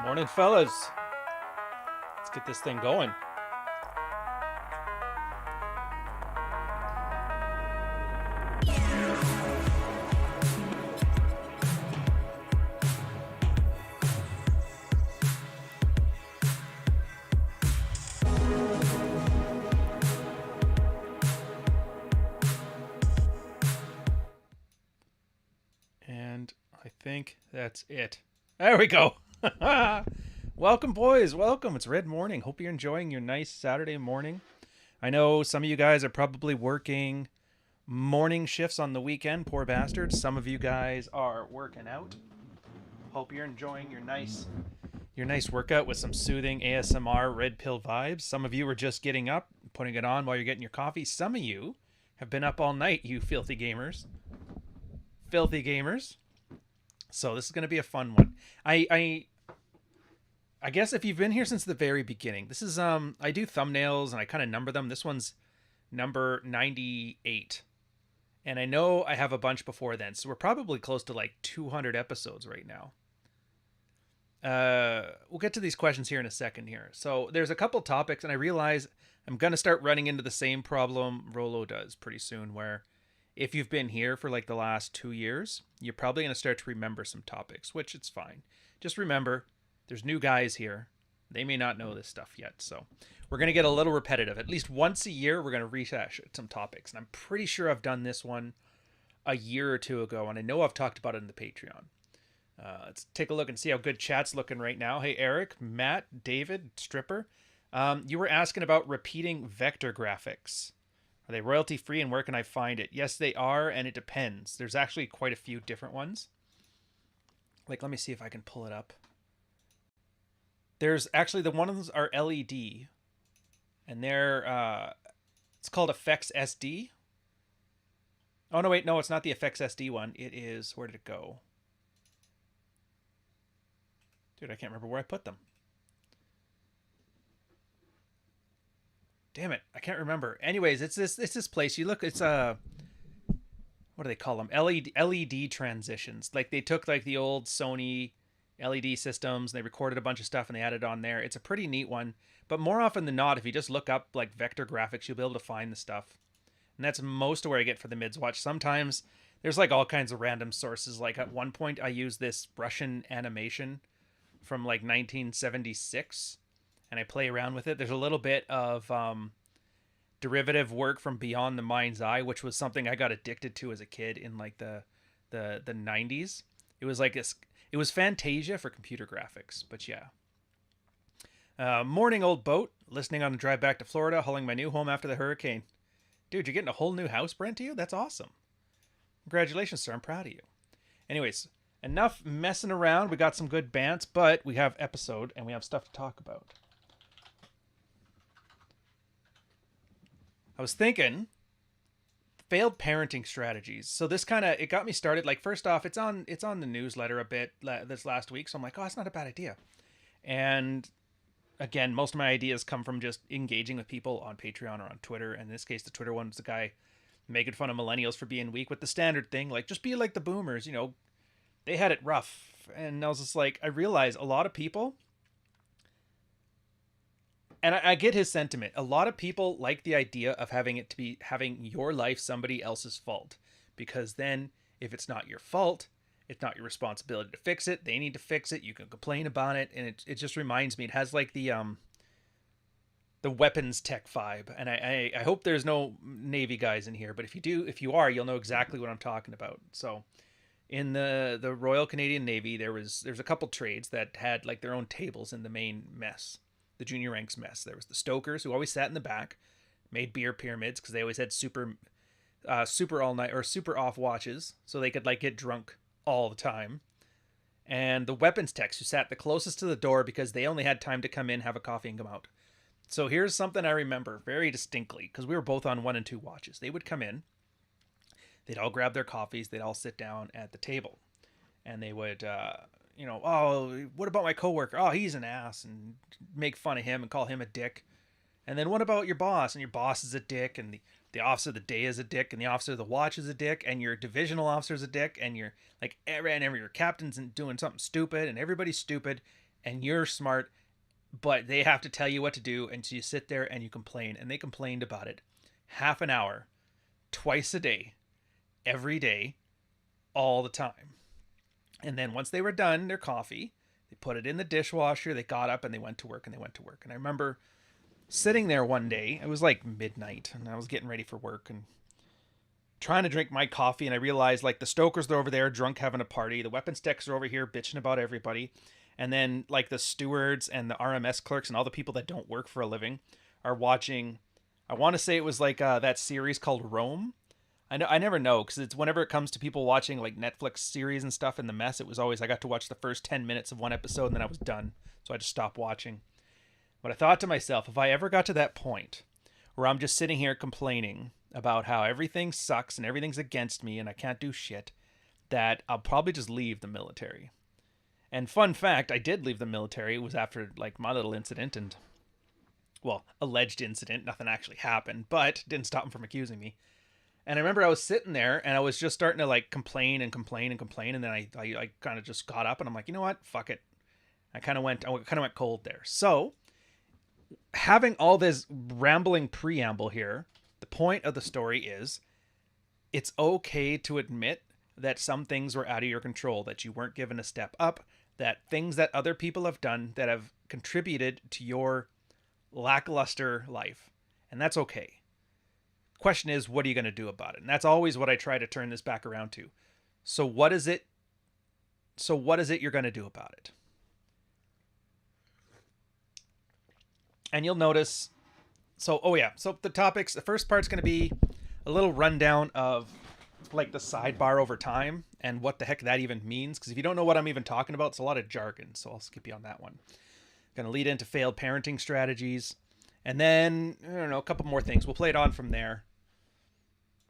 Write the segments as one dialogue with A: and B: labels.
A: Morning, fellas. Let's get this thing going. And I think that's it. There we go. Welcome, boys. Welcome. It's Red Morning. Hope you're enjoying your nice Saturday morning. I know some of you guys are probably working morning shifts on the weekend. Poor bastards. Some of you guys are working out. Hope you're enjoying your nice workout with some soothing ASMR red pill vibes. Some of you are just getting up, putting it on while you're getting your coffee. Some of you have been up all night, you filthy gamers. Filthy gamers. So this is going to be a fun one. I guess if you've been here since the very beginning, this is I do thumbnails and I kind of number them. This one's number 98. And I know I have a bunch before then, so we're probably close to like 200 episodes right now. We'll get to these questions here in a second here. So there's a couple topics, and I realize I'm going to start running into the same problem Rolo does pretty soon, where if you've been here for like the last 2 years, you're probably going to start to remember some topics, which it's fine. Just remember, there's new guys here. They may not know this stuff yet, so we're going to get a little repetitive. At least once a year, we're going to rehash some topics, and I'm pretty sure I've done this one a year or two ago, and I know I've talked about it in the Patreon. Let's take a look and see how good chat's looking right now. Hey, Eric, Matt, David, Stripper. You were asking about repeating vector graphics. Are they royalty free and where can I find it? Yes, they are, and it depends. There's actually quite a few different ones. Like, let me see if I can pull it up. There's actually, the ones are LED, and they're, it's called Effects SD. Oh, no, wait, no, it's not the Effects SD one. It is, where did it go? Dude, I can't remember where I put them. Damn it, I can't remember. Anyways, it's this place. You look, it's what do they call them? LED transitions. Like they took like the old Sony LED systems and they recorded a bunch of stuff and they added on there. It's a pretty neat one. But more often than not, if you just look up like vector graphics, you'll be able to find the stuff. And that's most of where I get for the mids watch. Sometimes there's like all kinds of random sources. Like at one point I used this Russian animation from like 1976 and I play around with it. There's a little bit of derivative work from Beyond the Mind's Eye, which was something I got addicted to as a kid in like the 90s. It was like this, it was Fantasia for computer graphics, but yeah. Morning, old boat. Listening on the drive back to Florida, hauling my new home after the hurricane. Dude, you're getting a whole new house, Brent, to you? That's awesome. Congratulations, sir. I'm proud of you. Anyways, enough messing around. We got some good bants, but we have episode and we have stuff to talk about. I was thinking failed parenting strategies. So this kind of, it got me started. Like first off, it's on the newsletter a bit this last week. So I'm like, oh, that's not a bad idea. And again, most of my ideas come from just engaging with people on Patreon or on Twitter. In this case, the Twitter one was the guy making fun of millennials for being weak with the standard thing. Like just be like the boomers, you know, they had it rough. And I was just like, I realize a lot of people, and I get his sentiment. A lot of people like the idea of having your life somebody else's fault, because then if it's not your fault, it's not your responsibility to fix it. They need to fix it. You can complain about it, and it just reminds me. It has like the weapons tech vibe, and I hope there's no Navy guys in here, but if you are, you'll know exactly what I'm talking about. So in the Royal Canadian Navy, there's a couple trades that had like their own tables in the main mess, the junior ranks mess. There was the stokers, who always sat in the back, made beer pyramids because they always had super all night or super off watches, so they could like get drunk all the time. And the weapons techs, who sat the closest to the door because they only had time to come in, have a coffee, and come out. So here's something I remember very distinctly, because we were both on 1 and 2 watches. They would come in, they'd all grab their coffees, they'd all sit down at the table, and they would oh, what about my coworker? Oh, he's an ass, and make fun of him and call him a dick. And then what about your boss? And your boss is a dick, and the officer of the day is a dick, and the officer of the watch is a dick, and your divisional officer is a dick, and your like your captain's doing something stupid, and everybody's stupid, and you're smart, but they have to tell you what to do, and so you sit there and you complain. And they complained about it half an hour, twice a day, every day, all the time. And then once they were done their coffee, they put it in the dishwasher, they got up and they went to work, and they went to work. And I remember sitting there one day, it was like midnight, and I was getting ready for work and trying to drink my coffee, and I realized like the Stokers are over there drunk having a party, the weapons techs are over here bitching about everybody, and then like the stewards and the RMS clerks and all the people that don't work for a living are watching. I want to say it was like that series called Rome. I never know, because it's whenever it comes to people watching like Netflix series and stuff in the mess, it was always I got to watch the first 10 minutes of one episode and then I was done, so I just stopped watching. But I thought to myself, if I ever got to that point where I'm just sitting here complaining about how everything sucks and everything's against me and I can't do shit, that I'll probably just leave the military. And fun fact, I did leave the military. It was after like my little incident, and well, alleged incident. Nothing actually happened, but didn't stop him from accusing me. And I remember I was sitting there and I was just starting to like complain and complain and complain. And then I kind of just got up and I'm like, you know what? Fuck it. I kind of went cold there. So having all this rambling preamble here, the point of the story is it's okay to admit that some things were out of your control, that you weren't given a step up, that things that other people have done that have contributed to your lackluster life. And that's okay. Question is, what are you going to do about it? And that's always what I try to turn this back around to. So what is it you're going to do about it? And you'll notice, so the topics, the first part's going to be a little rundown of like the sidebar over time and what the heck that even means. Because if you don't know what I'm even talking about, it's a lot of jargon. So I'll skip you on that one. Going to lead into failed parenting strategies. And then, I don't know, a couple more things. We'll play it on from there.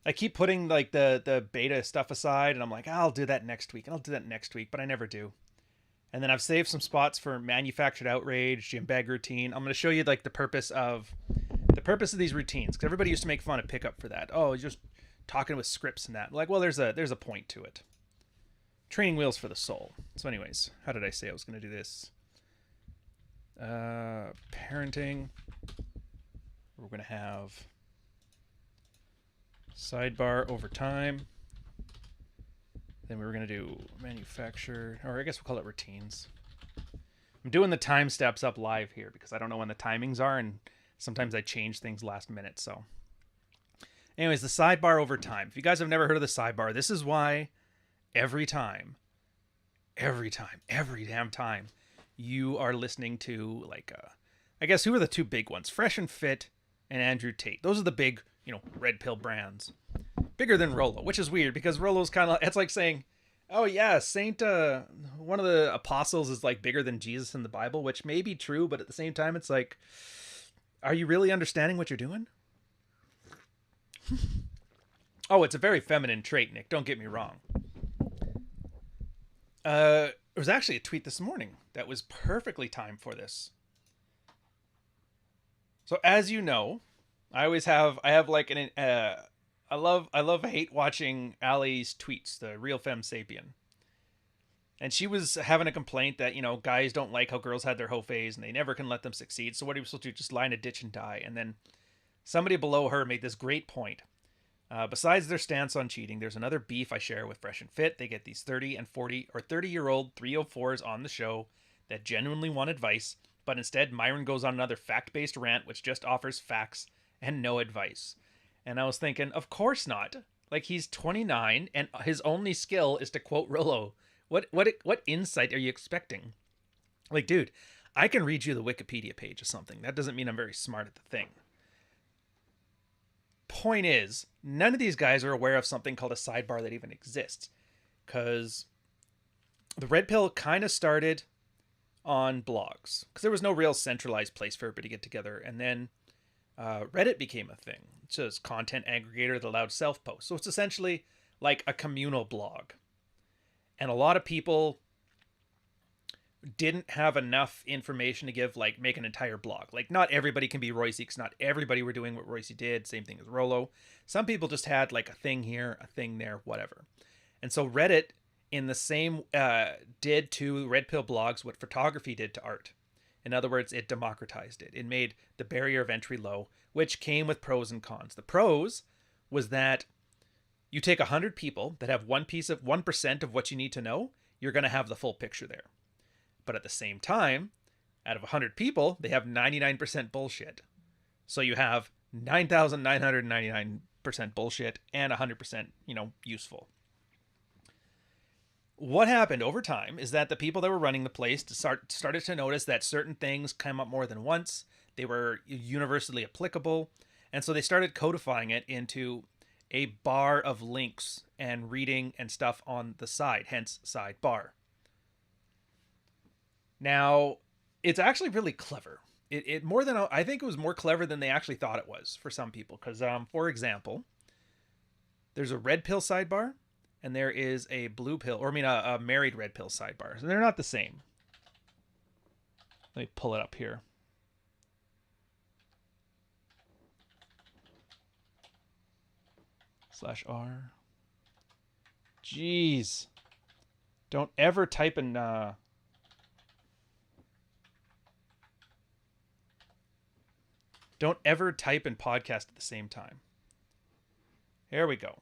A: I keep putting like the beta stuff aside and I'm like, I'll do that next week. And I'll do that next week, but I never do. And then I've saved some spots for manufactured outrage, gym bag routine. I'm going to show you like the purpose of these routines. Because everybody used to make fun of Pickup for that. Oh, just talking with scripts and that. Like, well, there's a point to it. Training wheels for the soul. So anyways, how did I say I was going to do this? Parenting. We're going to have sidebar over time. Then we were going to do manufactured, or I guess we'll call it routines. I'm doing the time steps up live here because I don't know when the timings are, and sometimes I change things last minute. So anyways, the sidebar over time. If you guys have never heard of the sidebar, this is why every damn time you are listening to like, I guess who are the two big ones? Fresh and Fit and Andrew Tate. Those are the big, red pill brands. Bigger than Rollo, which is weird because Rollo's kind of, it's like saying, oh yeah, Saint, one of the apostles is like bigger than Jesus in the Bible, which may be true, but at the same time, it's like, are you really understanding what you're doing? Oh, it's a very feminine trait, Nick. Don't get me wrong. There was actually a tweet this morning that was perfectly timed for this. So as you know, I have like I love hate watching Allie's tweets, the real femme sapien. And she was having a complaint that, guys don't like how girls had their whole phase and they never can let them succeed. So what are you supposed to do? Just lie in a ditch and die. And then somebody below her made this great point. Besides their stance on cheating, there's another beef I share with Fresh and Fit. They get these 30 and 40 or 30-year-old 304s on the show that genuinely want advice, but instead Myron goes on another fact-based rant which just offers facts and no advice. And I was thinking, of course not. Like, he's 29 and his only skill is to quote Rollo. What insight are you expecting? Like, dude, I can read you the Wikipedia page of something. That doesn't mean I'm very smart at the thing. Point is, none of these guys are aware of something called a sidebar that even exists. Because the Red Pill kind of started on blogs. Because there was no real centralized place for everybody to get together. And then Reddit became a thing. It's just content aggregator that allowed self-post. So it's essentially like a communal blog. And a lot of people didn't have enough information to give, like, make an entire blog. Like, not everybody can be Royce, because not everybody were doing what Royce did. Same thing as Rollo. Some people just had, like, a thing here, a thing there, whatever. And so Reddit in the same did to red pill blogs what photography did to art. In other words, it democratized it. It made the barrier of entry low, which came with pros and cons. The pros was that you take 100 people that have 1% of what you need to know, you're going to have the full picture there. But at the same time, out of 100 people, they have 99% bullshit. So you have 9,999% bullshit and 100%, useful. What happened over time is that the people that were running the place started to notice that certain things came up more than once. They were universally applicable. And so they started codifying it into a bar of links and reading and stuff on the side, hence sidebar. Now, it's actually really clever. It more than I think it was more clever than they actually thought it was for some people. Because, for example, there's a red pill sidebar and there is a blue pill, or I mean a married red pill sidebar. So they're not the same. Let me pull it up here. /R. Jeez. Don't ever type in don't ever type in podcast at the same time. There we go.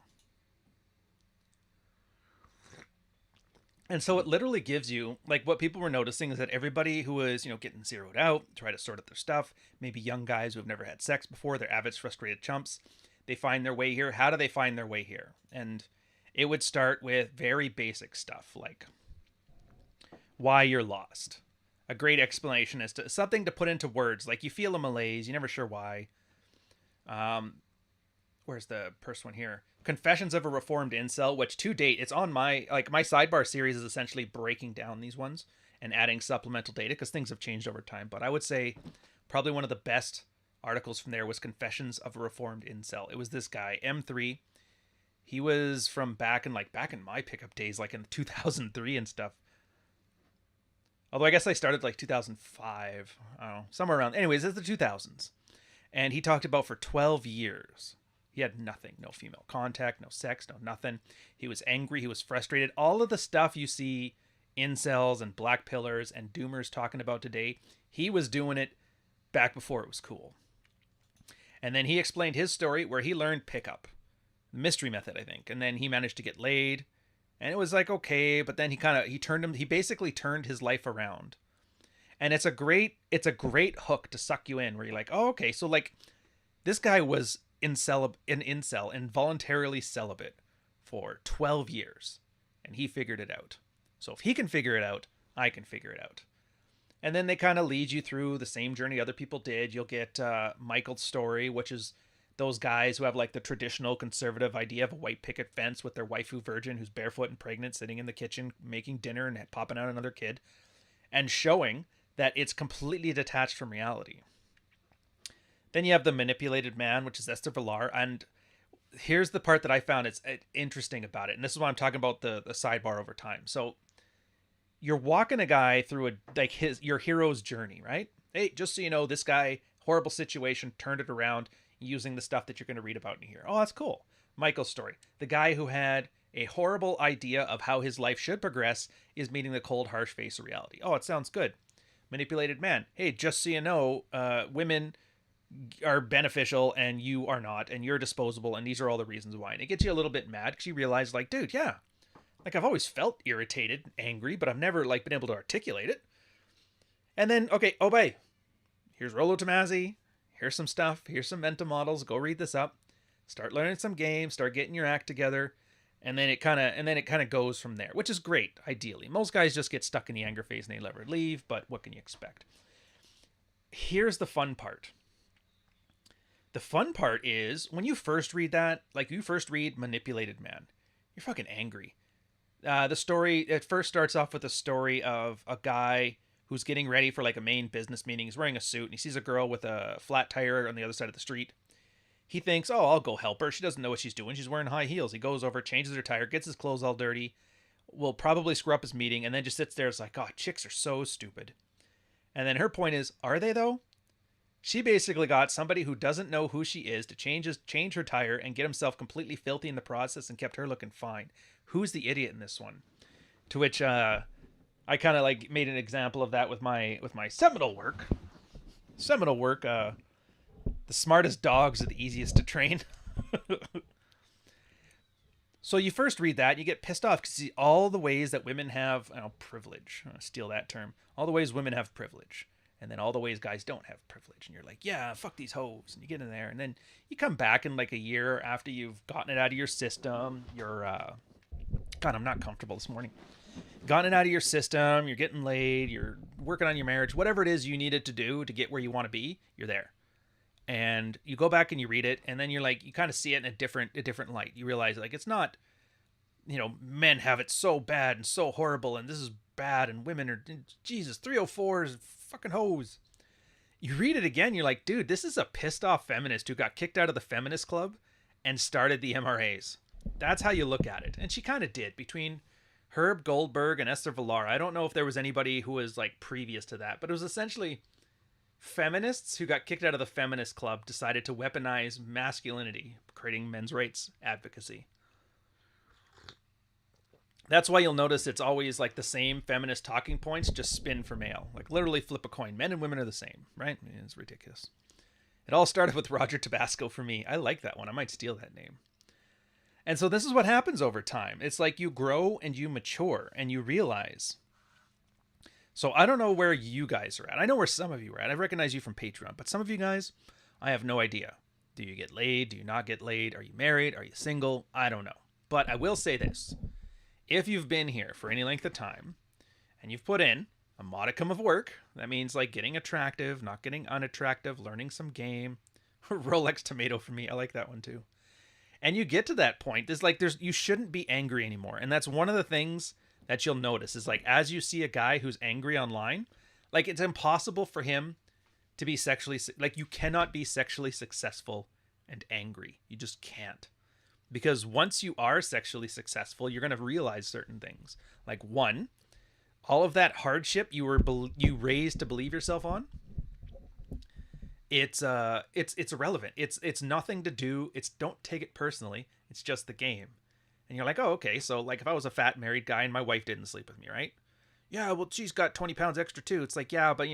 A: And so it literally gives you, like, what people were noticing is that everybody who was, getting zeroed out, try to sort out their stuff, maybe young guys who have never had sex before, they're avid, frustrated chumps, they find their way here. How do they find their way here? And it would start with very basic stuff, like why you're lost. A great explanation is something to put into words, like you feel a malaise, you're never sure why. Where's the first one here? Confessions of a Reformed Incel, which to date, it's on my sidebar series is essentially breaking down these ones and adding supplemental data because things have changed over time. But I would say probably one of the best articles from there was Confessions of a Reformed Incel. It was this guy, M3. He was from back in my pickup days, like in 2003 and stuff. Although I guess I started like 2005. I don't know, somewhere around. Anyways, it's the 2000s. And he talked about for 12 years. He had nothing, no female contact, no sex, no nothing. He was angry, he was frustrated. All of the stuff you see incels and black pillars and doomers talking about today, he was doing it back before it was cool. And then he explained his story where he learned pickup, mystery method, I think. And then he managed to get laid. And it was like, okay, but then he basically turned his life around. And it's a great hook to suck you in where you're like, oh, okay. So like this guy was incel, involuntarily celibate for 12 years. And he figured it out. So if he can figure it out, I can figure it out. And then they kind of lead you through the same journey other people did. You'll get Michael's story, which is those guys who have like the traditional conservative idea of a white picket fence with their waifu virgin who's barefoot and pregnant sitting in the kitchen making dinner and popping out another kid and showing that it's completely detached from reality. Then you have the manipulated man, which is Esther Villar. And here's the part that I found it's interesting about it. And this is why I'm talking about the sidebar over time. So you're walking a guy through your hero's journey, right? Hey, just so you know, this guy, horrible situation, turned it around using the stuff that you're going to read about in here. Oh, that's cool. Michael's story. The guy who had a horrible idea of how his life should progress is meeting the cold, harsh face of reality. Oh, it sounds good. Manipulated man. Hey, just so you know, women are beneficial and you are not, and you're disposable, and these are all the reasons why. And it gets you a little bit mad because you realize, like, dude, yeah, like I've always felt irritated, angry, but I've never like been able to articulate it. And then, okay, oh, bye. Here's Rollo Tomasi. Here's some stuff. Here's some mental models. Go read this up. Start learning some games. Start getting your act together. And then it kind of goes from there, which is great, ideally. Most guys just get stuck in the anger phase and they never leave, but what can you expect? Here's the fun part. The fun part is when you first read that, like you first read Manipulated Man, you're fucking angry. The story, it first starts off with a story of a guy who's getting ready for like a main business meeting. He's wearing a suit and he sees a girl with a flat tire on the other side of the street. He thinks, oh, I'll go help her. She doesn't know what she's doing. She's wearing high heels. He goes over, changes her tire, gets his clothes all dirty, will probably screw up his meeting, and then just sits there. It's like, oh, chicks are so stupid. And then her point is, are they though? She basically got somebody who doesn't know who she is to change her tire and get himself completely filthy in the process and kept her looking fine. Who's the idiot in this one? To which I kind of like made an example of that with my seminal work. Seminal work. The smartest dogs are the easiest to train. So you first read that, and you get pissed off because you see all the ways that women have privilege. I'm gonna steal that term. All the ways women have privilege, and then all the ways guys don't have privilege. And you're like, yeah, fuck these hoes. And you get in there, and then you come back in like a year after you've gotten it out of your system. You're God, I'm not comfortable this morning. Gotten it out of your system. You're getting laid. You're working on your marriage. Whatever it is you needed to do to get where you want to be, you're there. And you go back and you read it, and then you're like, you kind of see it in a different light. You realize like it's not, men have it so bad and so horrible, and this is bad, and women are Jesus 304s fucking hoes. You read it again, you're like, dude, this is a pissed off feminist who got kicked out of the feminist club and started the MRAs. That's how you look at it, and she kind of did between Herb Goldberg and Esther Villar. I don't know if there was anybody who was like previous to that, but it was essentially feminists who got kicked out of the feminist club decided to weaponize masculinity, creating men's rights advocacy. That's why you'll notice it's always like the same feminist talking points, just spin for male. Like literally flip a coin. Men and women are the same, right? It's ridiculous. It all started with Roger Tabasco for me. I like that one. I might steal that name. And so this is what happens over time. It's like you grow and you mature and you realize. So I don't know where you guys are at. I know where some of you are at. I recognize you from Patreon, but some of you guys, I have no idea. Do you get laid? Do you not get laid? Are you married? Are you single? I don't know. But I will say this. If you've been here for any length of time and you've put in a modicum of work, that means like getting attractive, not getting unattractive, learning some game, Rolex tomato for me. I like that one too. And you get to that point, you shouldn't be angry anymore. And that's one of the things that you'll notice is like, as you see a guy who's angry online, like it's impossible for him to be you cannot be sexually successful and angry. You just can't. Because once you are sexually successful, you're going to realize certain things. Like one, all of that hardship you raised to believe yourself on, it's irrelevant. It's nothing to do. Don't take it personally. It's just the game. And you're like, oh, okay. So like if I was a fat married guy and my wife didn't sleep with me, right? Yeah, well, she's got 20 pounds extra too. It's like, yeah, but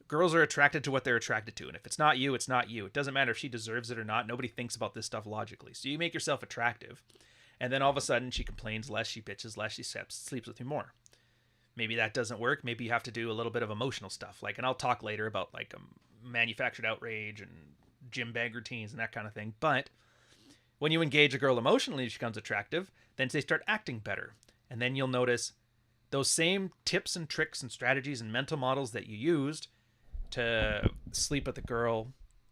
A: girls are attracted to what they're attracted to. And if it's not you, it's not you. It doesn't matter if she deserves it or not. Nobody thinks about this stuff logically. So you make yourself attractive. And then all of a sudden she complains less, she bitches less, she sleeps with you more. Maybe that doesn't work. Maybe you have to do a little bit of emotional stuff. Like, and I'll talk later about like manufactured outrage and gym bag routines and that kind of thing. But when you engage a girl emotionally, she becomes attractive, then they start acting better. And then you'll notice those same tips and tricks and strategies and mental models that you used to sleep with a girl,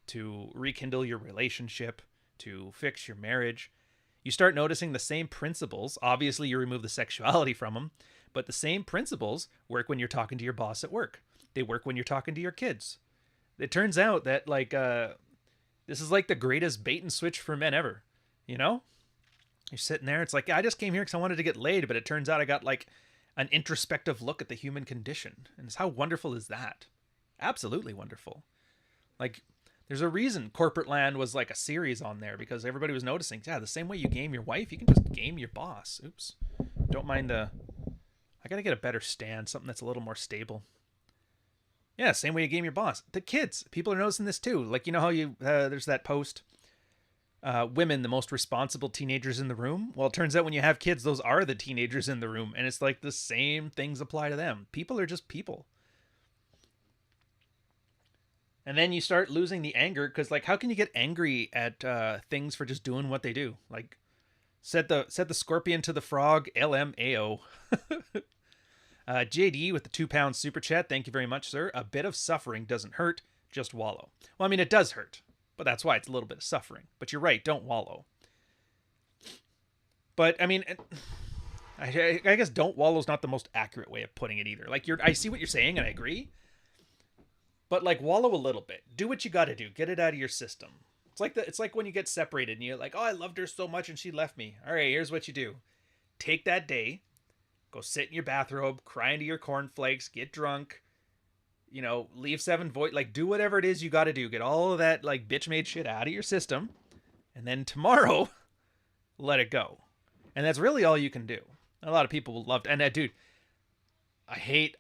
A: to rekindle your relationship, to fix your marriage. You start noticing the same principles. Obviously, you remove the sexuality from them, but the same principles work when you're talking to your boss at work. They work when you're talking to your kids. It turns out that like this is like the greatest bait and switch for men ever. You're sitting there. It's like, I just came here because I wanted to get laid, but it turns out I got like an introspective look at the human condition. And how wonderful is that? Absolutely wonderful. Like, there's a reason Corporate Land was like a series on there, because everybody was noticing, yeah, the same way you game your wife, you can just game your boss. Oops. Don't mind I gotta get a better stand, something that's a little more stable. Yeah, same way you game your boss. The kids, people are noticing this too. Like, you know how there's that post, women, the most responsible teenagers in the room? Well, it turns out when you have kids, those are the teenagers in the room. And it's like the same things apply to them. People are just people. And then you start losing the anger, because like, how can you get angry at things for just doing what they do? Like, set the scorpion to the frog, LMAO. JD with the £2 super chat. Thank you very much, sir. A bit of suffering doesn't hurt, just wallow. Well, I mean, it does hurt, but that's why it's a little bit of suffering. But you're right, don't wallow. But I mean, I guess don't wallow is not the most accurate way of putting it either. Like, I see what you're saying, and I agree. But like, wallow a little bit. Do what you got to do. Get it out of your system. It's like when you get separated and you're like, oh, I loved her so much and she left me. All right, here's what you do. Take that day, go sit in your bathrobe, cry into your cornflakes, get drunk, leave 7 void, like do whatever it is you got to do. Get all of that like bitch made shit out of your system. And then tomorrow, let it go. And that's really all you can do. A lot of people will love, and dude, I hate.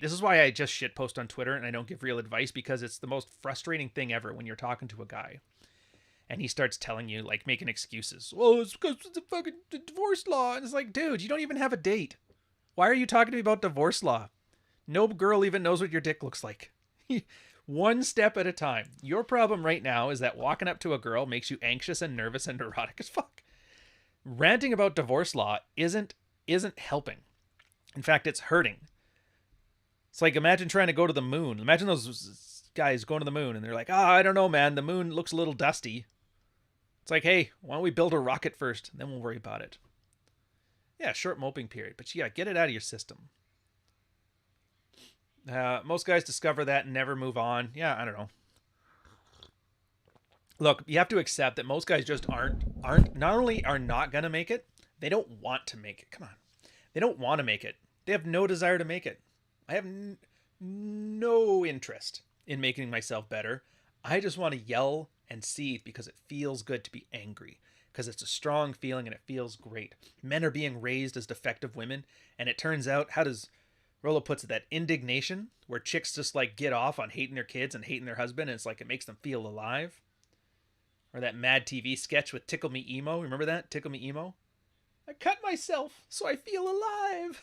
A: This is why I just shit post on Twitter and I don't give real advice, because it's the most frustrating thing ever when you're talking to a guy and he starts telling you, like, making excuses. Well, it's because it's a fucking divorce law, and it's like, dude, you don't even have a date. Why are you talking to me about divorce law? No girl even knows what your dick looks like. One step at a time. Your problem right now is that walking up to a girl makes you anxious and nervous and neurotic as fuck. Ranting about divorce law isn't helping. In fact, it's hurting. It's like, imagine trying to go to the moon. Imagine those guys going to the moon and they're like, I don't know, man. The moon looks a little dusty. It's like, hey, why don't we build a rocket first? Then we'll worry about it. Yeah, short moping period. But yeah, get it out of your system. Most guys discover that and never move on. Yeah, I don't know. Look, you have to accept that most guys just aren't not only are not going to make it, they don't want to make it. Come on. They don't want to make it. They have no desire to make it. I have no interest in making myself better. I just want to yell and seethe because it feels good to be angry, because it's a strong feeling and it feels great. Men are being raised as defective women, and it turns out, how does Rollo puts it, that indignation where chicks just like get off on hating their kids and hating their husband, and it's like it makes them feel alive. Or that Mad TV sketch with Tickle Me Emo. Remember that? Tickle Me Emo? I cut myself so I feel alive.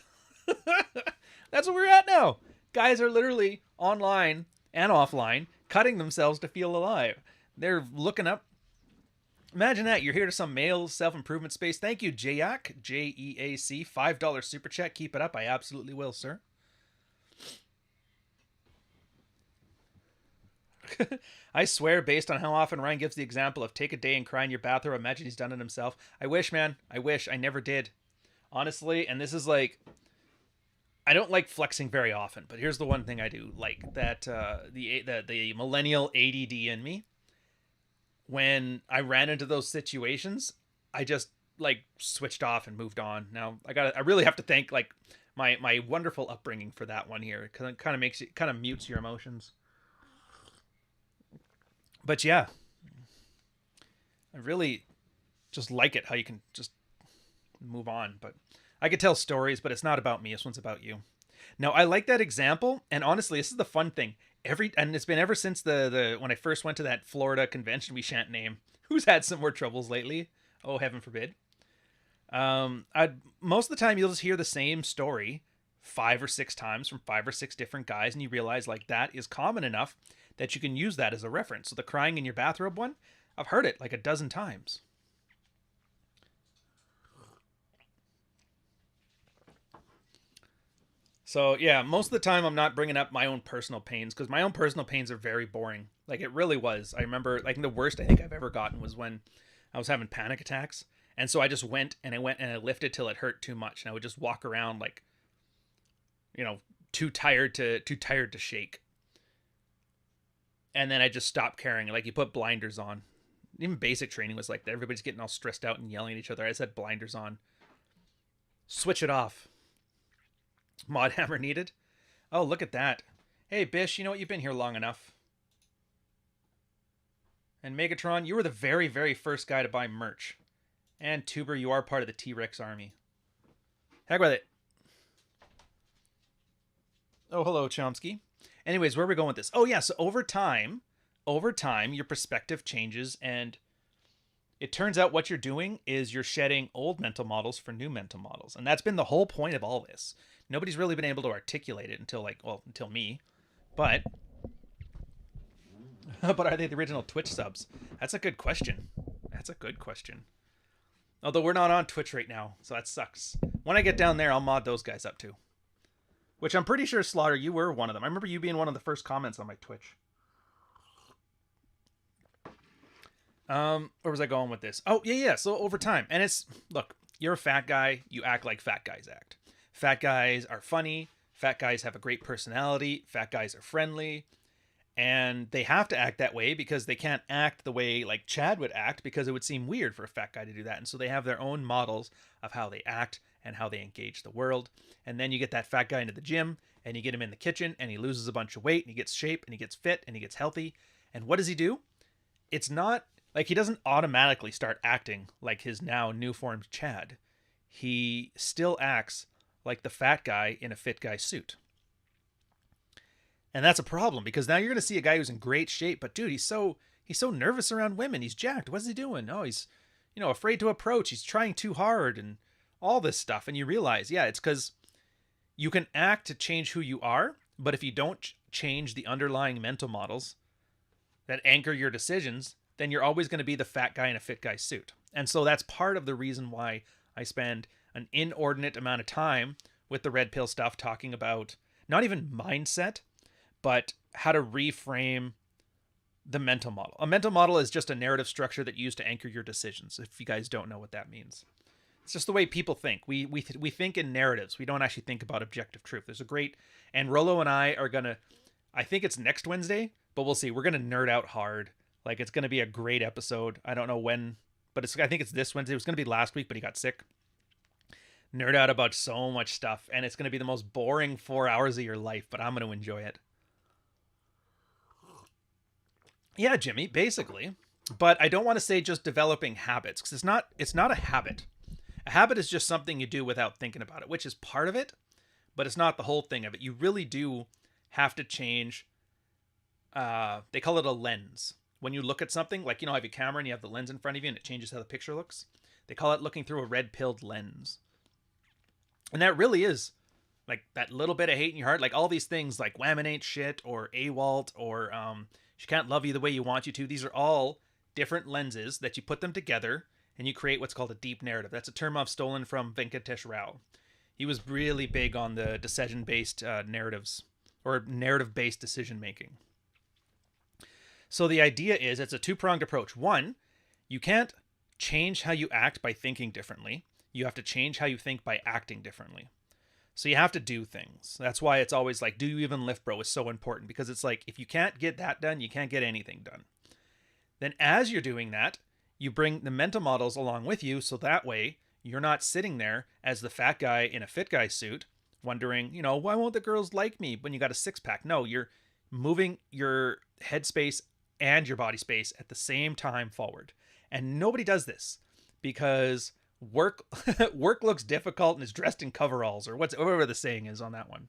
A: That's what we're at now. Guys are literally online and offline cutting themselves to feel alive. They're looking up. Imagine that. You're here to some male self-improvement space. Thank you, Jayak, Jeac, $5 super chat. Keep it up. I absolutely will, sir. I swear, based on how often Ryan gives the example of take a day and cry in your bathroom, imagine he's done it himself. I wish, man. I wish. I never did. Honestly, and this is like, I don't like flexing very often, but here's the one thing I do like, that the millennial ADD in me, when I ran into those situations, I just like switched off and moved on. Now I really have to thank like my wonderful upbringing for that one here, because it kind of mutes your emotions. But yeah, I really just like it how you can just move on. But I could tell stories, but it's not about me. This one's about you. Now, I like that example, and honestly, this is the fun thing. And it's been ever since the when I first went to that Florida convention we shan't name. Who's had some more troubles lately? Oh, heaven forbid. Most of the time you'll just hear the same story 5 or 6 times from 5 or 6 different guys, and you realize like that is common enough that you can use that as a reference. So the crying in your bathrobe one, I've heard it like a dozen times. So yeah, most of the time I'm not bringing up my own personal pains, because my own personal pains are very boring. Like it really was. I remember like the worst I think I've ever gotten was when I was having panic attacks. And so I just went and I lifted till it hurt too much. And I would just walk around like, too tired to shake. And then I just stopped caring. Like you put blinders on. Even basic training was like that. Everybody's getting all stressed out and yelling at each other. I said blinders on. Switch it off. Mod hammer needed. Oh, look at that. Hey, Bish, you know what? You've been here long enough. And Megatron, you were the very, very first guy to buy merch. And Tuber, you are part of the T-Rex army. Heck with it. Oh, hello, Chomsky. Anyways, where are we going with this? Oh, yeah, so over time, your perspective changes, and it turns out what you're doing is you're shedding old mental models for new mental models. And that's been the whole point of all this. Nobody's really been able to articulate it until me. But but are they the original Twitch subs? That's a good question. Although we're not on Twitch right now, so that sucks. When I get down there, I'll mod those guys up too. Which I'm pretty sure, Slaughter, you were one of them. I remember you being one of the first comments on my Twitch. Where was I going with this? Oh, yeah. So over time. And it's, look, you're a fat guy. You act like fat guys act. Fat guys are funny. Fat guys have a great personality. Fat guys are friendly. And they have to act that way because they can't act the way like Chad would act, because it would seem weird for a fat guy to do that. And so they have their own models of how they act and how they engage the world. And then you get that fat guy into the gym and you get him in the kitchen and he loses a bunch of weight and he gets shape and he gets fit and he gets healthy. And what does he do? It's not like he doesn't automatically start acting like his now new formed Chad. he still acts like the fat guy in a fit guy suit. And that's a problem because now you're going to see a guy who's in great shape, but dude, he's so nervous around women. He's jacked. What's he doing? Oh, he's afraid to approach. He's trying too hard and all this stuff. And you realize, yeah, it's because you can act to change who you are, but if you don't change the underlying mental models that anchor your decisions, then you're always going to be the fat guy in a fit guy suit. And so that's part of the reason why I spend an inordinate amount of time with the red pill stuff talking about not even mindset, but how to reframe the mental model. A mental model is just a narrative structure that you use to anchor your decisions, if you guys don't know what that means. It's just the way people think. We think in narratives. We don't actually think about objective truth. There's a great, and Rollo and I are going to, I think it's next Wednesday, but we'll see. We're going to nerd out hard. Like, it's going to be a great episode. I don't know when, but I think it's this Wednesday. It was going to be last week, but he got sick. Nerd out about so much stuff, and it's going to be the most boring 4 hours of your life, but I'm going to enjoy it. Yeah, Jimmy, basically. But I don't want to say just developing habits, because it's not a habit. A habit is just something you do without thinking about it, which is part of it, but it's not the whole thing of it. You really do have to change. They call it a lens. When you look at something, like, you have your camera and you have the lens in front of you and it changes how the picture looks. They call it looking through a red-pilled lens. And that really is like that little bit of hate in your heart, like all these things like Whammon ain't shit or AWOLT or she can't love you the way you want you to. These are all different lenses that you put them together and you create what's called a deep narrative. That's a term I've stolen from Venkatesh Rao. He was really big on the decision-based narratives or narrative-based decision-making. So the idea is it's a two-pronged approach. One, you can't change how you act by thinking differently. You have to change how you think by acting differently. So you have to do things. That's why it's always like, do you even lift, bro, is so important, because it's like, if you can't get that done, you can't get anything done. Then as you're doing that, you bring the mental models along with you, so that way you're not sitting there as the fat guy in a fit guy suit wondering, why won't the girls like me when you got a six-pack? No, you're moving your headspace and your body space at the same time forward. And nobody does this because work looks difficult and is dressed in coveralls or whatever the saying is on that one.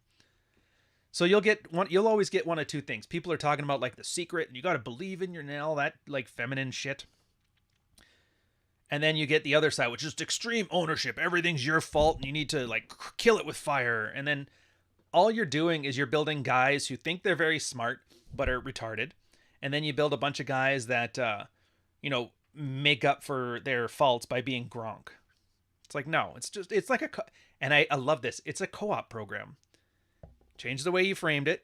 A: So you'll always get one of two things. People are talking about like The Secret and you got to believe in your all that like feminine shit. And then you get the other side, which is extreme ownership. Everything's your fault and you need to like kill it with fire. And then all you're doing is you're building guys who think they're very smart but are retarded. And then you build a bunch of guys that, make up for their faults by being Gronk. It's like, no, it's like and I love this. It's a co-op program. Change the way you framed it,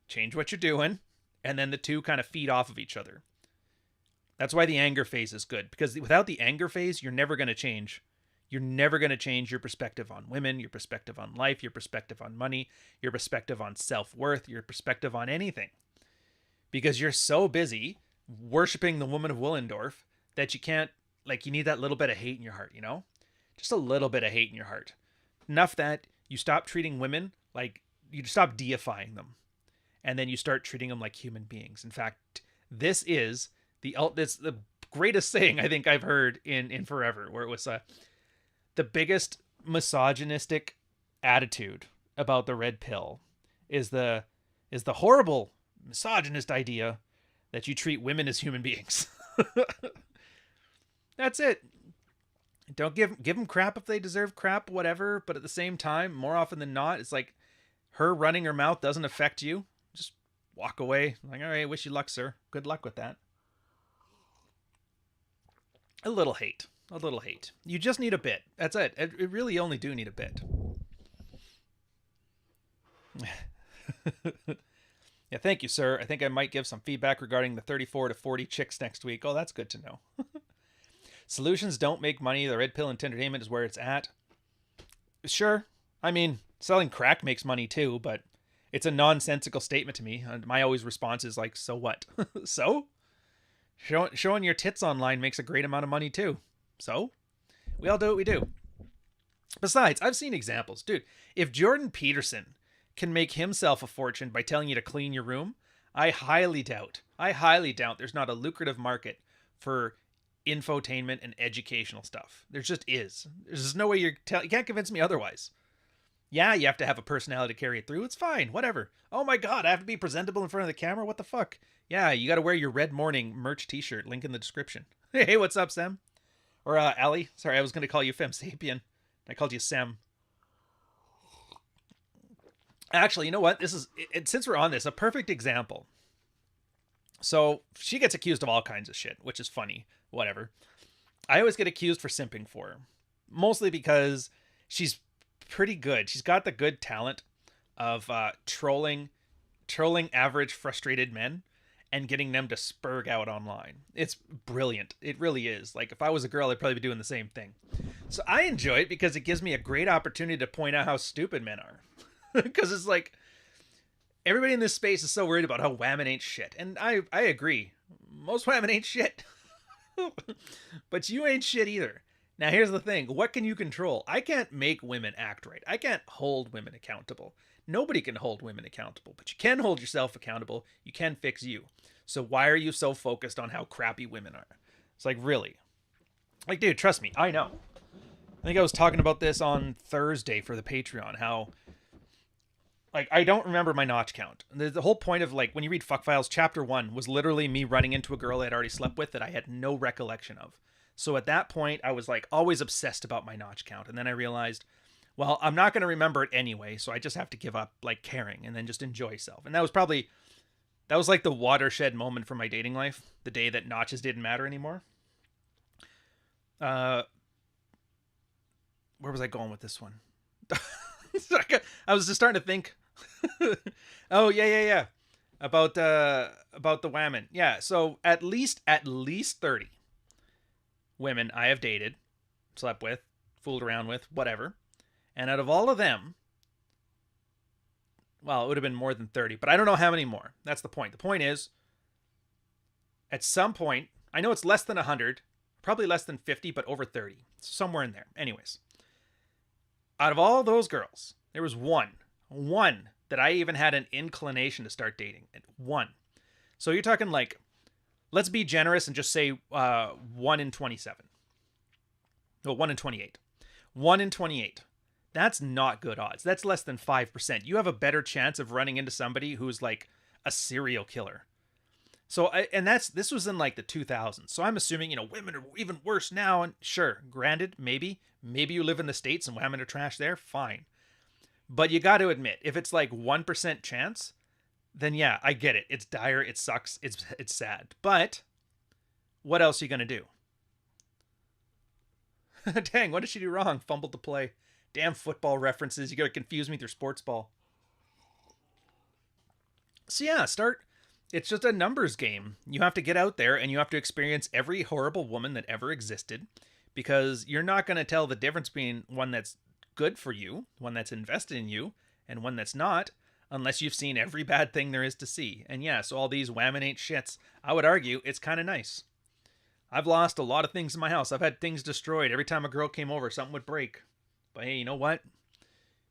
A: change what you're doing, and then the two kind of feed off of each other. That's why the anger phase is good, because without the anger phase, you're never going to change. You're never going to change your perspective on women, your perspective on life, your perspective on money, your perspective on self-worth, your perspective on anything. Because you're so busy worshiping the woman of Willendorf that you can't, you need that little bit of hate in your heart, Just a little bit of hate in your heart. Enough that you stop treating women you stop deifying them. And then you start treating them like human beings. In fact, this is the greatest saying I think I've heard in forever, where it was the biggest misogynistic attitude about the red pill is the horrible misogynist idea that you treat women as human beings. That's it. Don't give them crap if they deserve crap, whatever. But at the same time, more often than not, it's like her running her mouth doesn't affect you. Just walk away. Like, all right, wish you luck, sir. Good luck with that. A little hate. You just need a bit. That's it. It really only do need a bit. Yeah, thank you, sir. I think I might give some feedback regarding the 34 to 40 chicks next week. Oh, that's good to know. Solutions don't make money. The red pill entertainment is where it's at. Sure. I mean, selling crack makes money too, but it's a nonsensical statement to me. And my always response is like, so what? So? Showing your tits online makes a great amount of money too. So? We all do what we do. Besides, I've seen examples. Dude, if Jordan Peterson can make himself a fortune by telling you to clean your room, I highly doubt there's not a lucrative market for infotainment and educational stuff. There just is. There's just no way you can't convince me otherwise. Yeah, you have to have a personality to carry it through. It's fine. Whatever. Oh my god, I have to be presentable in front of the camera? What the fuck? Yeah, you got to wear your Red Morning merch t-shirt. Link in the description. Hey, what's up, Sam? Or Ali. Sorry, I was going to call you Fem Sapien. I called you Sam. Actually, you know what? This is, since we're on this, a perfect example. So she gets accused of all kinds of shit, which is funny. Whatever. I always get accused for simping for her. Mostly because she's pretty good. She's got the good talent of trolling average frustrated men and getting them to spurg out online. It's brilliant. It really is. Like, if I was a girl, I'd probably be doing the same thing. So I enjoy it because it gives me a great opportunity to point out how stupid men are. Because it's like, everybody in this space is so worried about how women ain't shit. And I agree. Most women ain't shit. But you ain't shit either. Now, here's the thing. What can you control? I can't make women act right. I can't hold women accountable. Nobody can hold women accountable. But you can hold yourself accountable. You can fix you. So why are you so focused on how crappy women are? It's like, really? Like, dude, trust me. I know. I think I was talking about this on Thursday for the Patreon. How... like, I don't remember my notch count. The whole point of, like, when you read Fuck Files, chapter 1 was literally me running into a girl I had already slept with that I had no recollection of. So at that point, I was, like, always obsessed about my notch count. And then I realized, well, I'm not going to remember it anyway, so I just have to give up, like, caring and then just enjoy self. And that was like the watershed moment for my dating life. The day that notches didn't matter anymore. Where was I going with this one? I was just starting to think... oh yeah about the women. Yeah, so at least 30 women I have dated, slept with, fooled around with, whatever. And out of all of them, well, it would have been more than 30, but I don't know how many more. That's the point. The point is, at some point, I know it's less than 100, probably less than 50, but over 30, somewhere in there. Anyways, out of all those girls, there was one that I even had an inclination to start dating. One. So you're talking, like, let's be generous and just say 1 in 27. No, 1 in 28. 1 in 28. That's not good odds. That's less than 5%. You have a better chance of running into somebody who's like a serial killer. So, this was in like the 2000s. So I'm assuming, women are even worse now. And sure, granted, maybe you live in the States and women are trash there. Fine. But you got to admit, if it's like 1% chance, then yeah, I get it. It's dire. It sucks. It's sad. But what else are you going to do? Dang, what did she do wrong? Fumbled to play. Damn football references. You got to confuse me with your sports ball. So yeah, it's just a numbers game. You have to get out there and you have to experience every horrible woman that ever existed, because you're not going to tell the difference between one that's good for you, one that's invested in you, and one that's not, unless you've seen every bad thing there is to see. And yeah, so all these whammon ain't shits, I would argue it's kind of nice. I've lost a lot of things in my house. I've had things destroyed. Every time a girl came over, something would break. But hey, you know what?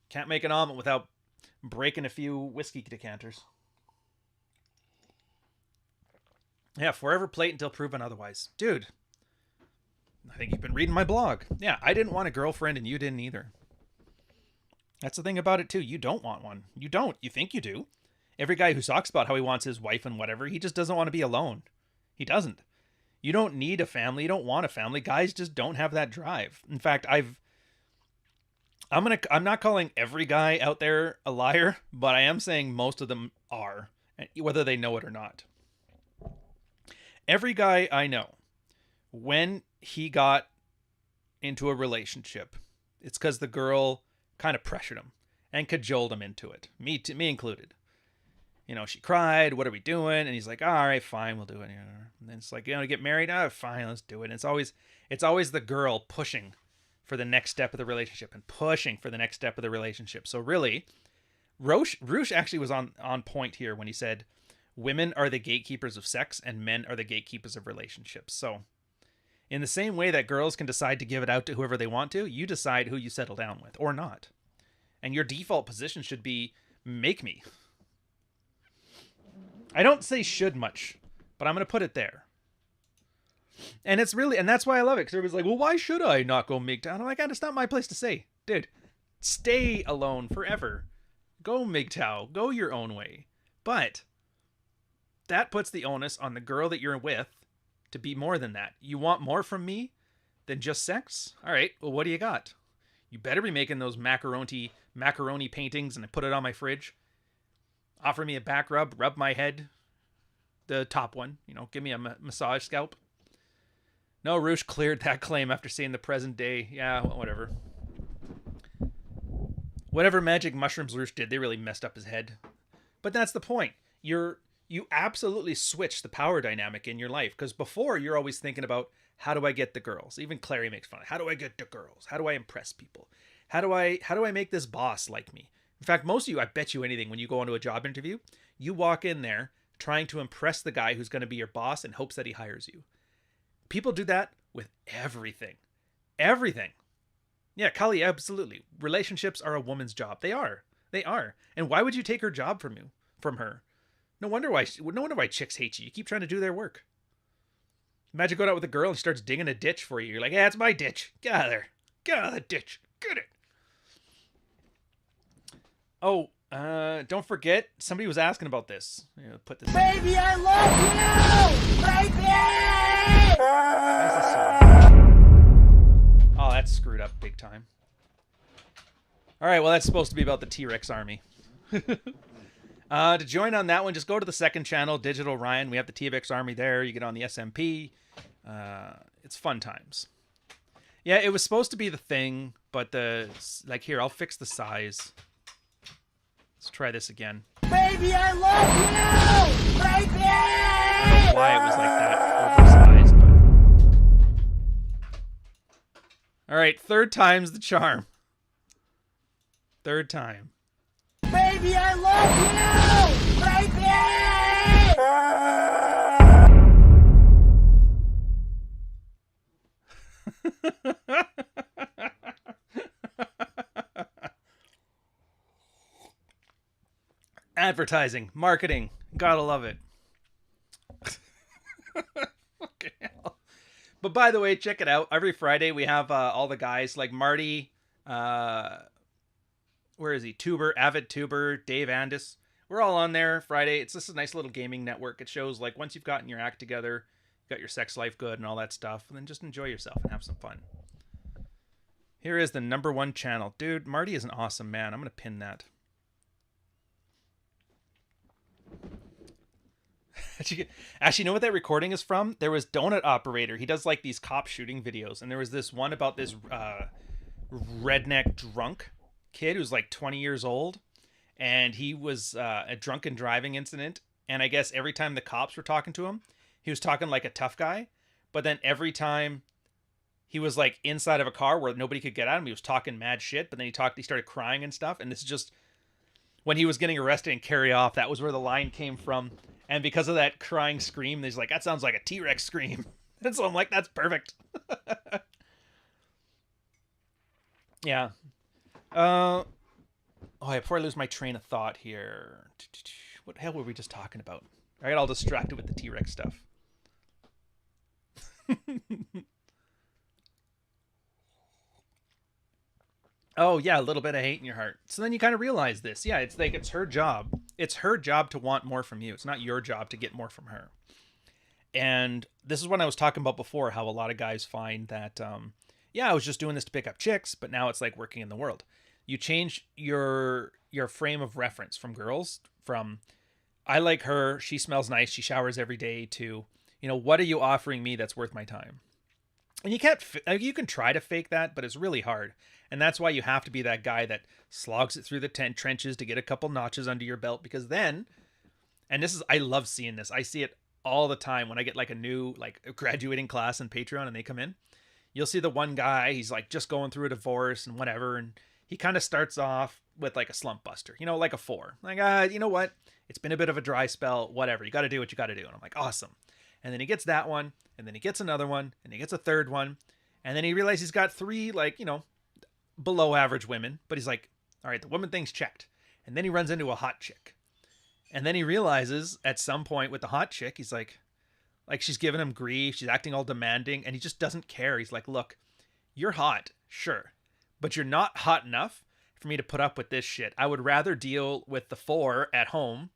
A: Can't make an omelet without breaking a few whiskey decanters. Yeah, forever plate until proven otherwise. Dude, I think you've been reading my blog. Yeah, I didn't want a girlfriend and you didn't either. That's the thing about it too. You don't want one. You don't. You think you do. Every guy who talks about how he wants his wife and whatever, he just doesn't want to be alone. He doesn't. You don't need a family. You don't want a family. Guys just don't have that drive. In fact, I'm not calling every guy out there a liar, but I am saying most of them are, whether they know it or not. Every guy I know, when he got into a relationship, it's because the girl kind of pressured him and cajoled him into it. Me included. She cried, what are we doing? And he's like, all right, fine, we'll do it. And then it's like, get married? Oh, fine, let's do it. And it's always the girl pushing for the next step of the relationship and pushing for the next step of the relationship. So really, Roosh actually was on point here when he said, women are the gatekeepers of sex and men are the gatekeepers of relationships. So in the same way that girls can decide to give it out to whoever they want to, you decide who you settle down with or not. And your default position should be, make me. I don't say should much, but I'm going to put it there. And it's really, and that's why I love it, because everybody's like, well, why should I not go MGTOW? I'm like, it's not my place to say. Dude, stay alone forever. Go MGTOW. Go your own way. But that puts the onus on the girl that you're with to be more than that. You want more from me than just sex? All right, well, what do you got? You better be making those macaroni paintings and put it on my fridge. Offer me a back rub my head. The top one, give me a massage scalp. No, Roosh cleared that claim after seeing the present day. Yeah, well, whatever. Whatever magic mushrooms Roosh did, they really messed up his head. But that's the point. You absolutely switch the power dynamic in your life, because before you're always thinking about, how do I get the girls? Even Clary makes fun of, how do I get the girls? How do I impress people? How do I make this boss like me? In fact, most of you, I bet you anything, when you go into a job interview, you walk in there trying to impress the guy who's going to be your boss in hopes that he hires you. People do that with everything. Everything. Yeah, Kali, absolutely. Relationships are a woman's job. They are. They are. And why would you take her job from her? No wonder why chicks hate you. You keep trying to do their work. Imagine going out with a girl and she starts digging a ditch for you. You're like, yeah, it's my ditch. Get out of there. Get out of the ditch. Get it. Oh, don't forget, somebody was asking about this. Put this.
B: Baby, I love you! Baby!
A: Oh, that's screwed up big time. All right, well, that's supposed to be about the T-Rex army. To join on that one, just go to the second channel, Digital Ryan. We have the T-Rex army there. You get on the SMP. It's fun times. Yeah, it was supposed to be the thing, but here, I'll fix the size. Let's try this again.
B: Baby, I love you! Baby!
A: I don't know why it was like that oversized, but... All right, third time's the charm. Third time.
B: Baby, I love you! Baby!
A: Advertising, marketing, gotta love it. Okay. But by the way, check it out. Every Friday we have all the guys like Marty, where is he? Tuber, Avid Tuber, Dave Andis. We're all on there Friday. It's just a nice little gaming network. It shows like once you've gotten your act together, you got your sex life good and all that stuff, and then just enjoy yourself and have some fun. Here is the #1 channel. Dude, Marty is an awesome man. I'm going to pin that. Actually, you know what that recording is from? There was Donut Operator. He does like these cop shooting videos, and there was this one about this redneck drunk kid who's like 20 years old, and he was a drunken driving incident, and I guess every time the cops were talking to him, he was talking like a tough guy, but then every time he was like inside of a car where nobody could get at him, he was talking mad shit, but then he started crying and stuff, and this is just when he was getting arrested and carry off. That was where the line came from. And because of that crying scream, he's like, that sounds like a T-Rex scream. And so I'm like, that's perfect. Yeah. Before I lose my train of thought here. What the hell were we just talking about? I got all distracted with the T-Rex stuff. Oh, yeah, a little bit of hate in your heart. So then you kind of realize this. Yeah, it's like it's her job. It's her job to want more from you. It's not your job to get more from her. And this is what I was talking about before, how a lot of guys find that, I was just doing this to pick up chicks, but now it's like working in the world. You change your frame of reference from girls, from I like her, she smells nice, she showers every day, to, what are you offering me that's worth my time? And you can try to fake that, but it's really hard. And that's why you have to be that guy that slogs it through the trenches to get a couple notches under your belt, because then, and I love seeing this. I see it all the time when I get like a new, like a graduating class in Patreon and they come in. You'll see the one guy, he's like just going through a divorce and whatever. And he kind of starts off with like a slump buster, like a 4. Like, you know what? It's been a bit of a dry spell, whatever. You got to do what you got to do. And I'm like, awesome. And then he gets that one, and then he gets another one, and he gets a third one. And then he realizes he's got 3, like, below average women, but he's like, all right, the woman thing's checked. And then he runs into a hot chick. And then he realizes at some point with the hot chick, he's like, Like she's giving him grief, she's acting all demanding, and he just doesn't care. He's like, look, you're hot, sure, but you're not hot enough for me to put up with this shit. I would rather deal with the 4 at home.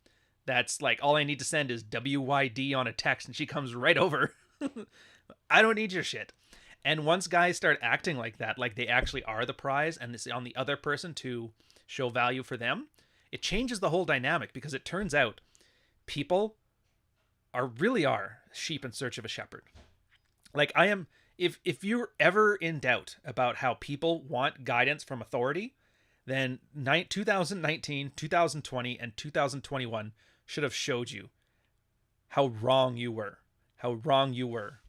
A: That's like, all I need to send is WYD on a text and she comes right over. I don't need your shit. And once guys start acting like that, like they actually are the prize and it's on the other person to show value for them, it changes the whole dynamic, because it turns out people really are sheep in search of a shepherd. Like I am, if you're ever in doubt about how people want guidance from authority, then 2019, 2020, and 2021 should have showed you how wrong you were. How wrong you were.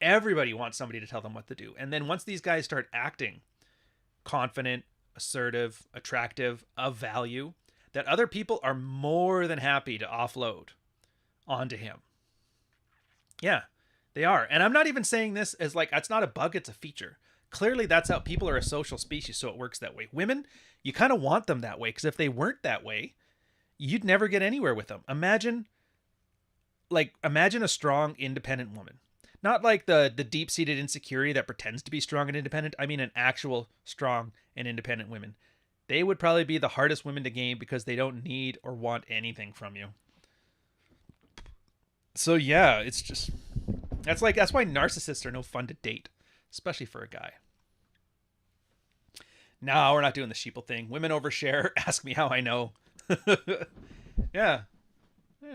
A: Everybody wants somebody to tell them what to do. And then once these guys start acting confident, assertive, attractive, of value, that other people are more than happy to offload onto him. Yeah, they are. And I'm not even saying this as like, it's not a bug, it's a feature. Clearly that's how people are, a social species, so it works that way. Women, you kind of want them that way, because if they weren't that way, you'd never get anywhere with them. Imagine a strong, independent woman. Not like the deep-seated insecurity that pretends to be strong and independent. I mean an actual strong and independent women. They would probably be the hardest women to game, because they don't need or want anything from you. So yeah, it's just, that's why narcissists are no fun to date, especially for a guy. No, we're not doing the sheeple thing. Women overshare. Ask me how I know. Yeah.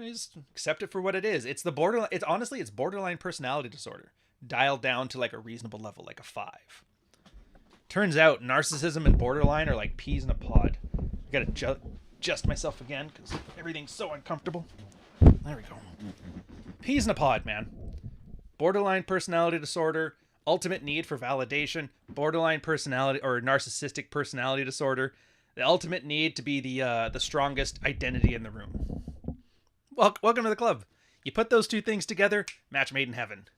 A: Just accept it for what it is. It's borderline personality disorder, dialed down to like a reasonable level, like a 5. Turns out narcissism and borderline are like peas in a pod. I gotta adjust myself again because everything's so uncomfortable. There we go. Peas in a pod, man. Borderline personality disorder, ultimate need for validation, borderline personality or narcissistic personality disorder, the ultimate need to be the strongest identity in the room. Welcome to the club. You put those two things together, match made in heaven.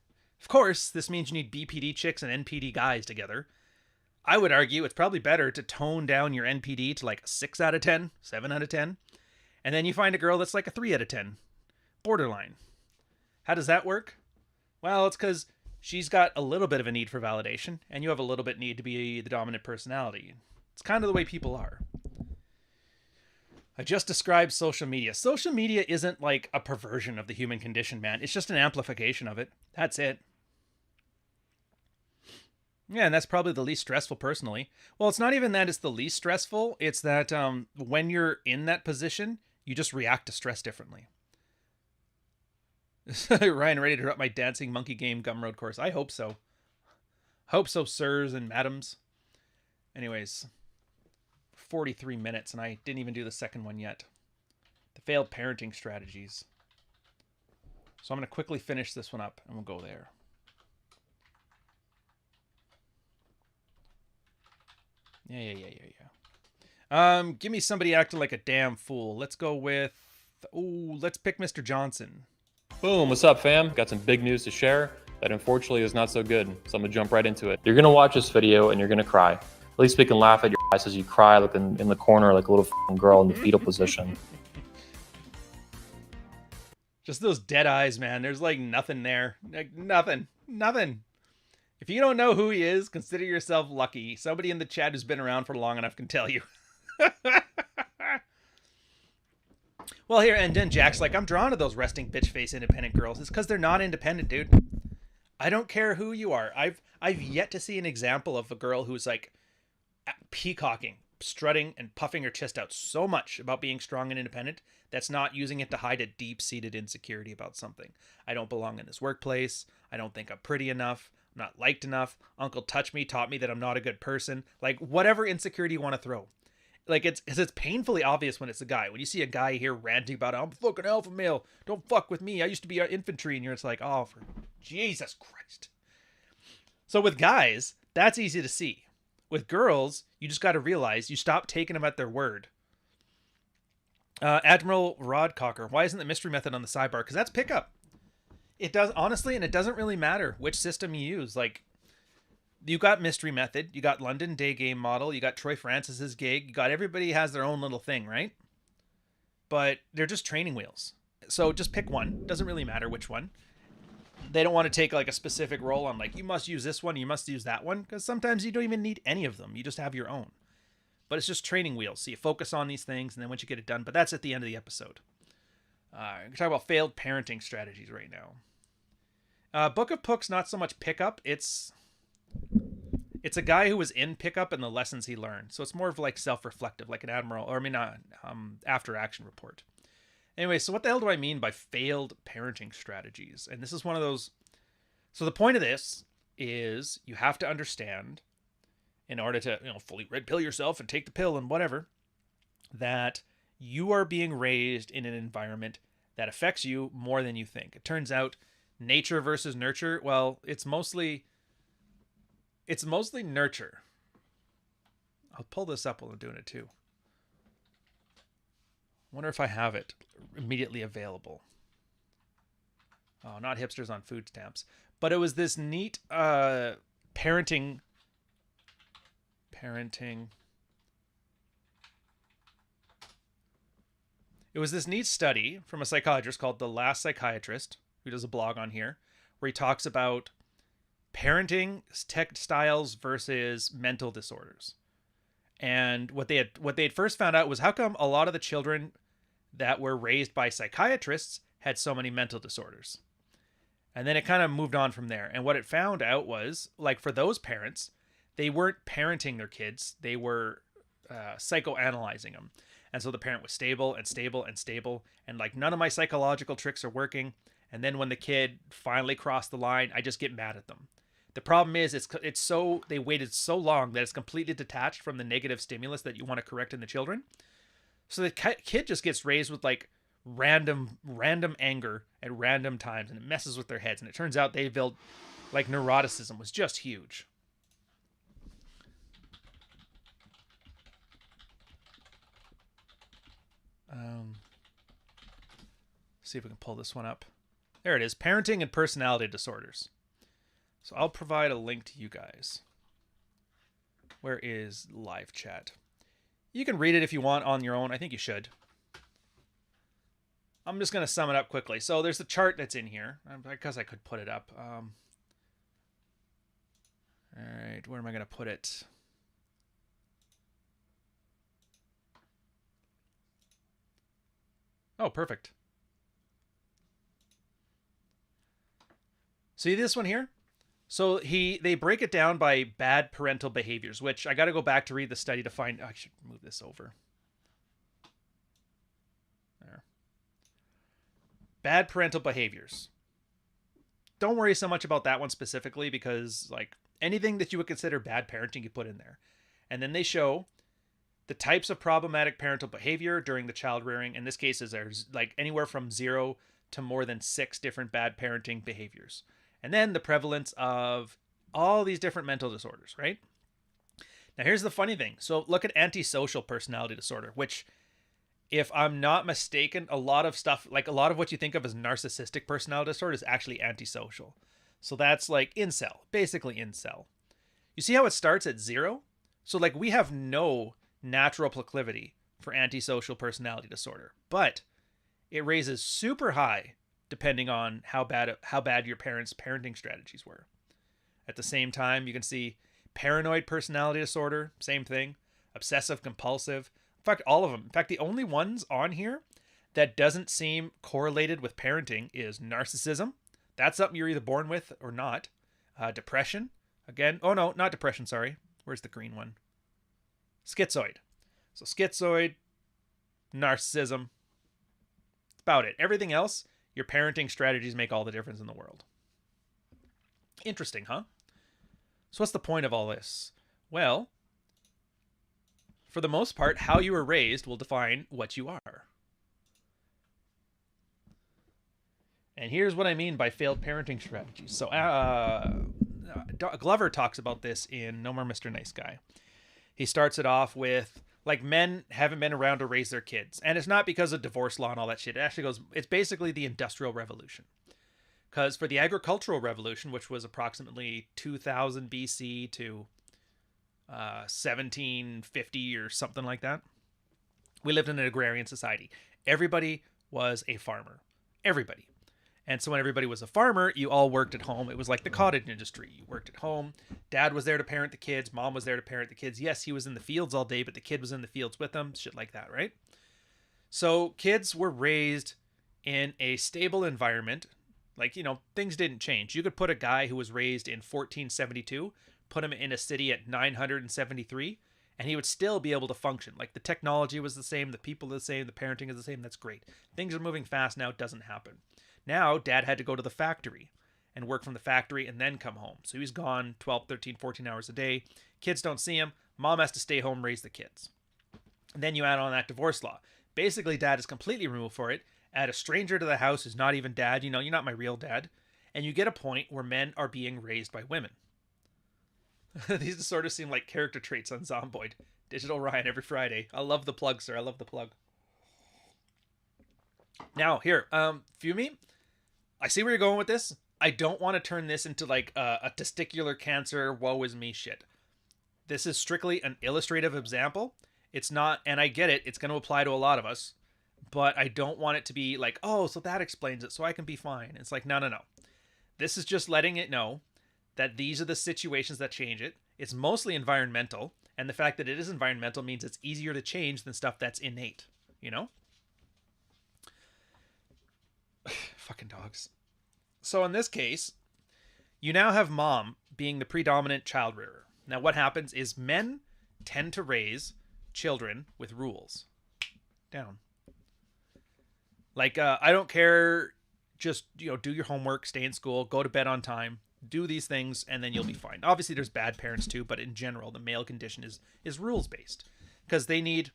A: Of course, this means you need BPD chicks and NPD guys together. I would argue it's probably better to tone down your NPD to like a 6 out of 10, 7 out of 10, and then you find a girl that's like a 3 out of 10. Borderline. How does that work? Well, it's because she's got a little bit of a need for validation, and you have a little bit need to be the dominant personality. It's kind of the way people are. I just described social media. Social media isn't like a perversion of the human condition, man. It's just an amplification of it. That's it. Yeah, and that's probably the least stressful personally. Well, it's not even that it's the least stressful. It's that when you're in that position, you just react to stress differently. Ryan, ready to drop my dancing monkey game Gumroad course? I hope so. Hope so, sirs and madams. Anyways, 43 minutes, and I didn't even do the second one yet. The failed parenting strategies. So I'm going to quickly finish this one up, and we'll go there. Yeah. Give me somebody acting like a damn fool. Let's go with... let's pick Mr. Johnson.
C: Boom, what's up fam? Got some big news to share that unfortunately is not so good, so I'm gonna jump right into it. You're gonna watch this video and you're gonna cry. At least we can laugh at your eyes as you cry like in the corner like a little girl in the fetal position.
A: Just those dead eyes, man. There's like nothing there. Like nothing. If you don't know who he is, consider yourself lucky. Somebody in the chat who's been around for long enough can tell you. Well, here, and then Jack's like, I'm drawn to those resting bitch face independent girls. It's because they're not independent, dude. I don't care who you are. I've yet to see an example of a girl who's like peacocking, strutting, and puffing her chest out so much about being strong and independent that's not using it to hide a deep-seated insecurity about something. I don't belong in this workplace. I don't think I'm pretty enough. I'm not liked enough. Uncle Touch Me taught me that I'm not a good person. Like, whatever insecurity you want to throw. Like, it's painfully obvious when it's a guy. When you see a guy here ranting about, I'm a fucking alpha male, don't fuck with me, I used to be infantry, and you're just like, oh, for Jesus Christ. So with guys, that's easy to see. With girls, you just got to realize you stop taking them at their word. Admiral Rodcocker, why isn't the mystery method on the sidebar? Because that's pickup. It does, honestly, and it doesn't really matter which system you use. Like, you got mystery method, you got London day game model, you got Troy Francis's gig, you got everybody has their own little thing, right? But they're just training wheels. So just pick one. Doesn't really matter which one. they don't want to take like a specific role on like, you must use this one, you must use that one, because sometimes you don't even need any of them. You just have your own. But it's just training wheels. So you focus on these things, and then once you get it done, but that's at the end of the episode. I'm going to talk about failed parenting strategies right now. Book of Book's not so much pickup. It's a guy who was in pickup and the lessons he learned. So it's more of like self-reflective, like an after action report. Anyway, so what the hell do I mean by failed parenting strategies? And this is one of those. So the point of this is you have to understand, in order to, fully red pill yourself and take the pill and whatever, that you are being raised in an environment that affects you more than you think. It turns out nature versus nurture, well, it's mostly nurture. I'll pull this up while I'm doing it too. Wonder if I have it immediately available. Oh, not hipsters on food stamps. But it was this neat parenting. It was this neat study from a psychologist called The Last Psychiatrist, who does a blog on here, where he talks about parenting textiles versus mental disorders. And what they had first found out was how come a lot of the children that were raised by psychiatrists had so many mental disorders. And then it kind of moved on from there. And what it found out was, like, for those parents, they weren't parenting their kids. They were psychoanalyzing them. And so the parent was stable and stable and stable. And like, none of my psychological tricks are working. And then when the kid finally crossed the line, I just get mad at them. The problem is they waited so long that it's completely detached from the negative stimulus that you want to correct in the children. So the kid just gets raised with like random anger at random times, and it messes with their heads. And it turns out they built, like, neuroticism was just huge. See if we can pull this one up. There it is. Parenting and personality disorders. So I'll provide a link to you guys. Where is live chat? You can read it if you want on your own. I think you should. I'm just going to sum it up quickly. So there's the chart that's in here. Because I could put it up. All right, where am I going to put it? Oh, perfect. See this one here? So they break it down by bad parental behaviors, which I got to go back to read the study to find. Oh, I should move this over. There. Bad parental behaviors. Don't worry so much about that one specifically, because like anything that you would consider bad parenting, you put in there. And then they show the types of problematic parental behavior during the child rearing. In this case, there's like anywhere from 0 to more than 6 different bad parenting behaviors. And then the prevalence of all these different mental disorders, right? Now, here's the funny thing. So look at antisocial personality disorder, which, if I'm not mistaken, a lot of stuff, like a lot of what you think of as narcissistic personality disorder is actually antisocial. So that's like incel, basically incel. You see how it starts at 0? So like we have no natural proclivity for antisocial personality disorder, but it raises super high depending on how bad your parents' parenting strategies were. At the same time, you can see paranoid personality disorder, same thing, obsessive compulsive. In fact, all of them. In fact, the only ones on here that doesn't seem correlated with parenting is narcissism. That's something you're either born with or not. Depression. Again, oh no, not depression, sorry. Where's the green one? Schizoid. So schizoid, narcissism. That's about it. Everything else, your parenting strategies make all the difference in the world. Interesting, huh? So what's the point of all this? Well, for the most part, how you were raised will define what you are. And here's what I mean by failed parenting strategies. So Glover talks about this in No More Mr. Nice Guy. He starts it off with, like, men haven't been around to raise their kids. And it's not because of divorce law and all that shit. It actually goes, it's basically the Industrial Revolution. Because for the Agricultural Revolution, which was approximately 2000 BC to 1750 or something like that, we lived in an agrarian society. Everybody was a farmer. Everybody. And so when everybody was a farmer, you all worked at home. It was like the cottage industry. You worked at home. Dad was there to parent the kids. Mom was there to parent the kids. Yes, he was in the fields all day, but the kid was in the fields with them. Shit like that, right? So kids were raised in a stable environment. Like, things didn't change. You could put a guy who was raised in 1472, put him in a city at 973, and he would still be able to function. Like, the technology was the same, the people are the same, the parenting is the same. That's great. Things are moving fast now. It doesn't happen. Now, Dad had to go to the factory and work from the factory and then come home. So he's gone 12, 13, 14 hours a day. Kids don't see him. Mom has to stay home, raise the kids. And then you add on that divorce law. Basically, Dad is completely removed for it. Add a stranger to the house who's not even dad. You're not my real dad. And you get a point where men are being raised by women. These sort of seem like character traits on Zomboid. Digital Ryan every Friday. I love the plug, sir. I love the plug. Now, here, Fumi, I see where you're going with this. I don't want to turn this into like a testicular cancer, woe is me shit. This is strictly an illustrative example. It's not, and I get it, it's going to apply to a lot of us, but I don't want it to be like, oh, so that explains it, so I can be fine. It's like, no. This is just letting it know that these are the situations that change it. It's mostly environmental, and the fact that it is environmental means it's easier to change than stuff that's innate, Fucking dogs. So in this case, you now have mom being the predominant child rearer. Now what happens is men tend to raise children with rules. Down. Like, I don't care, just, do your homework, stay in school, go to bed on time, do these things, and then you'll be fine. Obviously, there's bad parents too, but in general, the male condition is rules-based. Because they need,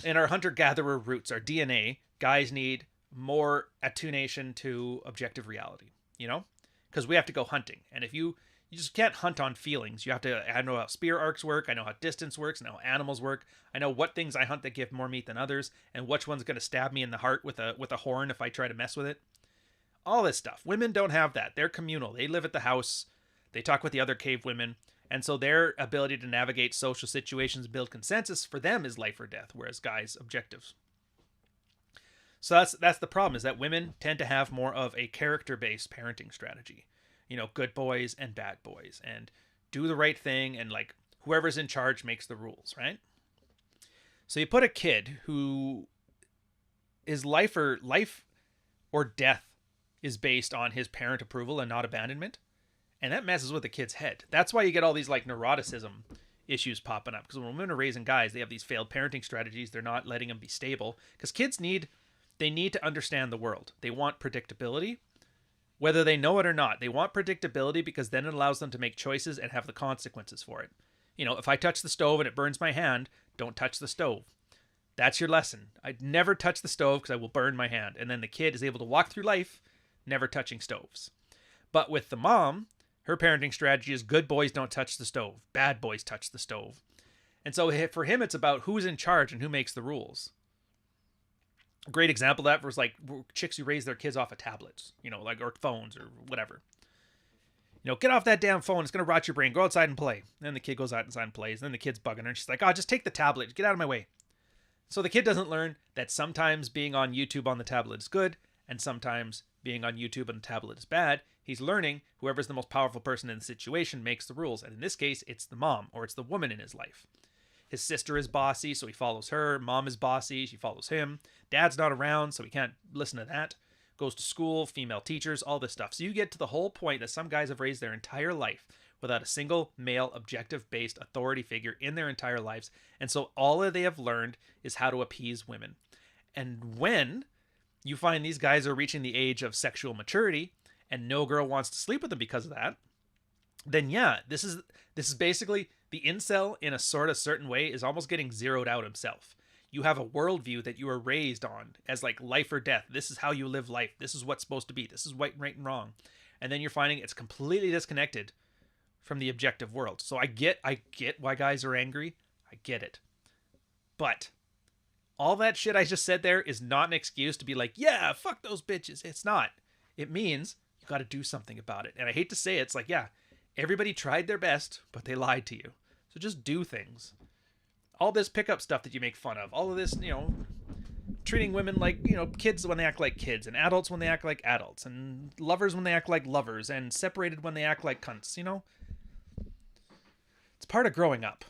A: in our hunter-gatherer roots, our DNA, guys need more attunation to objective reality, Because we have to go hunting. And if you just can't hunt on feelings. You have to, I know how spear arcs work. I know how distance works. I know how animals work. I know what things I hunt that give more meat than others, and which one's going to stab me in the heart with a horn if I try to mess with it. All this stuff. Women don't have that. They're communal. They live at the house. They talk with the other cave women. And so their ability to navigate social situations and build consensus for them is life or death, whereas guys, objectives. So that's the problem, is that women tend to have more of a character-based parenting strategy. Good boys and bad boys, and do the right thing, and like whoever's in charge makes the rules, right? So you put a kid who is life or death is based on his parent approval and not abandonment, and that messes with the kid's head. That's why you get all these like neuroticism issues popping up, because when women are raising guys, they have these failed parenting strategies. They're not letting them be stable, because kids need to understand the world. They want predictability. Whether they know it or not, they want predictability, because then it allows them to make choices and have the consequences for it. If I touch the stove and it burns my hand, don't touch the stove. That's your lesson. I'd never touch the stove because I will burn my hand. And then the kid is able to walk through life never touching stoves. But with the mom, her parenting strategy is good boys don't touch the stove. Bad boys touch the stove. And so for him, it's about who's in charge and who makes the rules. A great example of that was like chicks who raise their kids off of tablets, or phones or whatever. Get off that damn phone. It's going to rot your brain. Go outside and play. And then the kid goes outside and plays. And then the kid's bugging her. And she's like, oh, just take the tablet. Get out of my way. So the kid doesn't learn that sometimes being on YouTube on the tablet is good, and sometimes being on YouTube on the tablet is bad. He's learning whoever's the most powerful person in the situation makes the rules. And in this case, it's the mom, or it's the woman in his life. His sister is bossy, so he follows her. Mom is bossy, she follows him. Dad's not around, so he can't listen to that. Goes to school, female teachers, all this stuff. So you get to the whole point that some guys have raised their entire life without a single male objective-based authority figure in their entire lives. And so all that they have learned is how to appease women. And when you find these guys are reaching the age of sexual maturity and no girl wants to sleep with them because of that, then yeah, this is basically the incel in a sort of certain way is almost getting zeroed out himself. You have a worldview that you were raised on as like life or death. This is how you live life. This is what's supposed to be. This is right and wrong. And then you're finding it's completely disconnected from the objective world. So I get why guys are angry. I get it. But all that shit I just said there is not an excuse to be like, yeah, fuck those bitches. It's not. It means you got to do something about it. And I hate to say it, it's like, yeah, everybody tried their best, but they lied to you. So just do things. All this pickup stuff that you make fun of, all of this, treating women like, kids when they act like kids, and adults when they act like adults, and lovers when they act like lovers, and separated when they act like cunts, It's part of growing up.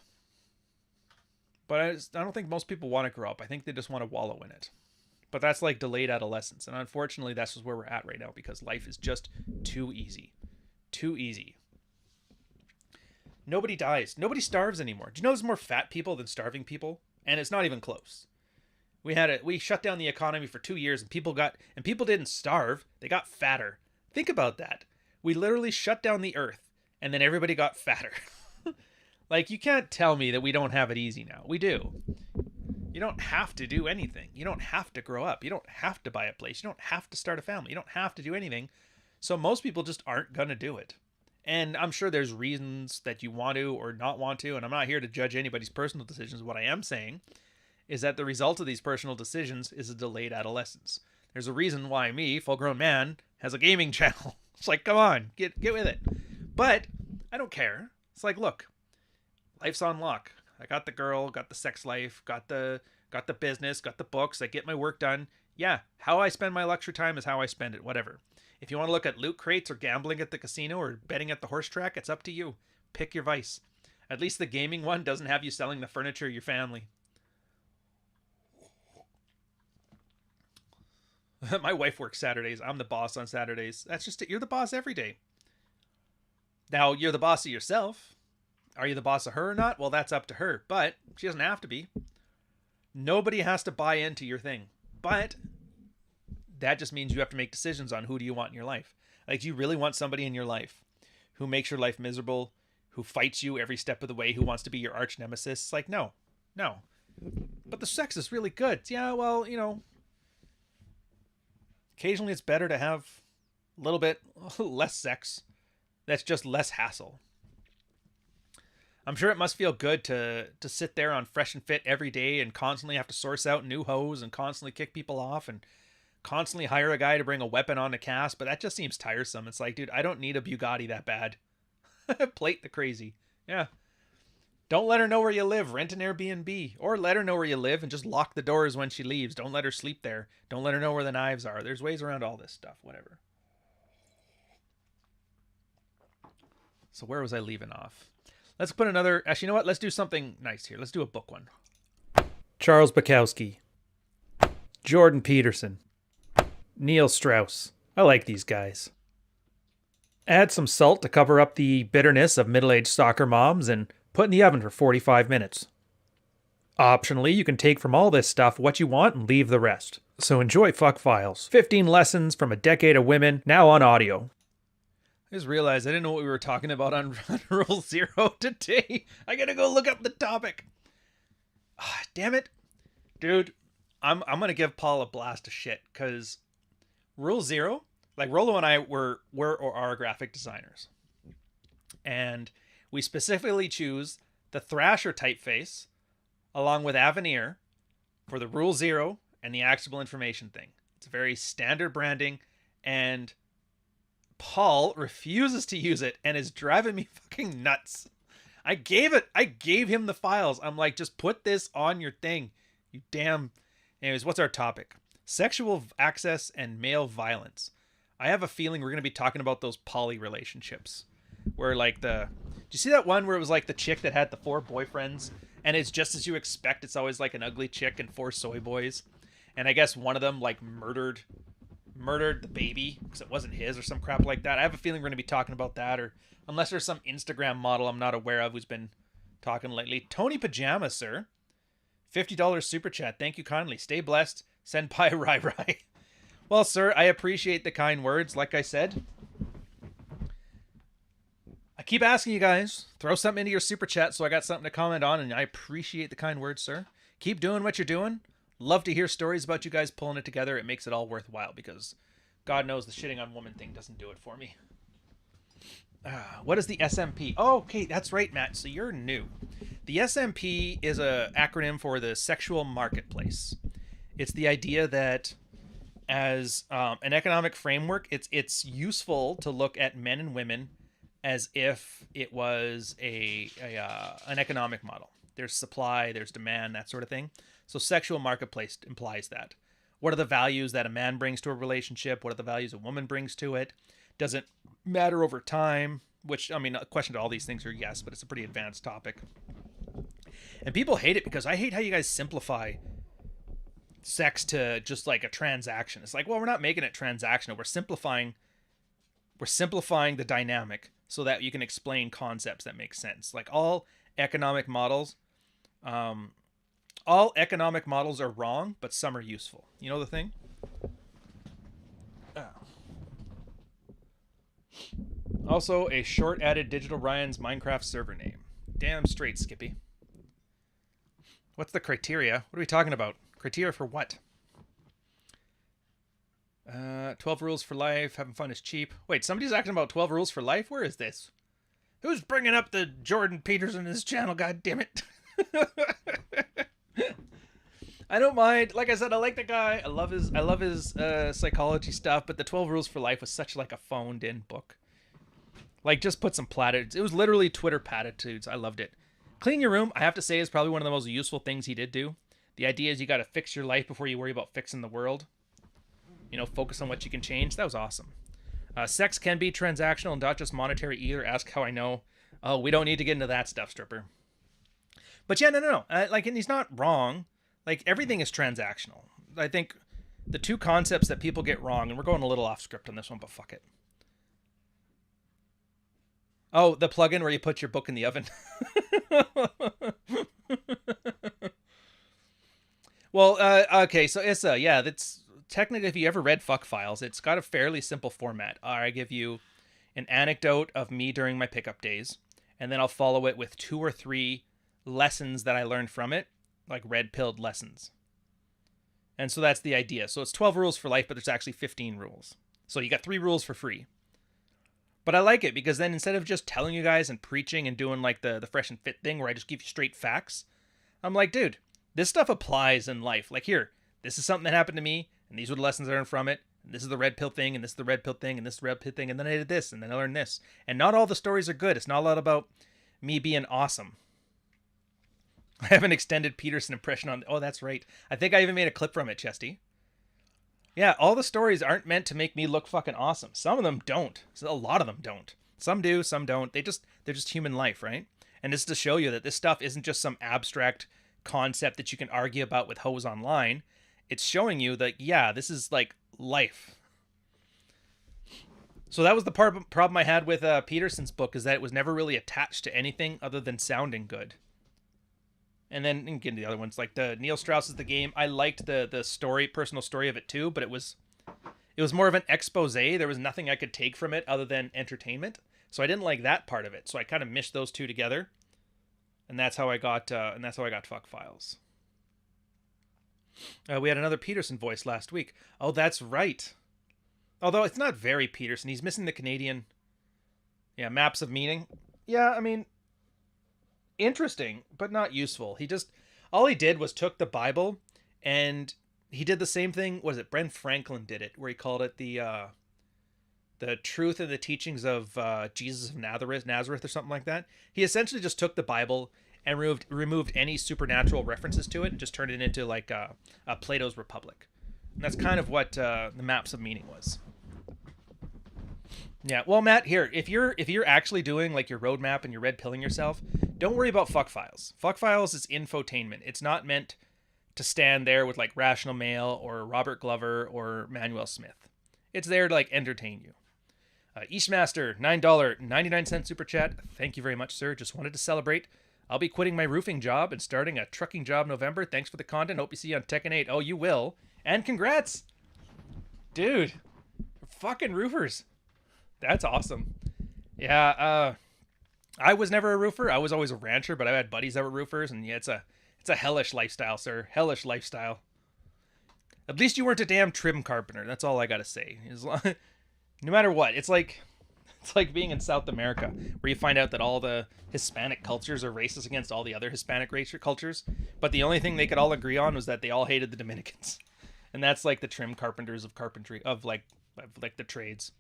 A: But I don't think most people want to grow up. I think they just want to wallow in it. But that's like delayed adolescence. And unfortunately, that's just where we're at right now, because life is just too easy. Too easy. Nobody dies. Nobody starves anymore. Do you know there's more fat people than starving people? And it's not even close. We shut down the economy for 2 years, and people didn't starve. They got fatter. Think about that. We literally shut down the earth, and then everybody got fatter. Like, you can't tell me that we don't have it easy now. We do. You don't have to do anything. You don't have to grow up. You don't have to buy a place. You don't have to start a family. You don't have to do anything. So most people just aren't going to do it. And I'm sure there's reasons that you want to or not want to, and I'm not here to judge anybody's personal decisions. What I am saying is that the result of these personal decisions is a delayed adolescence. There's a reason why me, full-grown man, has a gaming channel. It's like, come on, get with it. But I don't care. It's like, look, life's on lock. I got the girl, got the sex life, got the business, got the books. I get my work done. Yeah, how I spend my luxury time is how I spend it, whatever. If you want to look at loot crates or gambling at the casino or betting at the horse track, it's up to you. Pick your vice. At least the gaming one doesn't have you selling the furniture of your family. My wife works Saturdays. I'm the boss on Saturdays. That's just it. You're the boss every day. Now, you're the boss of yourself. Are you the boss of her or not? Well, that's up to her. But she doesn't have to be. Nobody has to buy into your thing. But that just means you have to make decisions on who do you want in your life. Like, do you really want somebody in your life who makes your life miserable, who fights you every step of the way, who wants to be your arch nemesis? It's like, no. But the sex is really good. Yeah, well, occasionally it's better to have a little bit less sex. That's just less hassle. I'm sure it must feel good to sit there on Fresh and Fit every day and constantly have to source out new hoes and constantly kick people off and constantly hire a guy to bring a weapon on a cast, but that just seems tiresome. It's like, dude, I don't need a Bugatti that bad. Plate the crazy. Yeah. Don't let her know where you live. Rent an Airbnb. Or let her know where you live and just lock the doors when she leaves. Don't let her sleep there. Don't let her know where the knives are. There's ways around all this stuff. Whatever. So where was I leaving off? Let's put another... Actually, you know what? Let's do something nice here. Let's do a book one. Charles Bukowski. Jordan Peterson. Neil Strauss. I like these guys. Add some salt to cover up the bitterness of middle-aged soccer moms and put in the oven for 45 minutes. Optionally, you can take from all this stuff what you want and leave the rest. So enjoy Fuck Files. 15 lessons from a decade of women, now on audio. I just realized I didn't know what we were talking about on Rule 0 today. I gotta go look up the topic. Damn it. Dude, I'm gonna give Paul a blast of shit, because Rule 0, like Rolo and I were or are graphic designers. And we specifically choose the Thrasher typeface along with Avenir for the Rule 0 and the actionable information thing. It's very standard branding, and Paul refuses to use it and is driving me fucking nuts. I gave him the files. I'm like, just put this on your thing. You damn. Anyways, what's our topic? Sexual access and male violence. I have a feeling we're going to be talking about those poly relationships. Where like did you see that one where it was like the chick that had the 4 boyfriends? And it's just as you expect. It's always like an ugly chick and 4 soy boys. And I guess one of them like murdered the baby because it wasn't his or some crap like that. I have a feeling we're going to be talking about that, or unless there's some Instagram model I'm not aware of who's been talking lately. Tony Pajama, sir. $50 super chat. Thank you kindly. Stay blessed. Senpai Rai Rai. Well, sir, I appreciate the kind words. Like I said, I keep asking you guys, throw something into your super chat so I got something to comment on, and I appreciate the kind words, sir. Keep doing what you're doing. Love to hear stories about you guys pulling it together. It makes it all worthwhile, because God knows the shitting on woman thing doesn't do it for me. What is the SMP? Oh, okay, that's right, Matt. So you're new. The SMP is an acronym for the sexual marketplace. It's the idea that as an economic framework, it's useful to look at men and women as if it was an economic model. There's supply, there's demand, that sort of thing. So sexual marketplace implies that. What are the values that a man brings to a relationship? What are the values a woman brings to it? Does it matter over time? Which, I mean, a question to all these things are yes, but it's a pretty advanced topic. And people hate it because I hate how you guys simplify sex to just like a transaction. It's like, well, we're not making it transactional. We're simplifying the dynamic so that you can explain concepts that make sense. Like all economic models are wrong, but some are useful. You know the thing? Oh. Also, a short added Digital Ryan's Minecraft server name. Damn straight, Skippy. What's the criteria? What are we talking about? Criteria for what? 12 rules for life. Having fun is cheap. Wait, somebody's acting about 12 rules for life? Where is this? Who's bringing up the Jordan Peterson in his channel? God damn it. I don't mind. Like I said, I like the guy. I love his psychology stuff, but the 12 rules for life was such like a phoned in book. Like just put some platitudes. It was literally Twitter platitudes. I loved it. Clean your room, I have to say, is probably one of the most useful things he did do. The idea is you got to fix your life before you worry about fixing the world. You know, focus on what you can change. That was awesome. Sex can be transactional and not just monetary either. Ask how I know. Oh, we don't need to get into that stuff, stripper. But yeah, no. Like, and he's not wrong. Like, everything is transactional. I think the two concepts that people get wrong, and we're going a little off script on this one, but fuck it. Oh, the plugin where you put your book in the oven. Well, okay, so Issa, yeah, that's technically, if you ever read Fuck Files, it's got a fairly simple format. I give you an anecdote of me during my pickup days, and then I'll follow it with 2 or 3 lessons that I learned from it, like red-pilled lessons. And so that's the idea. So it's 12 rules for life, but there's actually 15 rules. So you got 3 rules for free. But I like it because then instead of just telling you guys and preaching and doing like the fresh and fit thing where I just give you straight facts, I'm like, dude, this stuff applies in life. Like here, this is something that happened to me, and these were the lessons I learned from it. And this is the red pill thing, and this is the red pill thing, and this is the red pill thing, and then I did this, and then I learned this. And not all the stories are good. It's not a lot about me being awesome. I have an extended Peterson impression on... Oh, that's right. I think I even made a clip from it, Chesty. Yeah, all the stories aren't meant to make me look fucking awesome. Some of them don't. A lot of them don't. Some do, some don't. They're just human life, right? And it's to show you that this stuff isn't just some abstract concept that you can argue about with hoes online. It's showing you that, yeah, this is like life. So that was the problem I had with Peterson's book, is that it was never really attached to anything other than sounding good. And then again, the other ones, like the Neil Strauss's The Game, I liked the story, personal story of it too, but it was more of an expose. There was nothing I could take from it other than entertainment. So I didn't like that part of it. So I kind of mished those two together. And that's how I got Fuck Files. We had another Peterson voice last week. Oh, that's right. Although it's not very Peterson. He's missing the Canadian. Yeah, maps of meaning. Yeah, I mean, interesting, but not useful. All he did was took the Bible and he did the same thing. Was it Ben Franklin did it, where he called it the truth and the teachings of Jesus of Nazareth or something like that. He essentially just took the Bible and removed any supernatural references to it and just turned it into like Plato's Republic. And that's kind of what the maps of meaning was. Yeah, well, Matt, here, if you're actually doing like your roadmap and you're red pilling yourself, don't worry about Fuck Files. Fuck Files is infotainment. It's not meant to stand there with like Rational Mail or Robert Glover or Manuel Smith. It's there to like entertain you. Eastmaster, $9.99 super chat. Thank you very much, sir. Just wanted to celebrate. I'll be quitting my roofing job and starting a trucking job November. Thanks for the content. Hope you see you on Tekken 8. Oh, you will. And congrats. Dude, fucking roofers. That's awesome. Yeah, I was never a roofer. I was always a rancher, but I had buddies that were roofers, and yeah, it's a hellish lifestyle, sir. Hellish lifestyle. At least you weren't a damn trim carpenter. That's all I gotta say. No matter what, it's like being in South America, where you find out that all the Hispanic cultures are racist against all the other Hispanic racial cultures, but the only thing they could all agree on was that they all hated the Dominicans, and that's like the trim carpenters of carpentry, of like the trades.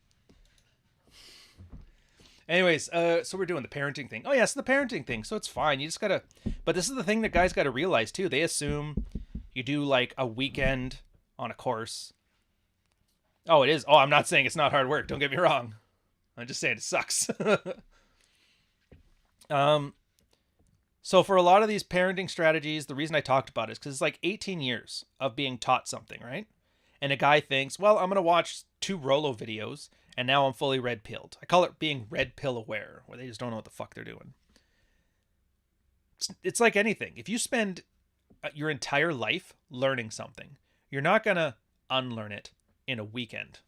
A: Anyways, so we're doing the parenting thing. Oh yes, the parenting thing. So it's fine. You just gotta. But this is the thing that guys gotta realize too. They assume you do like a weekend on a course. Oh, it is. Oh, I'm not saying it's not hard work. Don't get me wrong. I'm just saying it sucks. um. So for a lot of these parenting strategies, the reason I talked about it is because it's like 18 years of being taught something, right? And a guy thinks, well, I'm gonna watch 2 Rolo videos and now I'm fully red pilled. I call it being red pill aware, where they just don't know what the fuck they're doing. It's like anything. If you spend your entire life learning something, you're not gonna unlearn it in a weekend.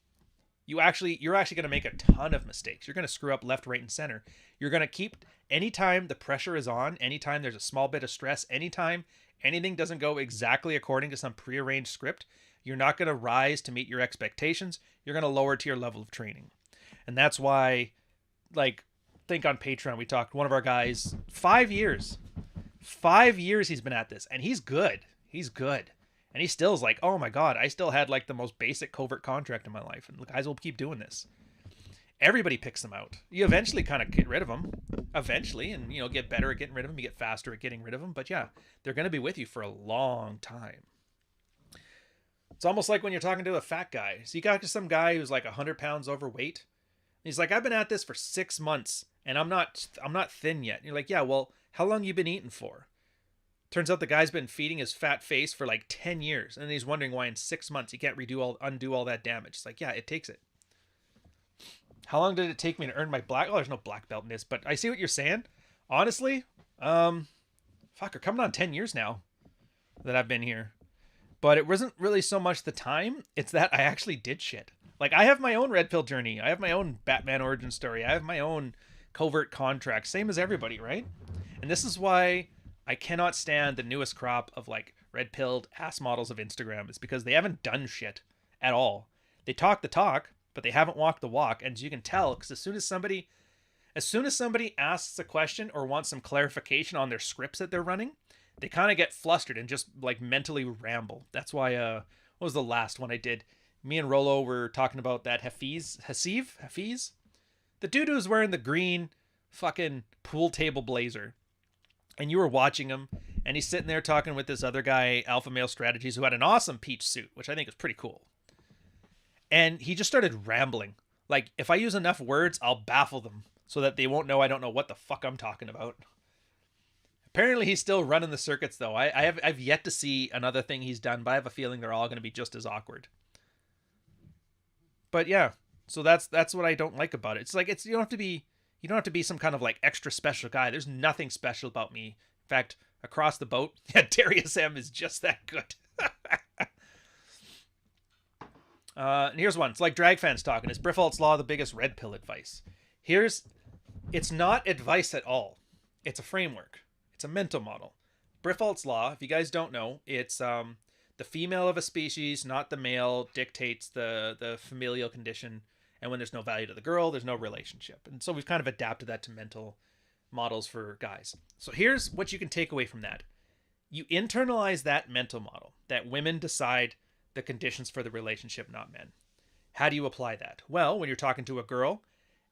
A: You're actually gonna make a ton of mistakes. You're gonna screw up left, right, and center. You're gonna keep anytime the pressure is on, anytime there's a small bit of stress, anytime anything doesn't go exactly according to some prearranged script, you're not going to rise to meet your expectations. You're going to lower to your level of training. And that's why, like, think on Patreon, we talked, one of our guys, 5 years. 5 years he's been at this, and he's good. He's good. And he still is like, oh my God, I still had like the most basic covert contract in my life. And the guys will keep doing this. Everybody picks them out. You eventually kind of get rid of them. Eventually, and, you know, get better at getting rid of them. You get faster at getting rid of them. But yeah, they're going to be with you for a long time. It's almost like when you're talking to a fat guy. So you got to some guy who's like 100 pounds overweight. He's like, I've been at this for 6 months and I'm not thin yet. And you're like, yeah, well, how long you been eating for? Turns out the guy's been feeding his fat face for like 10 years. And he's wondering why in 6 months he can't undo all that damage. It's like, yeah, it takes it. How long did it take me to earn my black? Oh, there's no black belt in this, but I see what you're saying. Honestly, fuck, we're coming on 10 years now that I've been here. But it wasn't really so much the time. It's that I actually did shit. Like, I have my own red pill journey. I have my own Batman origin story. I have my own covert contract. Same as everybody, right? And this is why I cannot stand the newest crop of, like, red pilled ass models of Instagram. It's because they haven't done shit at all. They talk the talk, but they haven't walked the walk. And you can tell, because as soon as somebody asks a question or wants some clarification on their scripts that they're running, they kind of get flustered and just like mentally ramble. That's why, what was the last one I did? Me and Rolo were talking about that Hafiz? The dude who's wearing the green fucking pool table blazer. And you were watching him, and he's sitting there talking with this other guy, Alpha Male Strategies, who had an awesome peach suit, which I think is pretty cool. And he just started rambling. Like, if I use enough words, I'll baffle them so that they won't know I don't know what the fuck I'm talking about. Apparently he's still running the circuits though. I've yet to see another thing he's done, but I have a feeling they're all going to be just as awkward. But yeah, so that's what I don't like about it. It's like you don't have to be some kind of like extra special guy. There's nothing special about me. In fact, across the boat, yeah, Darius M is just that good. And here's one. It's like drag fans talking. Is Briffault's Law the biggest red pill advice? It's not advice at all. It's a framework. It's a mental model. Briffault's Law, if you guys don't know, it's the female of a species, not the male, dictates the familial condition. And when there's no value to the girl, there's no relationship. And so we've kind of adapted that to mental models for guys. So here's what you can take away from that. You internalize that mental model, that women decide the conditions for the relationship, not men. How do you apply that? Well, when you're talking to a girl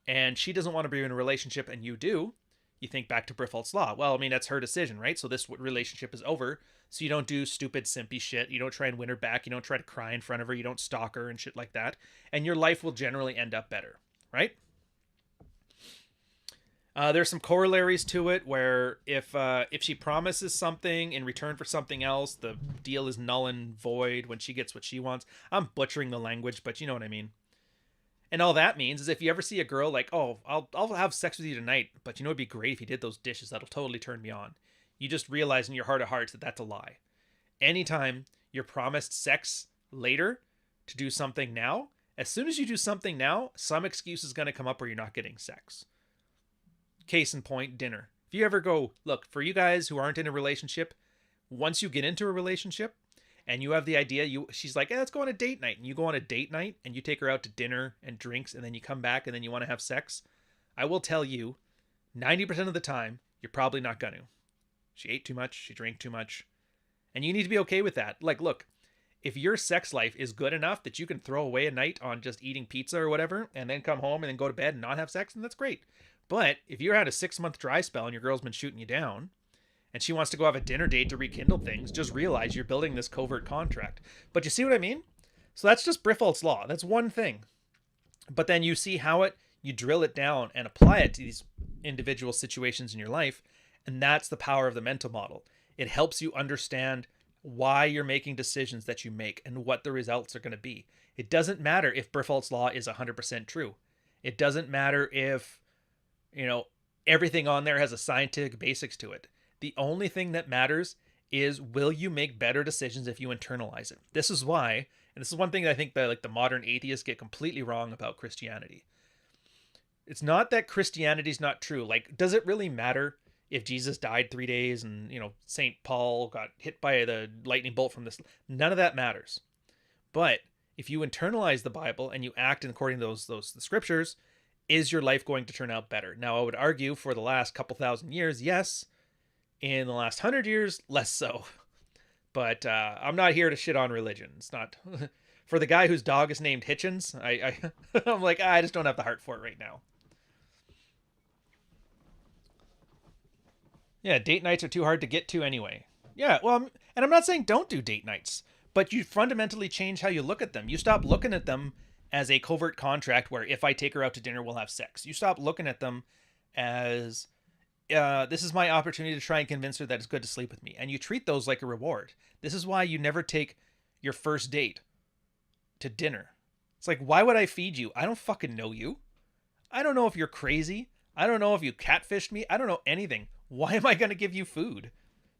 A: and she doesn't want to be in a relationship and you do, you think back to Briffault's Law. Well, I mean, that's her decision, right? So this relationship is over. So you don't do stupid, simpy shit. You don't try and win her back. You don't try to cry in front of her. You don't stalk her and shit like that. And your life will generally end up better, right? There's some corollaries to it where if she promises something in return for something else, the deal is null and void when she gets what she wants. I'm butchering the language, but you know what I mean. And all that means is if you ever see a girl like, oh, I'll have sex with you tonight, but you know it'd be great if you did those dishes. That'll totally turn me on. You just realize in your heart of hearts that that's a lie. Anytime you're promised sex later to do something now, as soon as you do something now, some excuse is going to come up where you're not getting sex. Case in point, dinner. If you ever go, look, for you guys who aren't in a relationship, once you get into a relationship and you have the idea, she's like, let's go on a date night. And you go on a date night and you take her out to dinner and drinks and then you come back and then you want to have sex. I will tell you, 90% of the time, you're probably not going to. She ate too much. She drank too much. And you need to be okay with that. Like, look, if your sex life is good enough that you can throw away a night on just eating pizza or whatever and then come home and then go to bed and not have sex, then that's great. But if you're at a 6-month dry spell and your girl's been shooting you down, and she wants to go have a dinner date to rekindle things, just realize you're building this covert contract. But you see what I mean? So that's just Briffault's law. That's one thing. But then you see how you drill it down and apply it to these individual situations in your life. And that's the power of the mental model. It helps you understand why you're making decisions that you make and what the results are going to be. It doesn't matter if Briffault's law is 100% true. It doesn't matter if, everything on there has a scientific basics to it. The only thing that matters is, will you make better decisions if you internalize it? This is why, and this is one thing that I think that the modern atheists get completely wrong about Christianity. It's not that Christianity's not true. Does it really matter if Jesus died 3 days and, St. Paul got hit by the lightning bolt from this? None of that matters. But if you internalize the Bible and you act according to the scriptures, is your life going to turn out better? Now, I would argue for the last couple thousand years, yes. In the last 100 years, less so. But I'm not here to shit on religion. It's not for the guy whose dog is named Hitchens. I'm like, I just don't have the heart for it right now. Yeah, date nights are too hard to get to anyway. Yeah, well, and I'm not saying don't do date nights, but you fundamentally change how you look at them. You stop looking at them as a covert contract where if I take her out to dinner, we'll have sex. You stop looking at them as this is my opportunity to try and convince her that it's good to sleep with me. And you treat those like a reward. This is why you never take your first date to dinner. It's like, why would I feed you? I don't fucking know you. I don't know if you're crazy. I don't know if you catfished me. I don't know anything. Why am I going to give you food?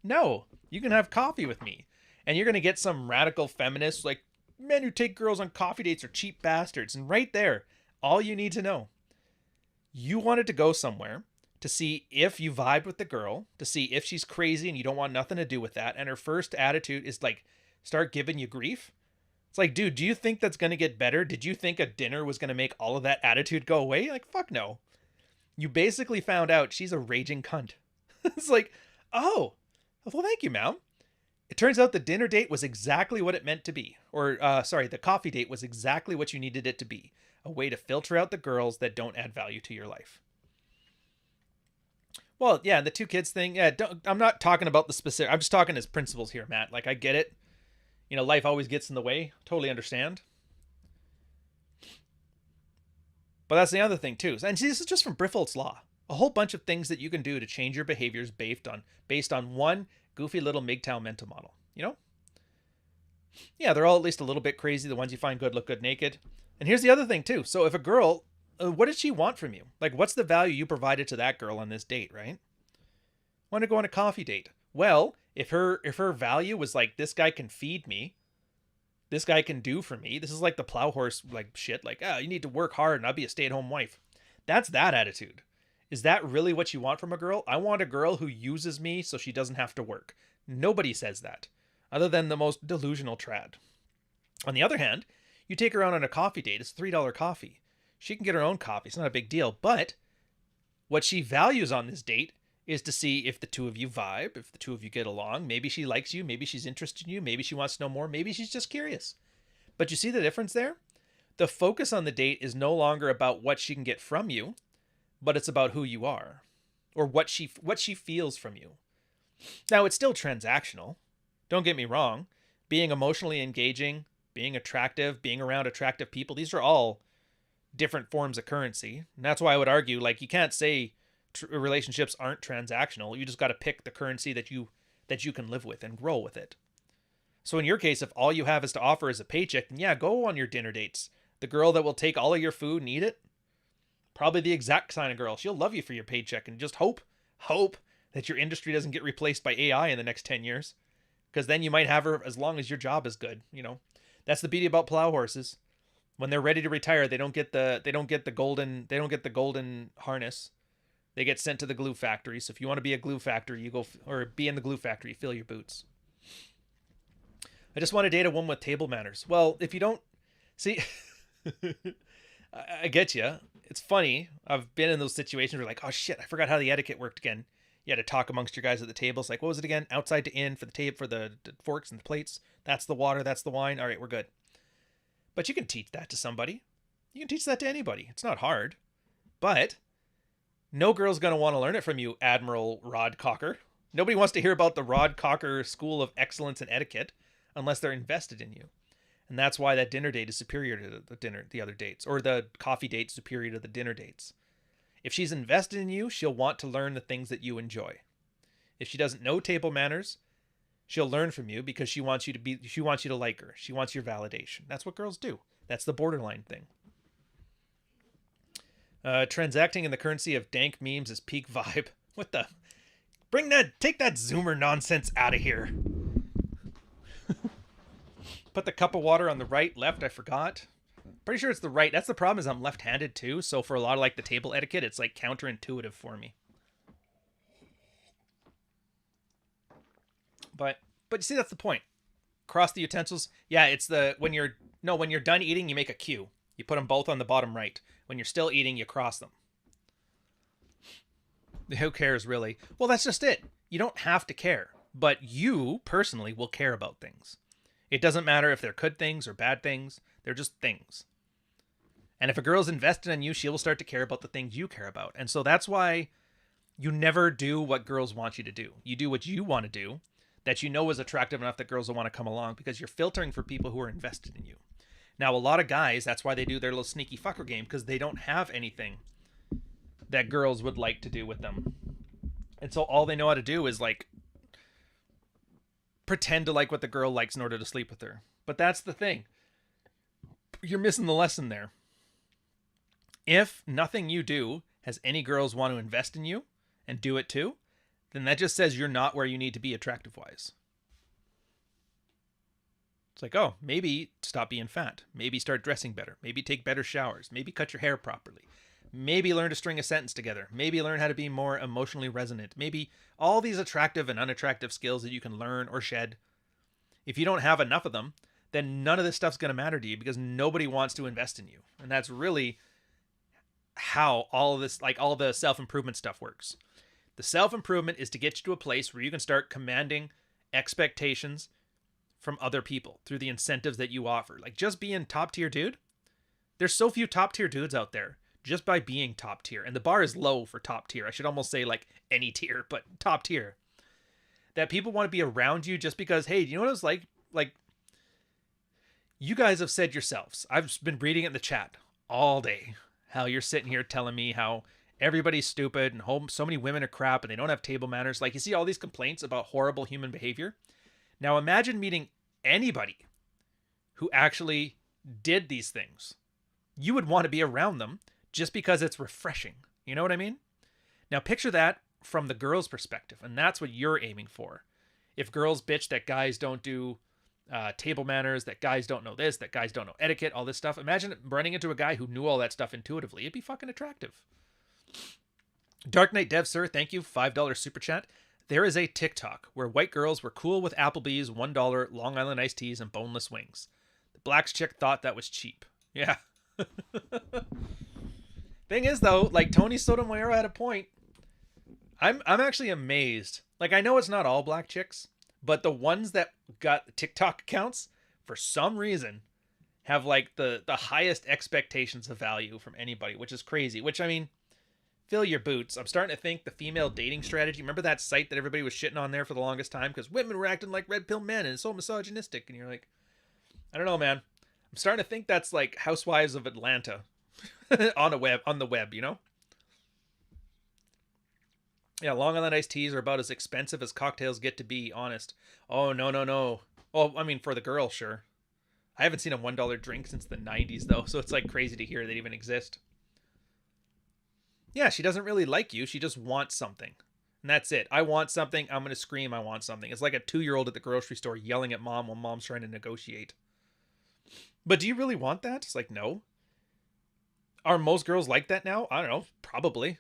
A: No, you can have coffee with me. And you're going to get some radical feminists like, men who take girls on coffee dates are cheap bastards. And right there, all you need to know. You wanted to go somewhere to see if you vibed with the girl, to see if she's crazy and you don't want nothing to do with that. And her first attitude is start giving you grief. It's like, dude, do you think that's going to get better? Did you think a dinner was going to make all of that attitude go away? Fuck no. You basically found out she's a raging cunt. It's like, oh, well, thank you, ma'am. It turns out the dinner date was exactly what it meant to be. Or, the coffee date was exactly what you needed it to be. A way to filter out the girls that don't add value to your life. Well, yeah, the 2 kids thing. Yeah, I'm not talking about the specific. I'm just talking as principles here, Matt. I get it. Life always gets in the way. Totally understand. But that's the other thing too. And see, this is just from Briffault's law. A whole bunch of things that you can do to change your behaviors based on one goofy little MGTOW mental model. Yeah, they're all at least a little bit crazy. The ones you find good look good naked. And here's the other thing too. So if a girl, what did she want from you? What's the value you provided to that girl on this date, right? Want to go on a coffee date? Well, if her value was this guy can feed me, this guy can do for me. This is like the plow horse shit. You need to work hard and I'll be a stay-at-home wife. That's that attitude. Is that really what you want from a girl? I want a girl who uses me so she doesn't have to work. Nobody says that, other than the most delusional trad. On the other hand, you take her out on a coffee date. It's $3 coffee. She can get her own coffee. It's not a big deal. But what she values on this date is to see if the 2 of you vibe, if the 2 of you get along. Maybe she likes you. Maybe she's interested in you. Maybe she wants to know more. Maybe she's just curious. But you see the difference there? The focus on the date is no longer about what she can get from you, but it's about who you are, or what she feels from you. Now, it's still transactional. Don't get me wrong. Being emotionally engaging, being attractive, being around attractive people, these are all different forms of currency. And that's why I would argue, you can't say relationships aren't transactional. You just got to pick the currency that you can live with and roll with it. So in your case, if all you have is to offer is a paycheck, then yeah, go on your dinner dates. The girl that will take all of your food and eat it, probably the exact kind of girl. She'll love you for your paycheck, and just hope that your industry doesn't get replaced by AI in the next 10 years. Because then you might have her as long as your job is good. That's the beauty about plow horses. When they're ready to retire, they don't get the golden harness. They get sent to the glue factory. So if you want to be a glue factory, you go, or be in the glue factory, fill your boots. I just want to date a woman with table manners. Well, if you don't see, I get you. It's funny. I've been in those situations where oh shit, I forgot how the etiquette worked again. You had to talk amongst your guys at the tables. What was it again? Outside to in for the tape, for the forks and the plates. That's the water. That's the wine. All right, we're good. But you can teach that to somebody. You can teach that to anybody. It's not hard. But No girl's going to want to learn it from you, Admiral Rod Cocker. Nobody wants to hear about the Rod Cocker School of Excellence and Etiquette unless they're invested in you. And that's why that dinner date is superior to the other dates, or the coffee date superior to the dinner dates. If she's invested in you, she'll want to learn the things that you enjoy. If she doesn't know table manners, she'll learn from you because she wants you to like her. She wants your validation. That's what girls do. That's the borderline thing. Transacting in the currency of dank memes is peak vibe. What the? Take that Zoomer nonsense out of here. Put the cup of water on the right, left, I forgot. Pretty sure it's the right. That's the problem, is I'm left-handed too, so for a lot of like the table etiquette, it's like counterintuitive for me. But you see, that's the point. Cross the utensils. Yeah, it's when you're done eating, you make a Q. You put them both on the bottom right. When you're still eating, you cross them. Who cares, really? Well, that's just it. You don't have to care, but you personally will care about things. It doesn't matter if they're good things or bad things. They're just things. And if a girl's invested in you, she will start to care about the things you care about. And so that's why you never do what girls want you to do. You do what you want to do, that you know is attractive enough that girls will want to come along, because you're filtering for people who are invested in you. Now, a lot of guys, that's why they do their little sneaky fucker game, because they don't have anything that girls would like to do with them. And so all they know how to do is like pretend to like what the girl likes in order to sleep with her. But that's the thing. You're missing the lesson there. If nothing you do has any girls want to invest in you and do it too, then that just says you're not where you need to be attractive-wise. It's like, oh, maybe stop being fat. Maybe start dressing better. Maybe take better showers. Maybe cut your hair properly. Maybe learn to string a sentence together. Maybe learn how to be more emotionally resonant. Maybe all these attractive and unattractive skills that you can learn or shed. If you don't have enough of them, then none of this stuff's going to matter to you, because nobody wants to invest in you. And that's really how all of this, like all the self-improvement stuff works. The self-improvement is to get you to a place where you can start commanding expectations from other people through the incentives that you offer. Like just being top tier dude. There's so few top tier dudes out there just by being top tier. And the bar is low for top tier. I should almost say like any tier, but top tier. That people want to be around you just because, hey, do you know what it's like? Like, you guys have said yourselves, I've been reading it in the chat all day, how you're sitting here telling me how everybody's stupid and so many women are crap and they don't have table manners. Like, you see all these complaints about horrible human behavior. Now imagine meeting anybody who actually did these things. You would want to be around them just because it's refreshing. You know what I mean? Now picture that from the girl's perspective, and that's what you're aiming for. If girls bitch that guys don't do table manners, that guys don't know this, that guys don't know etiquette, all this stuff, imagine running into a guy who knew all that stuff intuitively. It'd be fucking attractive. Dark Knight Dev Sir, thank you, $5 super chat. There is a TikTok where white girls were cool with Applebee's, $1 Long Island iced teas and boneless wings. The black chick thought that was cheap. Yeah. Thing is though, like Tony Sotomayor had a point. I'm actually amazed. Like, I know it's not all black chicks, but the ones that got TikTok accounts, for some reason, have like the highest expectations of value from anybody, which is crazy. Which, I mean, fill your boots. I'm starting to think the female dating strategy, remember that site that everybody was shitting on there for the longest time because women were acting like red pill men and it's so misogynistic, and you're like, I don't know, man. I'm starting to think that's like Housewives of Atlanta on the web, you know? Yeah, Long Island iced teas are about as expensive as cocktails get to be, honest. Oh, no. Well, I mean, for the girl, sure. I haven't seen a $1 drink since the 90s, though, so it's like crazy to hear they even exist. Yeah, she doesn't really like you. She just wants something. And that's it. I want something. I'm going to scream I want something. It's like a 2-year-old at the grocery store yelling at mom while mom's trying to negotiate. But do you really want that? It's like, no. Are most girls like that now? I don't know. Probably.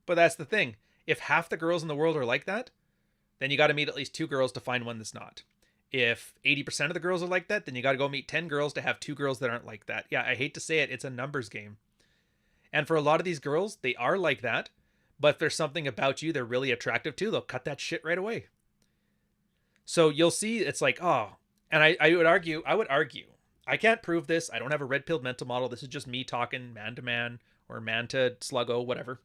A: But that's the thing. If half the girls in the world are like that, then you got to meet at least 2 girls to find one that's not. If 80% of the girls are like that, then you got to go meet 10 girls to have 2 girls that aren't like that. Yeah, I hate to say it. It's a numbers game. And for a lot of these girls, they are like that. But if there's something about you they're really attractive to, they'll cut that shit right away. So you'll see it's like, oh, and I would argue, I can't prove this. I don't have a red-pilled mental model. This is just me talking man to man or man to sluggo, whatever.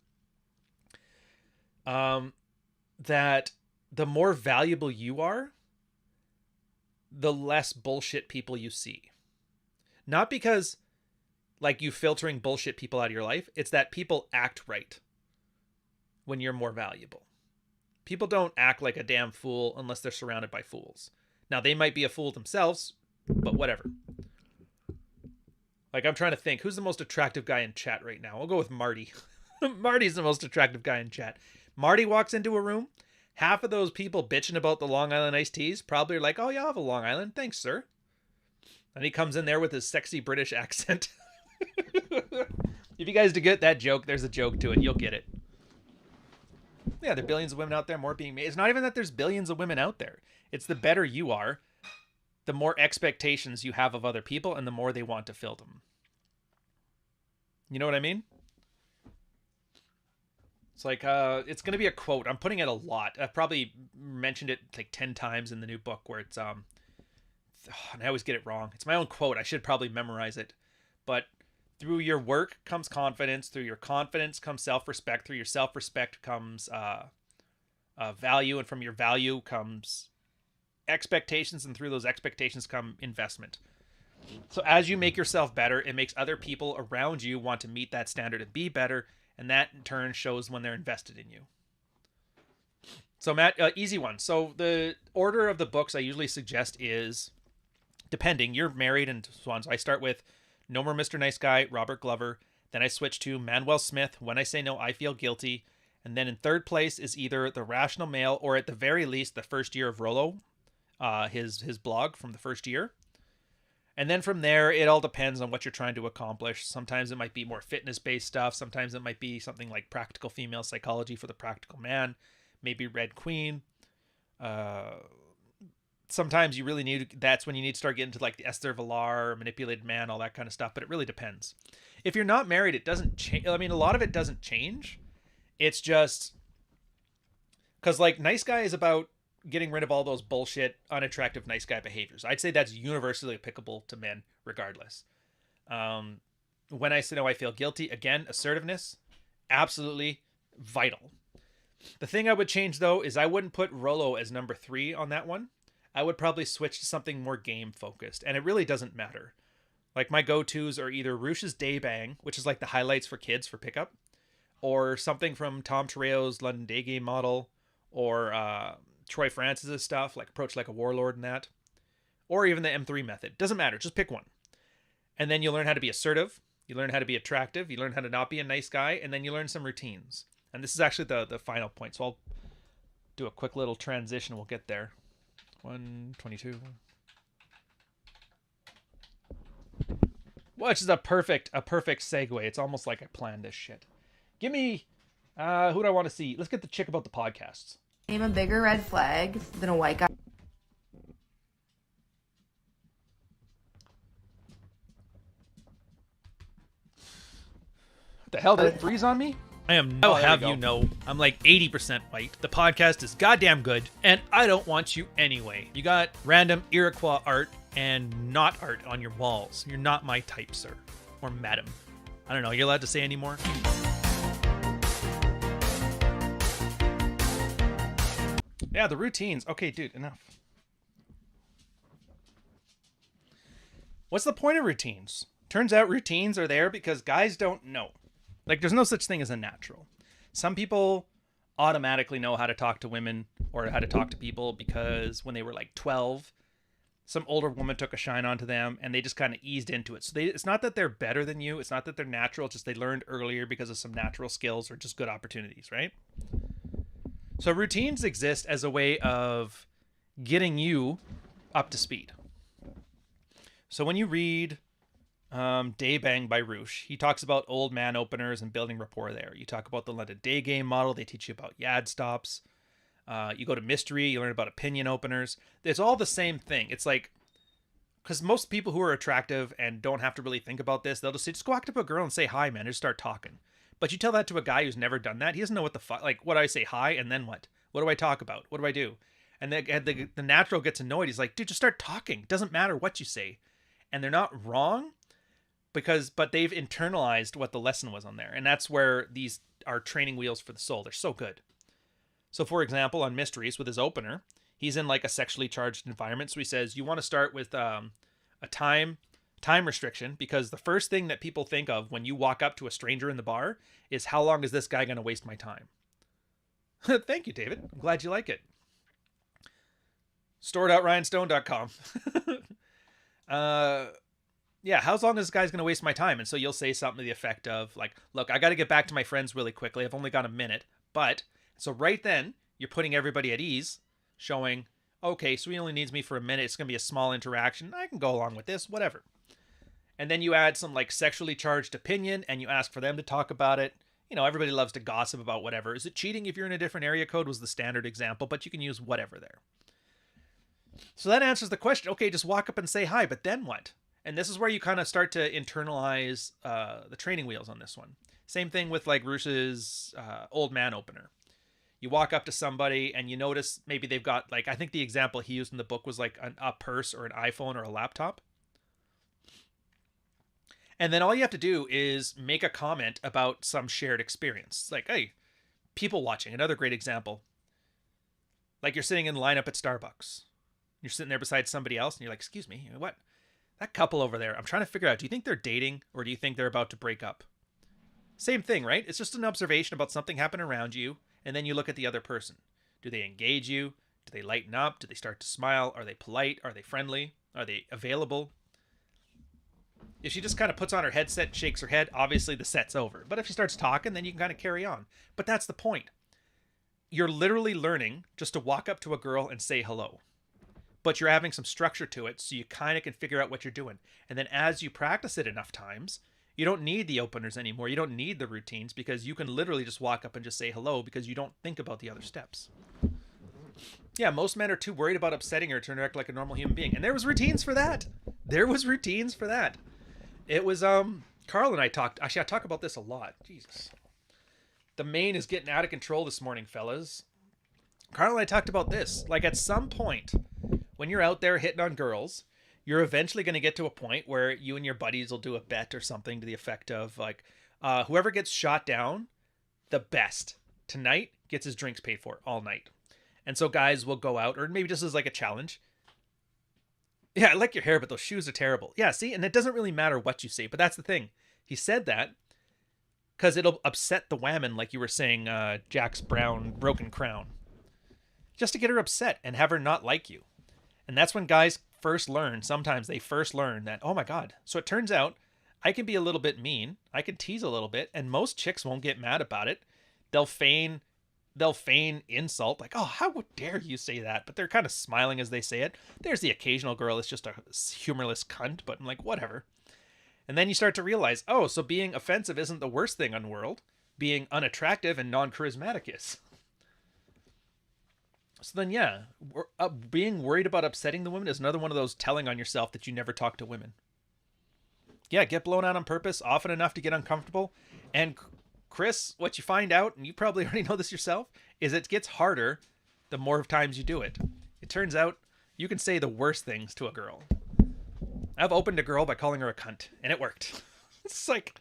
A: that the more valuable you are, the less bullshit people you see. Not because like you filtering bullshit people out of your life, it's that people act right when you're more valuable. People don't act like a damn fool unless they're surrounded by fools. Now, they might be a fool themselves, but whatever. Like, I'm trying to think, who's the most attractive guy in chat right now? I'll go with Marty. Marty's the most attractive guy in chat. Marty walks into a room, half of those people bitching about the Long Island iced teas probably are like, oh yeah, I'll have a Long Island. Thanks, sir. And he comes in there with his sexy British accent. If you guys to get that joke, there's a joke to it. You'll get it. Yeah, there are billions of women out there, more being made. It's not even that there's billions of women out there. It's the better you are, the more expectations you have of other people and the more they want to fill them. You know what I mean? It's like, it's going to be a quote. I'm putting it a lot. I've probably mentioned it like 10 times in the new book where it's, and I always get it wrong. It's my own quote. I should probably memorize it. But through your work comes confidence. Through your confidence comes self-respect. Through your self-respect comes value. And from your value comes expectations. And through those expectations come investment. So as you make yourself better, it makes other people around you want to meet that standard and be better. And that in turn shows when they're invested in you. So Matt, easy one. So the order of the books I usually suggest is, depending, you're married and so on. So I start with No More Mr. Nice Guy, Robert Glover. Then I switch to Manuel Smith, When I Say No, I Feel Guilty. And then in third place is either The Rational Male or at the very least The First Year of Rollo, his blog from the first year. And then from there, it all depends on what you're trying to accomplish. Sometimes it might be more fitness-based stuff. Sometimes it might be something like Practical Female Psychology for the Practical Man. Maybe Red Queen. Sometimes you really need, that's when you need to start getting to like the Esther Villar, Manipulated Man, all that kind of stuff. But it really depends. If you're not married, it doesn't change. I mean, a lot of it doesn't change. It's just because like Nice Guy is about getting rid of all those bullshit, unattractive nice guy behaviors. I'd say that's universally applicable to men regardless. When I say no, I feel guilty. Again, assertiveness, absolutely vital. The thing I would change though is I wouldn't put Rollo as number 3 on that one. I would probably switch to something more game focused, and it really doesn't matter. Like my go-tos are either Roosh's Day Bang, which is like the highlights for kids for pickup, or something from Tom Terrell's London Day Game model, or Troy Francis's stuff, like Approach Like a Warlord and that, or even the M3 method. Doesn't matter. Just pick one. And then you learn how to be assertive. You learn how to be attractive. You learn how to not be a nice guy. And then you learn some routines. And this is actually the final point. So I'll do a quick little transition. We'll get there. 122. Which is a perfect segue. It's almost like I planned this shit. Give me, who do I want to see? Let's get the chick about the podcasts.
D: Name a bigger red flag than a white guy.
A: What the hell, did it freeze on me? I am not, have you know, I'm like 80% white. The podcast is goddamn good, and I don't want you anyway. You got random Iroquois art and not art on your walls. You're not my type, sir. Or madam. I don't know, you're allowed to say any more? Yeah, the routines. Okay, dude, enough. What's the point of routines? Turns out routines are there because guys don't know. Like, there's no such thing as a natural. Some people automatically know how to talk to women or how to talk to people because when they were like 12, some older woman took a shine onto them and they just kind of eased into it. So it's not that they're better than you. It's not that they're natural. It's just they learned earlier because of some natural skills or just good opportunities, right? So routines exist as a way of getting you up to speed. So when you read Day Bang by Roosh, he talks about old man openers and building rapport there. You talk about the London Day Game model. They teach you about Yad stops. You go to Mystery, you learn about opinion openers. It's all the same thing. It's like, because most people who are attractive and don't have to really think about this, they'll just say, just go up to a girl and say hi, man, and just start talking. But you tell that to a guy who's never done that, he doesn't know what the fuck, like, what do I say, hi, and then what? What do I talk about? What do I do? And the natural gets annoyed. He's like, dude, just start talking. It doesn't matter what you say. And they're not wrong, but they've internalized what the lesson was on there. And that's where these are training wheels for the soul. They're so good. So for example, on Mysteries with his opener, he's in like a sexually charged environment. So he says, you want to start with a time restriction, because the first thing that people think of when you walk up to a stranger in the bar is, how long is this guy going to waste my time? Thank you, David. I'm glad you like it. Store.ryanstone.com. Yeah, how long is this guy's going to waste my time? And so you'll say something to the effect of like, look, I got to get back to my friends really quickly. I've only got a minute. But so right then you're putting everybody at ease, showing, okay, so he only needs me for a minute. It's going to be a small interaction. I can go along with this, whatever. And then you add some like sexually charged opinion and you ask for them to talk about it. You know, everybody loves to gossip about whatever. Is it cheating if you're in a different area code was the standard example, but you can use whatever there. So that answers the question. Okay, just walk up and say hi, but then what? And this is where you kind of start to internalize the training wheels on this one. Same thing with like Roos's old man opener. You walk up to somebody and you notice maybe they've got like, I think the example he used in the book was like a purse or an iPhone or a laptop. And then all you have to do is make a comment about some shared experience. Like, hey, people watching, another great example. Like you're sitting in line up at Starbucks. You're sitting there beside somebody else and you're like, excuse me, what? That couple over there, I'm trying to figure out, do you think they're dating or do you think they're about to break up? Same thing, right? It's just an observation about something happening around you, and then you look at the other person. Do they engage you? Do they lighten up? Do they start to smile? Are they polite? Are they friendly? Are they available? If she just kind of puts on her headset and shakes her head, obviously the set's over. But if she starts talking, then you can kind of carry on. But that's the point. You're literally learning just to walk up to a girl and say hello. But you're having some structure to it, so you kind of can figure out what you're doing. And then as you practice it enough times, you don't need the openers anymore. You don't need the routines, because you can literally just walk up and just say hello because you don't think about the other steps. Yeah, most men are too worried about upsetting her to interact like a normal human being. And there was routines for that. There was routines for that. It was, Carl and I talked, actually I talk about this a lot. Jesus. The main is getting out of control this morning, fellas. Carl and I talked about this. Like at some point, when you're out there hitting on girls, you're eventually going to get to a point where you and your buddies will do a bet or something to the effect of like, whoever gets shot down the best tonight gets his drinks paid for all night. And so guys will go out, or maybe just as like a challenge. Yeah, I like your hair, but those shoes are terrible. Yeah, see, and it doesn't really matter what you say, but that's the thing. He said that because it'll upset the whammon, like you were saying, Jack's broken crown. Just to get her upset and have her not like you. And that's when guys first learn, sometimes they first learn that, oh my God. So it turns out I can be a little bit mean. I can tease a little bit, and most chicks won't get mad about it. They'll feign insult, like, oh, how dare you say that? But they're kind of smiling as they say it. There's the occasional girl that's just a humorless cunt, but I'm like, whatever. And then you start to realize, oh, so being offensive isn't the worst thing in the world. Being unattractive and non-charismatic is. So then, yeah, being worried about upsetting the women is another one of those telling on yourself that you never talk to women. Yeah, get blown out on purpose often enough to get uncomfortable. And Chris, what you find out, and you probably already know this yourself, is it gets harder the more times you do it. It turns out you can say the worst things to a girl. I've opened a girl by calling her a cunt, and it worked. It's like,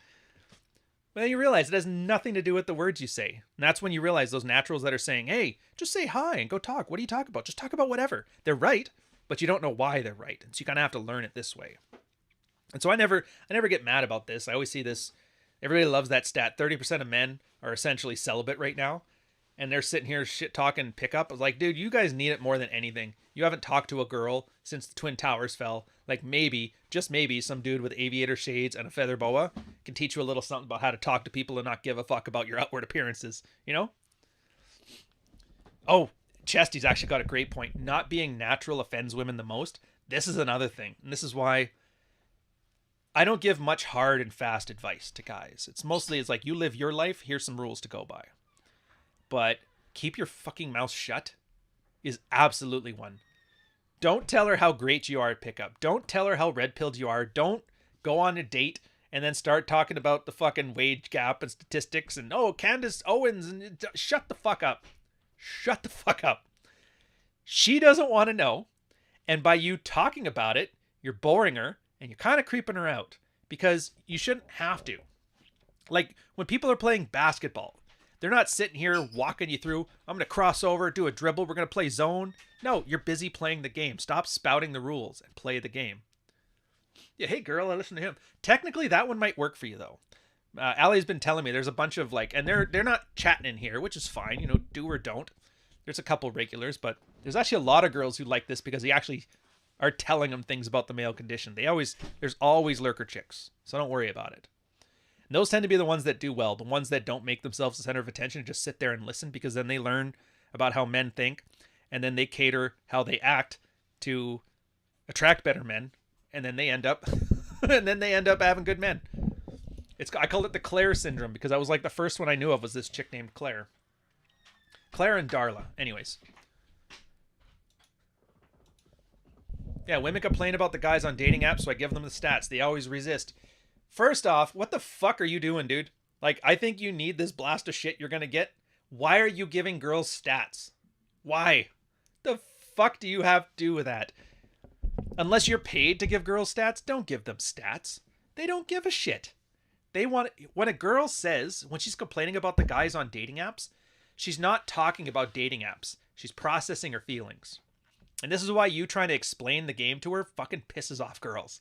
A: well, you realize it has nothing to do with the words you say. And that's when you realize those naturals that are saying, hey, just say hi and go talk. What do you talk about? Just talk about whatever. They're right, but you don't know why they're right. And so you kind of have to learn it this way. And so I never get mad about this. I always see this. Everybody loves that stat. 30% of men are essentially celibate right now. And they're sitting here shit talking pickup. I was like, dude, you guys need it more than anything. You haven't talked to a girl since the Twin Towers fell. Like maybe, just maybe, some dude with aviator shades and a feather boa can teach you a little something about how to talk to people and not give a fuck about your outward appearances, you know? Oh, Chesty's actually got a great point. Not being natural offends women the most. This is another thing. And this is why I don't give much hard and fast advice to guys. It's like, you live your life, here's some rules to go by. But keep your fucking mouth shut is absolutely one. Don't tell her how great you are at pickup. Don't tell her how red-pilled you are. Don't go on a date and then start talking about the fucking wage gap and statistics and, oh, Candace Owens, and shut the fuck up. Shut the fuck up. She doesn't want to know. And by you talking about it, you're boring her and you're kind of creeping her out because you shouldn't have to. Like when people are playing basketball, They're not sitting here walking you through, I'm going to cross over, do a dribble, we're going to play zone. No, you're busy playing the game. Stop spouting the rules and play the game. Yeah, hey girl, I listen to him. Technically, that one might work for you though. Allie's been telling me there's a bunch of like, and they're not chatting in here, which is fine. You know, do or don't. There's a couple regulars, but there's actually a lot of girls who like this because they actually are telling them things about the male condition. There's always lurker chicks, so don't worry about it. And those tend to be the ones that do well, the ones that don't make themselves the center of attention and just sit there and listen, because then they learn about how men think, and then they cater how they act to attract better men, and then they end up having good men. I call it the Claire syndrome because I was like the first one I knew of was this chick named Claire. Claire and Darla. Anyways. Yeah, women complain about the guys on dating apps, so I give them the stats. They always resist. First off, what the fuck are you doing, dude? Like, I think you need this blast of shit you're gonna get. Why are you giving girls stats? Why? The fuck do you have to do with that? Unless you're paid to give girls stats, don't give them stats. They don't give a shit. When a girl says, when she's complaining about the guys on dating apps, she's not talking about dating apps. She's processing her feelings. And this is why you trying to explain the game to her fucking pisses off girls.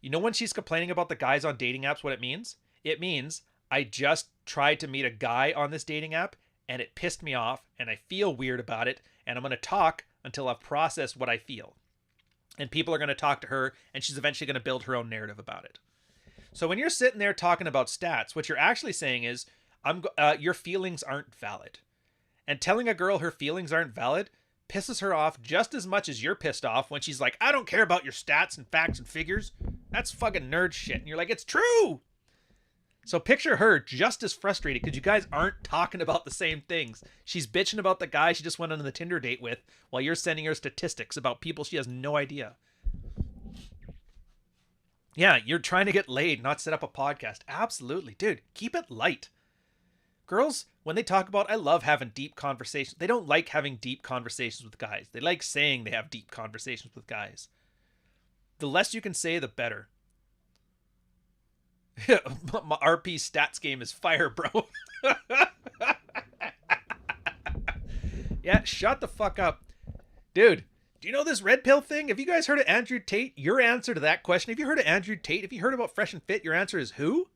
A: You know when she's complaining about the guys on dating apps, what it means? It means, I just tried to meet a guy on this dating app, and it pissed me off, and I feel weird about it, and I'm going to talk until I've processed what I feel. And people are going to talk to her, and she's eventually going to build her own narrative about it. So when you're sitting there talking about stats, what you're actually saying is, your feelings aren't valid. And telling a girl her feelings aren't valid pisses her off just as much as you're pissed off when she's like, I don't care about your stats and facts and figures. That's fucking nerd shit. And you're like, it's true. So picture her just as frustrated because you guys aren't talking about the same things. She's bitching about the guy she just went on the Tinder date with while you're sending her statistics about people she has no idea. Yeah, you're trying to get laid, not set up a podcast. Absolutely. Dude, keep it light. Girls, when they talk about, I love having deep conversations. They don't like having deep conversations with guys. They like saying they have deep conversations with guys. The less you can say, the better. My RP stats game is fire, bro. Yeah, shut the fuck up. Dude, do you know this red pill thing? Have you guys heard of Andrew Tate? Your answer to that question, have you heard of Andrew Tate? Have you heard about Fresh and Fit? Your answer is who?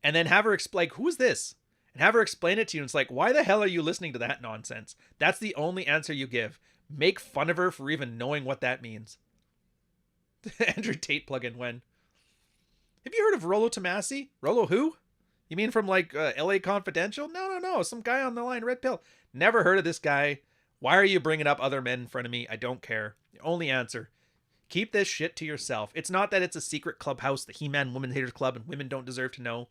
A: And then have her explain, who is this? And have her explain it to you. And it's like, why the hell are you listening to that nonsense? That's the only answer you give. Make fun of her for even knowing what that means. Andrew Tate plug-in when? Have you heard of Rollo Tomasi? Rollo who? You mean from like LA Confidential? No. Some guy on the line, red pill. Never heard of this guy. Why are you bringing up other men in front of me? I don't care. The only answer. Keep this shit to yourself. It's not that it's a secret clubhouse, the He-Man Woman Haters Club, and women don't deserve to know.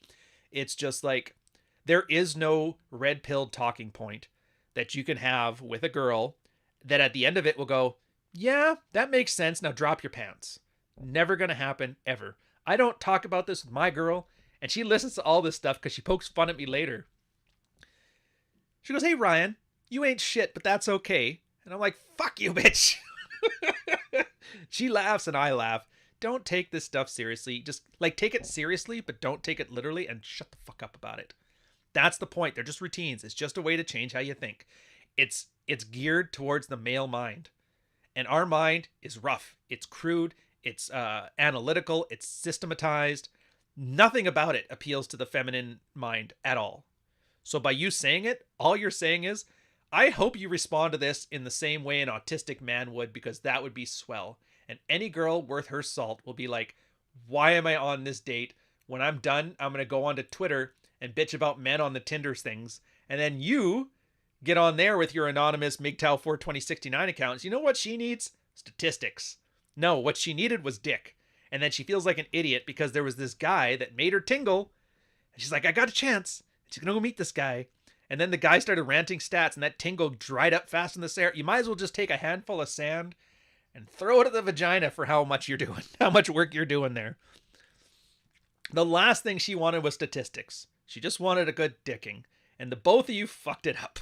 A: It's just like, there is no red-pilled talking point that you can have with a girl that at the end of it will go, yeah, that makes sense. Now drop your pants. Never going to happen, ever. I don't talk about this with my girl, and she listens to all this stuff because she pokes fun at me later. She goes, hey, Ryan, you ain't shit, but that's okay. And I'm like, fuck you, bitch. She laughs and I laugh. Don't take this stuff seriously. Just like take it seriously, but don't take it literally and shut the fuck up about it. That's the point. They're just routines. It's just a way to change how you think. It's geared towards the male mind. And our mind is rough. It's crude. It's analytical. It's systematized. Nothing about it appeals to the feminine mind at all. So by you saying it, all you're saying is, I hope you respond to this in the same way an autistic man would, because that would be swell. And any girl worth her salt will be like, why am I on this date? When I'm done, I'm going to go onto Twitter and bitch about men on the Tinder things. And then you get on there with your anonymous MGTOW42069 accounts. You know what she needs? Statistics. No, what she needed was dick. And then she feels like an idiot because there was this guy that made her tingle. And she's like, I got a chance. She's going to go meet this guy. And then the guy started ranting stats and that tingle dried up fast in this air. You might as well just take a handful of sand and throw it at the vagina for how much you're doing, how much work you're doing there. The last thing she wanted was statistics. She just wanted a good dicking. And the both of you fucked it up.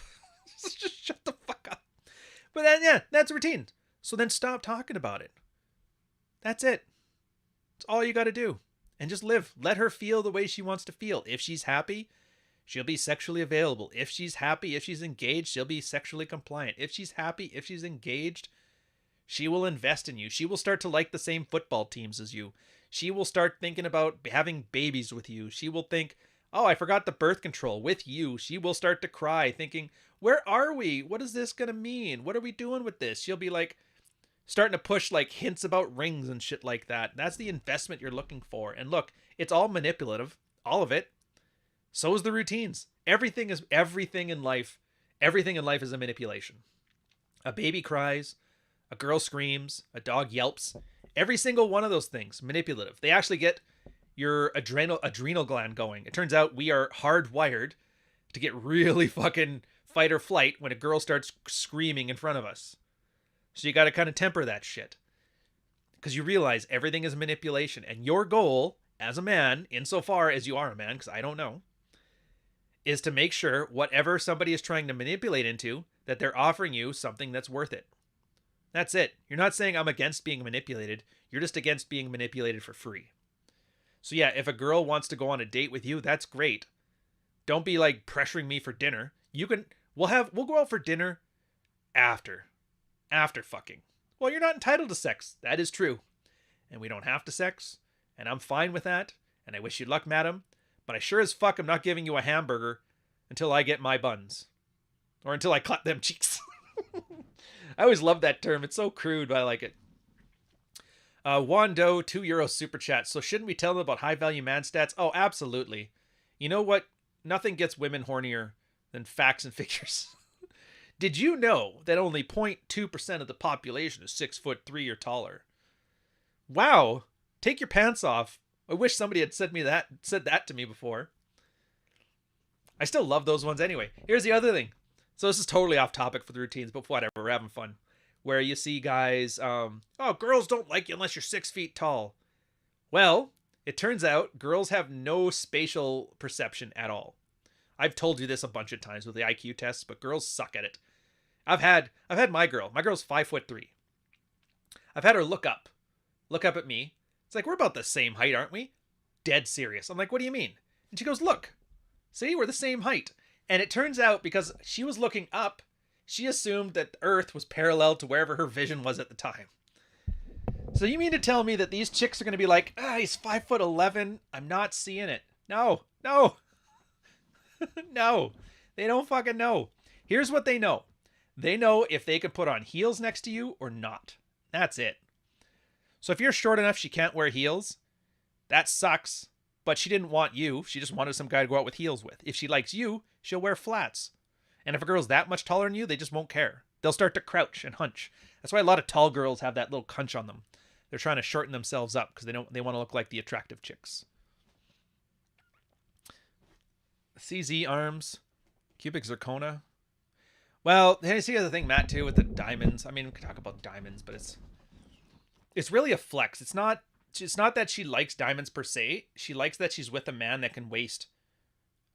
A: Just shut the fuck up. But then, yeah, that's routine. So then stop talking about it. That's it. It's all you got to do. And just live. Let her feel the way she wants to feel. If she's happy, she'll be sexually available. If she's happy, if she's engaged, she'll be sexually compliant. If she's happy, if she's engaged, she will invest in you. She will start to like the same football teams as you. She will start thinking about having babies with you. She will think, oh, I forgot the birth control with you. She will start to cry thinking, where are we? What is this going to mean? What are we doing with this? She'll be like starting to push like hints about rings and shit like that. That's the investment you're looking for. And look, it's all manipulative, all of it. So is the routines. Everything in life. Everything in life is a manipulation. A baby cries, a girl screams, a dog yelps. Every single one of those things, manipulative. They actually get your adrenal gland going. It turns out we are hardwired to get really fucking fight or flight when a girl starts screaming in front of us. So you got to kind of temper that shit. Because you realize everything is manipulation. And your goal as a man, insofar as you are a man, because I don't know, is to make sure whatever somebody is trying to manipulate into, that they're offering you something that's worth it. That's it. You're not saying I'm against being manipulated. You're just against being manipulated for free. So yeah, if a girl wants to go on a date with you, that's great. Don't be like pressuring me for dinner. We'll go out for dinner after fucking. Well, you're not entitled to sex. That is true. And we don't have to sex. And I'm fine with that. And I wish you luck, madam. But I sure as fuck am not giving you a hamburger until I get my buns. Or until I clap them cheeks. I always love that term. It's so crude, but I like it. Wando, €2 super chat. So shouldn't we tell them about high value man stats? Oh, absolutely. You know what? Nothing gets women hornier than facts and figures. Did you know that only 0.2% of the population is 6'3" or taller? Wow. Take your pants off. I wish somebody had said that to me before. I still love those ones anyway. Here's the other thing. So this is totally off topic for the routines, but whatever, we're having fun. Where you see guys, girls don't like you unless you're 6 feet tall. Well, it turns out girls have no spatial perception at all. I've told you this a bunch of times with the IQ tests, but girls suck at it. I've had my girl. My girl's 5'3". I've had her look up at me. It's like, we're about the same height, aren't we? Dead serious. I'm like, what do you mean? And she goes, look, see, we're the same height. And it turns out because she was looking up, she assumed that the Earth was parallel to wherever her vision was at the time. So you mean to tell me that these chicks are going to be like, he's 5'11"? I'm not seeing it. No. No, they don't fucking know. Here's what they know. They know if they can put on heels next to you or not. That's it. So if you're short enough she can't wear heels, that sucks. But she didn't want you. She just wanted some guy to go out with heels with. If she likes you, she'll wear flats. And if a girl's that much taller than you, they just won't care. They'll start to crouch and hunch. That's why a lot of tall girls have that little hunch on them. They're trying to shorten themselves up because they want to look like the attractive chicks. CZ arms, cubic zirconia. Well, here's the other thing, Matt, too, with the diamonds. I mean, we could talk about diamonds, but it's really a flex. It's not that she likes diamonds per se. She likes that she's with a man that can waste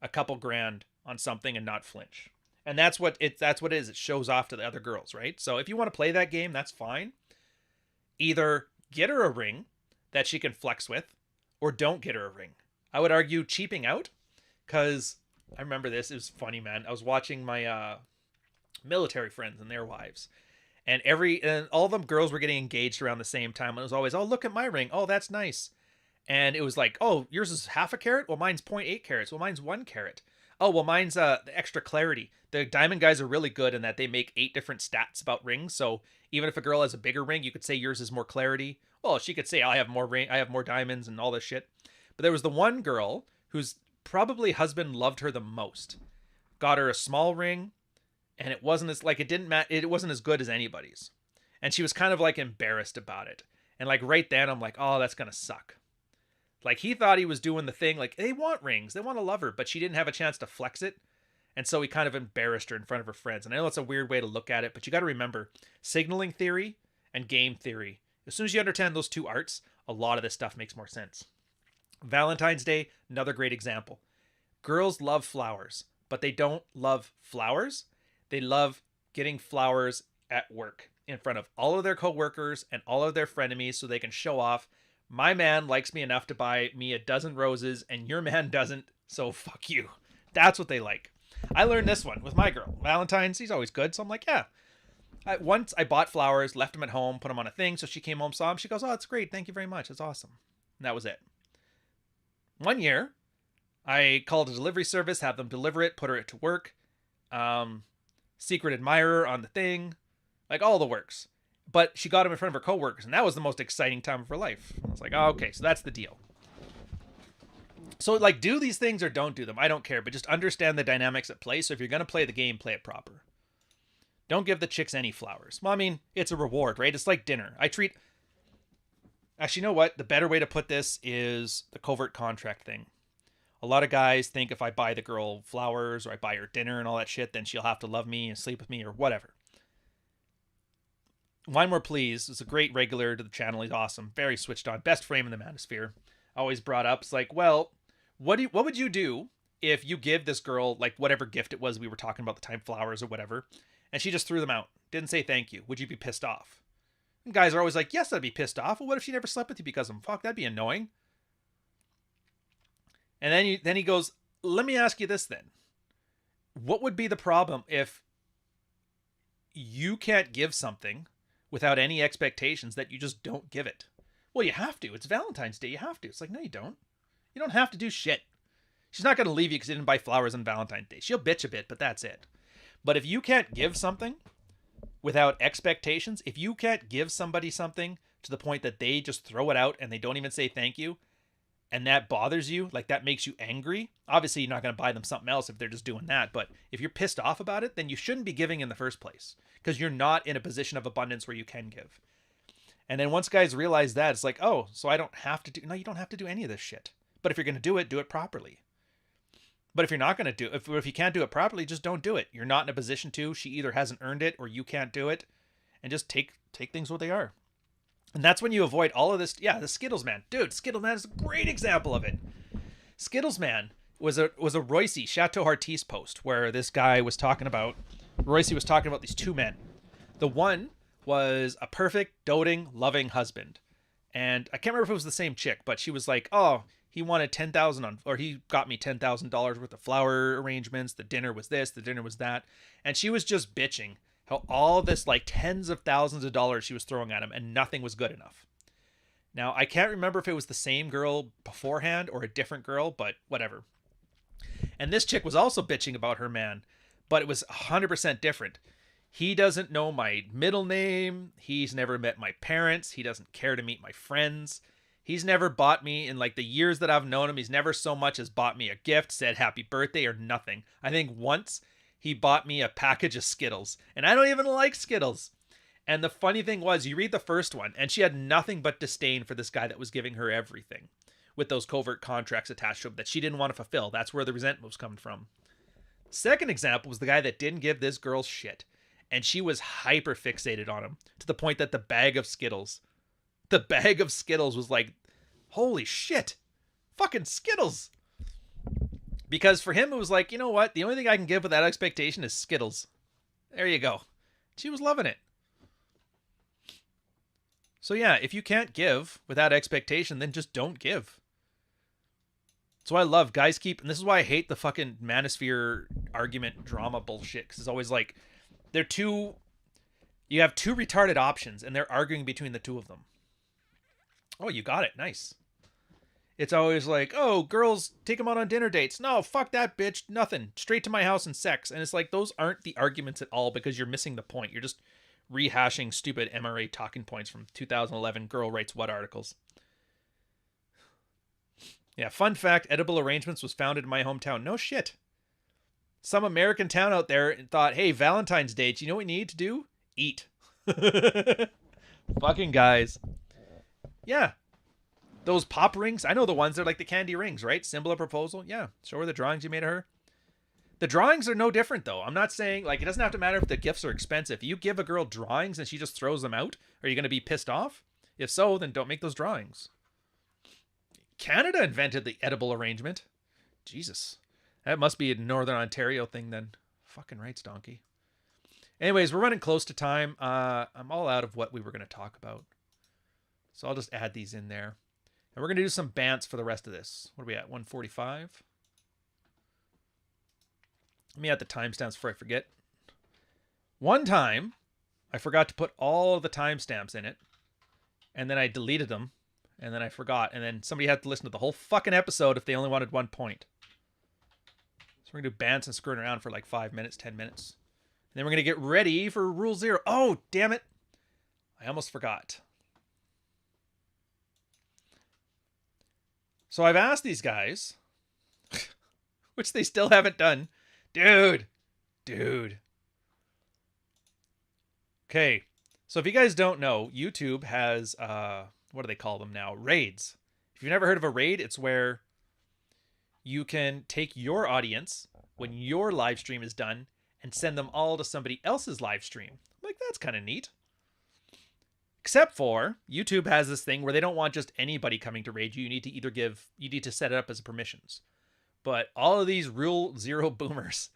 A: a couple grand on something and not flinch. And that's what it is. It shows off to the other girls, right? So if you want to play that game, that's fine. Either get her a ring that she can flex with, or don't get her a ring. I would argue cheaping out, because I remember this. It was funny, man. I was watching my military friends and their wives. And all of them girls were getting engaged around the same time. And it was always, oh, look at my ring. Oh, that's nice. And it was like, oh, yours is half a carat? Well, mine's 0.8 carats. Well, mine's 1 carat. Oh, well, mine's the extra clarity. The diamond guys are really good in that they make 8 different stats about rings. So even if a girl has a bigger ring, you could say yours is more clarity. Well, she could say, I have more diamonds and all this shit. But there was the one girl whose probably husband loved her the most. Got her a small ring, and it wasn't as good as anybody's. And she was kind of like embarrassed about it. And like right then I'm like, oh, that's gonna suck. Like he thought he was doing the thing, like they want rings, they want to love her, but she didn't have a chance to flex it. And so he kind of embarrassed her in front of her friends. And I know it's a weird way to look at it, but you got to remember signaling theory and game theory. As soon as you understand those two arts, a lot of this stuff makes more sense. Valentine's Day, another great example. Girls love flowers, but they don't love flowers. They love getting flowers at work in front of all of their coworkers and all of their frenemies so they can show off. My man likes me enough to buy me a dozen roses and your man doesn't, so fuck you. That's what they like. I learned this one with my girl. Valentine's, he's always good. So I'm like, yeah. Once I bought flowers, left them at home, put them on a thing. So she came home, saw them. She goes, oh, it's great. Thank you very much. It's awesome. And that was it. One year, I called a delivery service, have them deliver it, put her to work. Secret admirer on the thing. Like all the works. But she got him in front of her coworkers. And that was the most exciting time of her life. I was like, oh, okay, so that's the deal. So, like, do these things or don't do them. I don't care. But just understand the dynamics at play. So if you're going to play the game, play it proper. Don't give the chicks any flowers. Well, I mean, it's a reward, right? It's like dinner. Actually, you know what? The better way to put this is the covert contract thing. A lot of guys think if I buy the girl flowers or I buy her dinner and all that shit, then she'll have to love me and sleep with me or whatever. Wine More Please is a great regular to the channel. He's awesome. Very switched on. Best frame in the manosphere. Always brought up. It's like, well, what would you do if you give this girl, like, whatever gift it was we were talking about, the time, flowers or whatever, and she just threw them out? Didn't say thank you. Would you be pissed off? And guys are always like, yes, I'd be pissed off. Well, what if she never slept with you because of them? Fuck, that'd be annoying. And then he goes, let me ask you this then. What would be the problem if you can't give something without any expectations that you just don't give it? Well, you have to. It's Valentine's Day. You have to. It's like, no, you don't. You don't have to do shit. She's not going to leave you because you didn't buy flowers on Valentine's Day. She'll bitch a bit, but that's it. But if you can't give something without expectations, if you can't give somebody something to the point that they just throw it out and they don't even say thank you, and that bothers you, like that makes you angry, obviously you're not going to buy them something else if they're just doing that. But if you're pissed off about it, then you shouldn't be giving in the first place because you're not in a position of abundance where you can give. And then once guys realize that, it's like, oh, so I don't have to do... No, you don't have to do any of this shit. But if you're going to do it properly. But if you're not going to do it, if you can't do it properly, just don't do it. You're not in a position to. She either hasn't earned it or you can't do it. And just take things what they are. And that's when you avoid all of this. Yeah, the Skittles Man. Dude, Skittles Man is a great example of it. Skittles Man was a Royce Chateau Artiste post where this guy was talking about... Royce was talking about these two men. The one was a perfect, doting, loving husband. And I can't remember if it was the same chick, but she was like, oh... He wanted $10,000 on, or he got me $10,000 worth of flower arrangements. The dinner was this, the dinner was that. And she was just bitching how all this, like, tens of thousands of dollars she was throwing at him and nothing was good enough. Now, I can't remember if it was the same girl beforehand or a different girl, but whatever. And this chick was also bitching about her man, but it was 100% different. He doesn't know my middle name. He's never met my parents. He doesn't care to meet my friends. He's never bought me, in like the years that I've known him, he's never so much as bought me a gift, said happy birthday or nothing. I think once he bought me a package of Skittles, and I don't even like Skittles. And the funny thing was, you read the first one, and she had nothing but disdain for this guy that was giving her everything with those covert contracts attached to him that she didn't want to fulfill. That's where the resentment was coming from. Second example was the guy that didn't give this girl shit, and she was hyper fixated on him to the point that the bag of Skittles was like, holy shit, fucking Skittles. Because for him, it was like, you know what? The only thing I can give without expectation is Skittles. There you go. She was loving it. So yeah, if you can't give without expectation, then just don't give. So I love guys keep, and this is why I hate the fucking manosphere argument drama bullshit. Because it's always like, you have two retarded options and they're arguing between the two of them. Oh, you got it. Nice. It's always like, oh, girls, take them out on dinner dates. No, fuck that, bitch. Nothing. Straight to my house and sex. And it's like, those aren't the arguments at all because you're missing the point. You're just rehashing stupid MRA talking points from 2011 Girl Writes What articles. Yeah, fun fact, Edible Arrangements was founded in my hometown. No shit. Some American town out there thought, hey, Valentine's Day, do you know what we need to do? Eat. Fucking guys. Yeah. Those pop rings, I know the ones that are like the candy rings, right? Symbol of proposal. Yeah. Show her the drawings you made of her. The drawings are no different, though. I'm not saying, like, it doesn't have to matter if the gifts are expensive. You give a girl drawings and she just throws them out, are you going to be pissed off? If so, then don't make those drawings. Canada invented the edible arrangement. Jesus. That must be a Northern Ontario thing then. Fucking rights, donkey. Anyways, we're running close to time. I'm all out of what we were going to talk about. So I'll just add these in there. And we're going to do some bantz for the rest of this. What are we at? 145? Let me add the timestamps before I forget. One time, I forgot to put all the timestamps in it, and then I deleted them, and then I forgot, and then somebody had to listen to the whole fucking episode if they only wanted 1 point. So we're going to do bantz and screwing around for like 5 minutes, 10 minutes. And then we're going to get ready for Rule 0. Oh, damn it. I almost forgot. So I've asked these guys, which they still haven't done. Dude. Okay. So if you guys don't know, YouTube has, what do they call them now? Raids. If you've never heard of a raid, it's where you can take your audience when your live stream is done and send them all to somebody else's live stream. I'm like, that's kind of neat. Except for YouTube has this thing where they don't want just anybody coming to raid you. You need to set it up as permissions. But all of these Rule 0 boomers,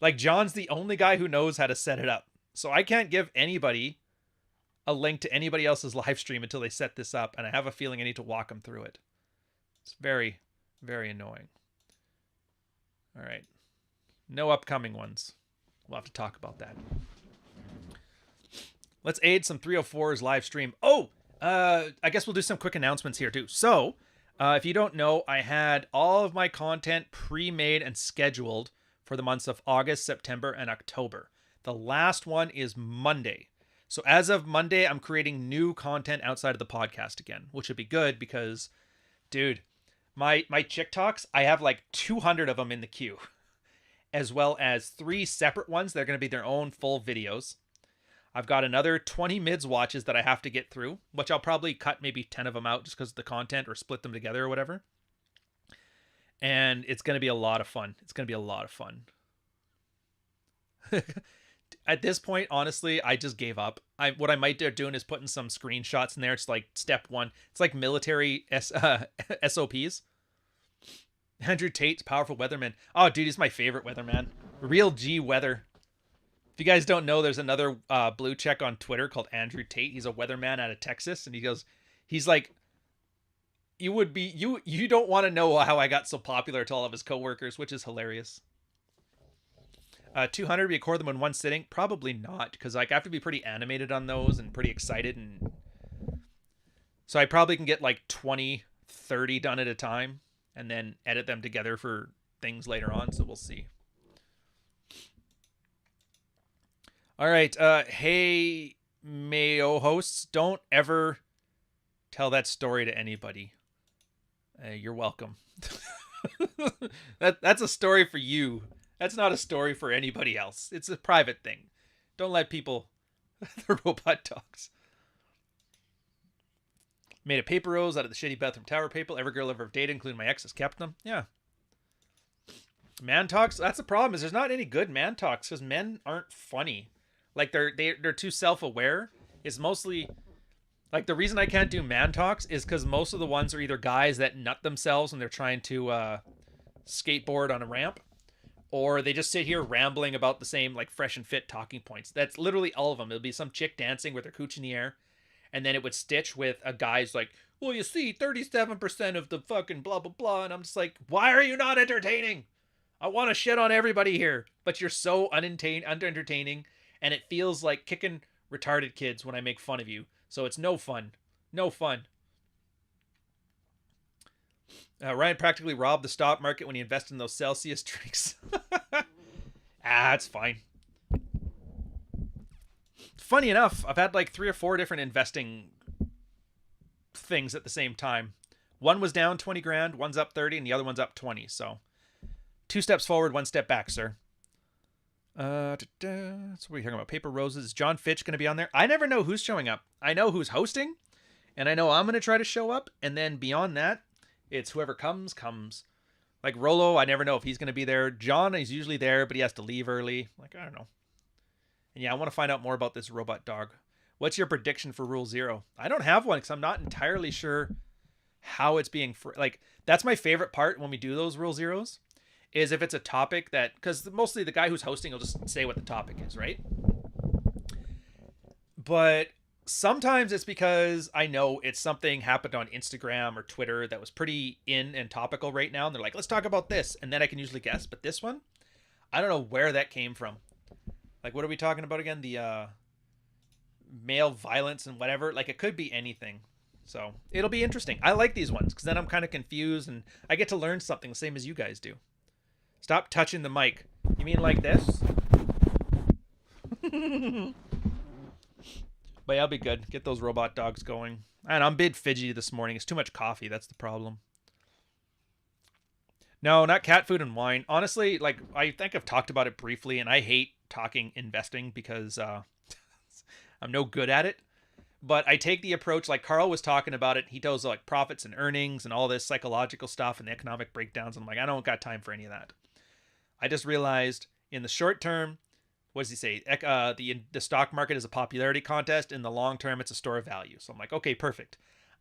A: like John's the only guy who knows how to set it up. So I can't give anybody a link to anybody else's live stream until they set this up. And I have a feeling I need to walk them through it. It's very, very annoying. All right. No upcoming ones. We'll have to talk about that. Let's aid some 304's live stream. Oh, I guess we'll do some quick announcements here too. So, if you don't know, I had all of my content pre-made and scheduled for the months of August, September, and October. The last one is Monday. So as of Monday, I'm creating new content outside of the podcast again, which would be good because, dude, my Chick Talks, I have like 200 of them in the queue, as well as 3 separate ones that are going to be their own full videos. I've got another 20 mids watches that I have to get through, which I'll probably cut maybe 10 of them out just because of the content or split them together or whatever. And it's going to be a lot of fun. At this point, honestly, I just gave up. What I might do doing is putting some screenshots in there. It's like step 1. It's like military SOPs. Andrew Tate's powerful weatherman. Oh, dude, he's my favorite weatherman. Real G weather. If you guys don't know, there's another blue check on Twitter called Andrew Tate. He's a weatherman out of Texas, and he's like, you don't want to know how I got so popular to all of his coworkers, which is hilarious. 200, we record them in one sitting? Probably not, because like I have to be pretty animated on those and pretty excited, and so I probably can get like 20, 30 done at a time, and then edit them together for things later on. So we'll see. All right. Hey, Mayo hosts, don't ever tell that story to anybody. You're welcome. That's a story for you. That's not a story for anybody else. It's a private thing. Don't let people... the robot dogs. Made a paper rose out of the shitty bathroom tower paper. Every girl ever dated, including my ex, has kept them. Yeah. Man talks. That's the problem. Is there's not any good man talks because men aren't funny. Like they're too self-aware. It's mostly like the reason I can't do man talks is because most of the ones are either guys that nut themselves when they're trying to skateboard on a ramp, or they just sit here rambling about the same like fresh and fit talking points. That's literally all of them. It'll be some chick dancing with her cooch in the air, and then it would stitch with a guy's like, well, you see, 37% of the fucking blah blah blah, and I'm just like, why are you not entertaining? I want to shit on everybody here, but you're so unentertaining. And it feels like kicking retarded kids when I make fun of you. So it's no fun. No fun. Ryan practically robbed the stock market when he invested in those Celsius drinks. It's fine. Funny enough, I've had like 3 or 4 different investing things at the same time. One was down 20 grand, one's up 30, and the other one's up 20. So 2 steps forward, 1 step back, sir. So what are we talking about? Paper Roses. Is John Fitch going to be on there? I never know who's showing up. I know who's hosting, and I know I'm going to try to show up. And then beyond that, it's whoever comes. Like Rolo, I never know if he's going to be there. John is usually there, but he has to leave early. Like, I don't know. And yeah, I want to find out more about this robot dog. What's your prediction for Rule 0? I don't have one because I'm not entirely sure how it's being... Like, that's my favorite part when we do those Rule 0s. Is if it's a topic that, because mostly the guy who's hosting will just say what the topic is, right? But sometimes it's because I know it's something happened on Instagram or Twitter that was pretty in and topical right now, and they're like, let's talk about this, and then I can usually guess. But this one, I don't know where that came from. Like, what are we talking about again? The male violence and whatever. Like, it could be anything. So it'll be interesting. I like these ones because then I'm kind of confused and I get to learn something the same as you guys do. Stop touching the mic. You mean like this? But yeah, I'll be good. Get those robot dogs going. And I'm a bit fidgety this morning. It's too much coffee. That's the problem. No, not cat food and wine. Honestly, like, I think I've talked about it briefly, and I hate talking investing because I'm no good at it. But I take the approach, like Carl was talking about it. He does like profits and earnings and all this psychological stuff and the economic breakdowns. I'm like, I don't got time for any of that. I just realized in the short term, what does he say? The stock market is a popularity contest. In the long term, it's a store of value. So I'm like, okay, perfect.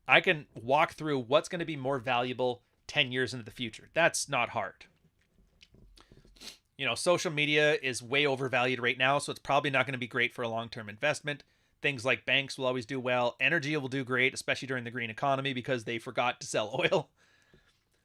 A: I can walk through what's going to be more valuable 10 years into the future. That's not hard. You know, social media is way overvalued right now, so it's probably not going to be great for a long-term investment. Things like banks will always do well. Energy will do great, especially during the green economy because they forgot to sell oil.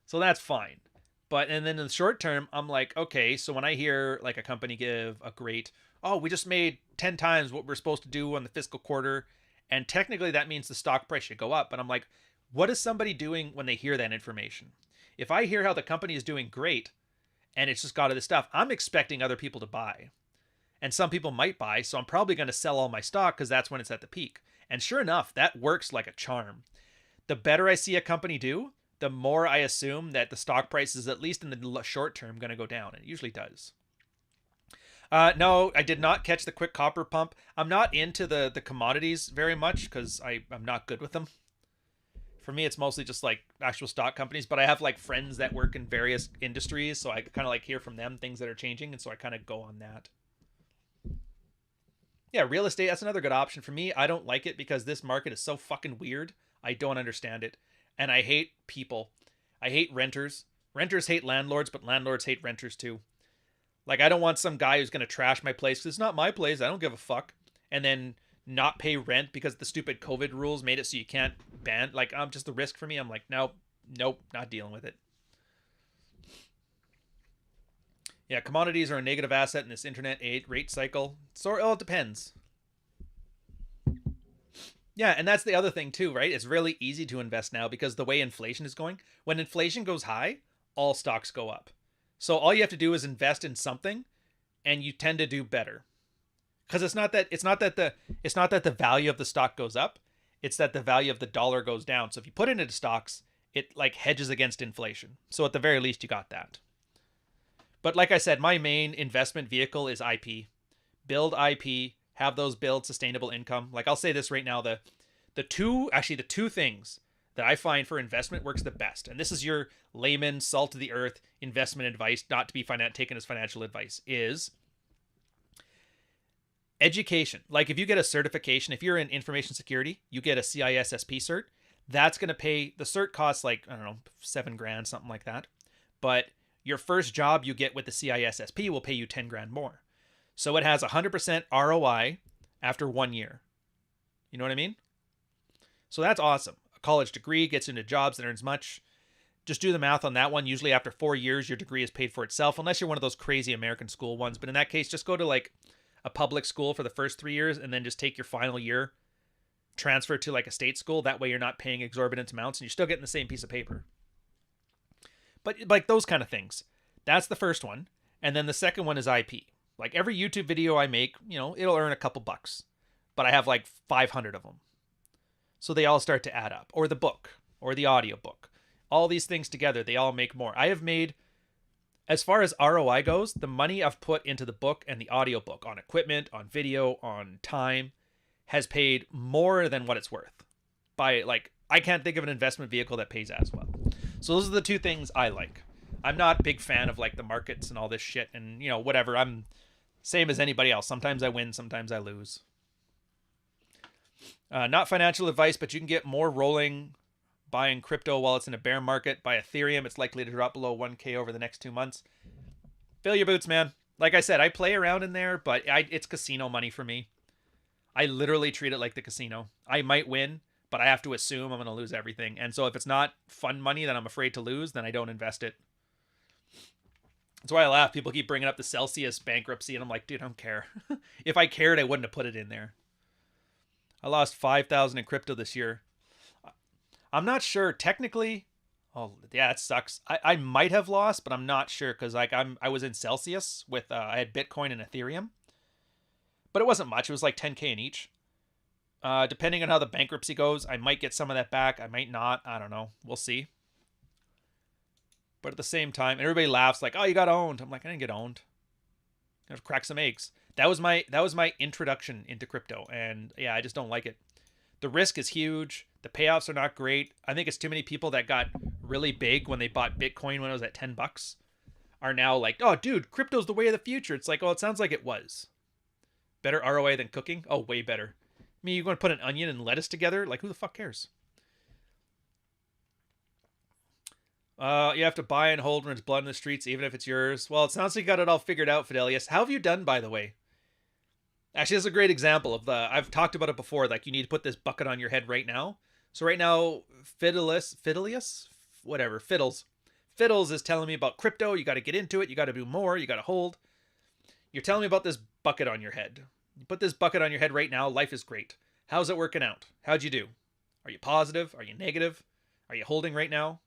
A: So that's fine. But, and then in the short term, I'm like, okay, so when I hear like a company give a great, oh, we just made 10 times what we're supposed to do on the fiscal quarter, and technically that means the stock price should go up. But I'm like, what is somebody doing when they hear that information? If I hear how the company is doing great and it's just got all this stuff, I'm expecting other people to buy. And some people might buy, so I'm probably going to sell all my stock because that's when it's at the peak. And sure enough, that works like a charm. The better I see a company do, the more I assume that the stock price is, at least in the short term, going to go down. And it usually does. No, I did not catch the quick copper pump. I'm not into the commodities very much because I'm not good with them. For me, it's mostly just like actual stock companies, but I have like friends that work in various industries, so I kind of like hear from them things that are changing, and so I kind of go on that. Yeah, real estate, that's another good option. For me, I don't like it because this market is so fucking weird. I don't understand it. And I hate people. I hate renters. Renters hate landlords, but landlords hate renters too. Like, I don't want some guy who's going to trash my place because it's not my place. I don't give a fuck. And then not pay rent because the stupid COVID rules made it so you can't ban. Like, just the risk for me. I'm like, nope, not dealing with it. Yeah, commodities are a negative asset in this internet rate cycle. So it all depends. Yeah, and that's the other thing too, right? It's really easy to invest now because the way inflation is going. When inflation goes high, all stocks go up. So all you have to do is invest in something, and you tend to do better. Because it's not that the value of the stock goes up, it's that the value of the dollar goes down. So if you put it into stocks, it like hedges against inflation. So at the very least, you got that. But like I said, my main investment vehicle is IP. Build IP, have those build sustainable income. Like, I'll say this right now, the two things that I find for investment works the best, and this is your layman, salt of the earth investment advice, not to be taken as financial advice, is education. Like, if you get a certification, if you're in information security, you get a CISSP cert, that's going to pay, the cert costs like, I don't know, $7,000, something like that. But your first job you get with the CISSP will pay you 10 grand more. So it has 100% ROI after 1 year. You know what I mean? So that's awesome. A college degree gets into jobs that earns much. Just do the math on that one. Usually after 4 years, your degree is paid for itself, unless you're one of those crazy American school ones. But in that case, just go to like a public school for the first 3 years and then just take your final year, transfer to like a state school. That way you're not paying exorbitant amounts and you're still getting the same piece of paper. But like those kind of things. That's the first one. And then the second one is IP. Like every YouTube video I make, you know, it'll earn a couple bucks. But I have like 500 of them. So they all start to add up. Or the book. Or the audiobook. All these things together, they all make more. I have made, as far as ROI goes, the money I've put into the book and the audiobook on equipment, on video, on time, has paid more than what it's worth. By like, I can't think of an investment vehicle that pays as well. So those are the two things I like. I'm not a big fan of like the markets and all this shit and, you know, whatever. I'm same as anybody else. Sometimes I win, sometimes I lose. Not financial advice, but you can get more rolling buying crypto while it's in a bear market. Buy Ethereum. It's likely to drop below 1K over the next 2 months. Fill your boots, man. Like I said, I play around in there, but it's casino money for me. I literally treat it like the casino. I might win, but I have to assume I'm going to lose everything. And so if it's not fun money that I'm afraid to lose, then I don't invest it. That's why I laugh. People keep bringing up the Celsius bankruptcy, and I'm like, dude, I don't care. If I cared, I wouldn't have put it in there. I lost 5,000 in crypto this year. I'm not sure. Technically, oh yeah, it sucks. I might have lost, but I'm not sure because like I was in Celsius with I had Bitcoin and Ethereum, but it wasn't much. It was like 10K in each. Depending on how the bankruptcy goes, I might get some of that back. I might not. I don't know. We'll see. But at the same time, everybody laughs like, "Oh, you got owned." I'm like, I didn't get owned. I have to crack some eggs. That was my introduction into crypto, and yeah, I just don't like it. The risk is huge. The payoffs are not great. I think it's too many people that got really big when they bought Bitcoin when it was at $10 are now like, "Oh, dude, crypto's the way of the future." It's like, oh, it sounds like it was. Better ROI than cooking? Oh, way better. I mean, you're going to put an onion and lettuce together? Like, who the fuck cares? You have to buy and hold when it's blood in the streets, even if it's yours. Well, it sounds like you got it all figured out, Fidelius. How have you done, by the way? Actually, this is a great example of I've talked about it before. Like, you need to put this bucket on your head right now. So right now, Fiddles is telling me about crypto. You got to get into it. You got to do more. You got to hold. You're telling me about this bucket on your head. You put this bucket on your head right now. Life is great. How's it working out? How'd you do? Are you positive? Are you negative? Are you holding right now?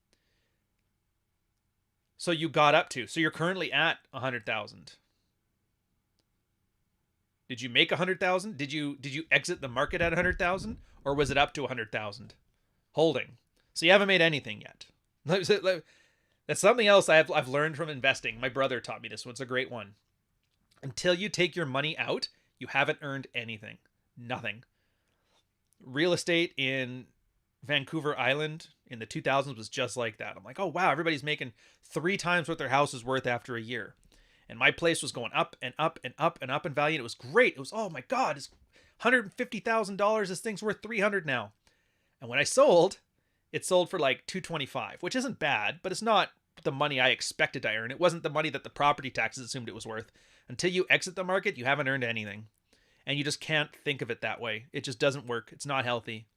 A: So you got up to. So you're currently at 100,000. Did you make 100,000? Did you exit the market at 100,000, or was it up to 100,000? Holding. So you haven't made anything yet. That's something else I've learned from investing. My brother taught me this one. It's a great one. Until you take your money out, you haven't earned anything. Nothing. Real estate in Vancouver Island in the 2000s was just like that. I'm like, oh wow, everybody's making 3 times what their house is worth after a year. And my place was going up and up and up and up in value. And it was great. It was, oh my God, it's $150,000. This thing's worth $300 now. And when I sold, it sold for like $225, which isn't bad, but it's not the money I expected to earn. It wasn't the money that the property taxes assumed it was worth. Until you exit the market, you haven't earned anything. And you just can't think of it that way. It just doesn't work. It's not healthy.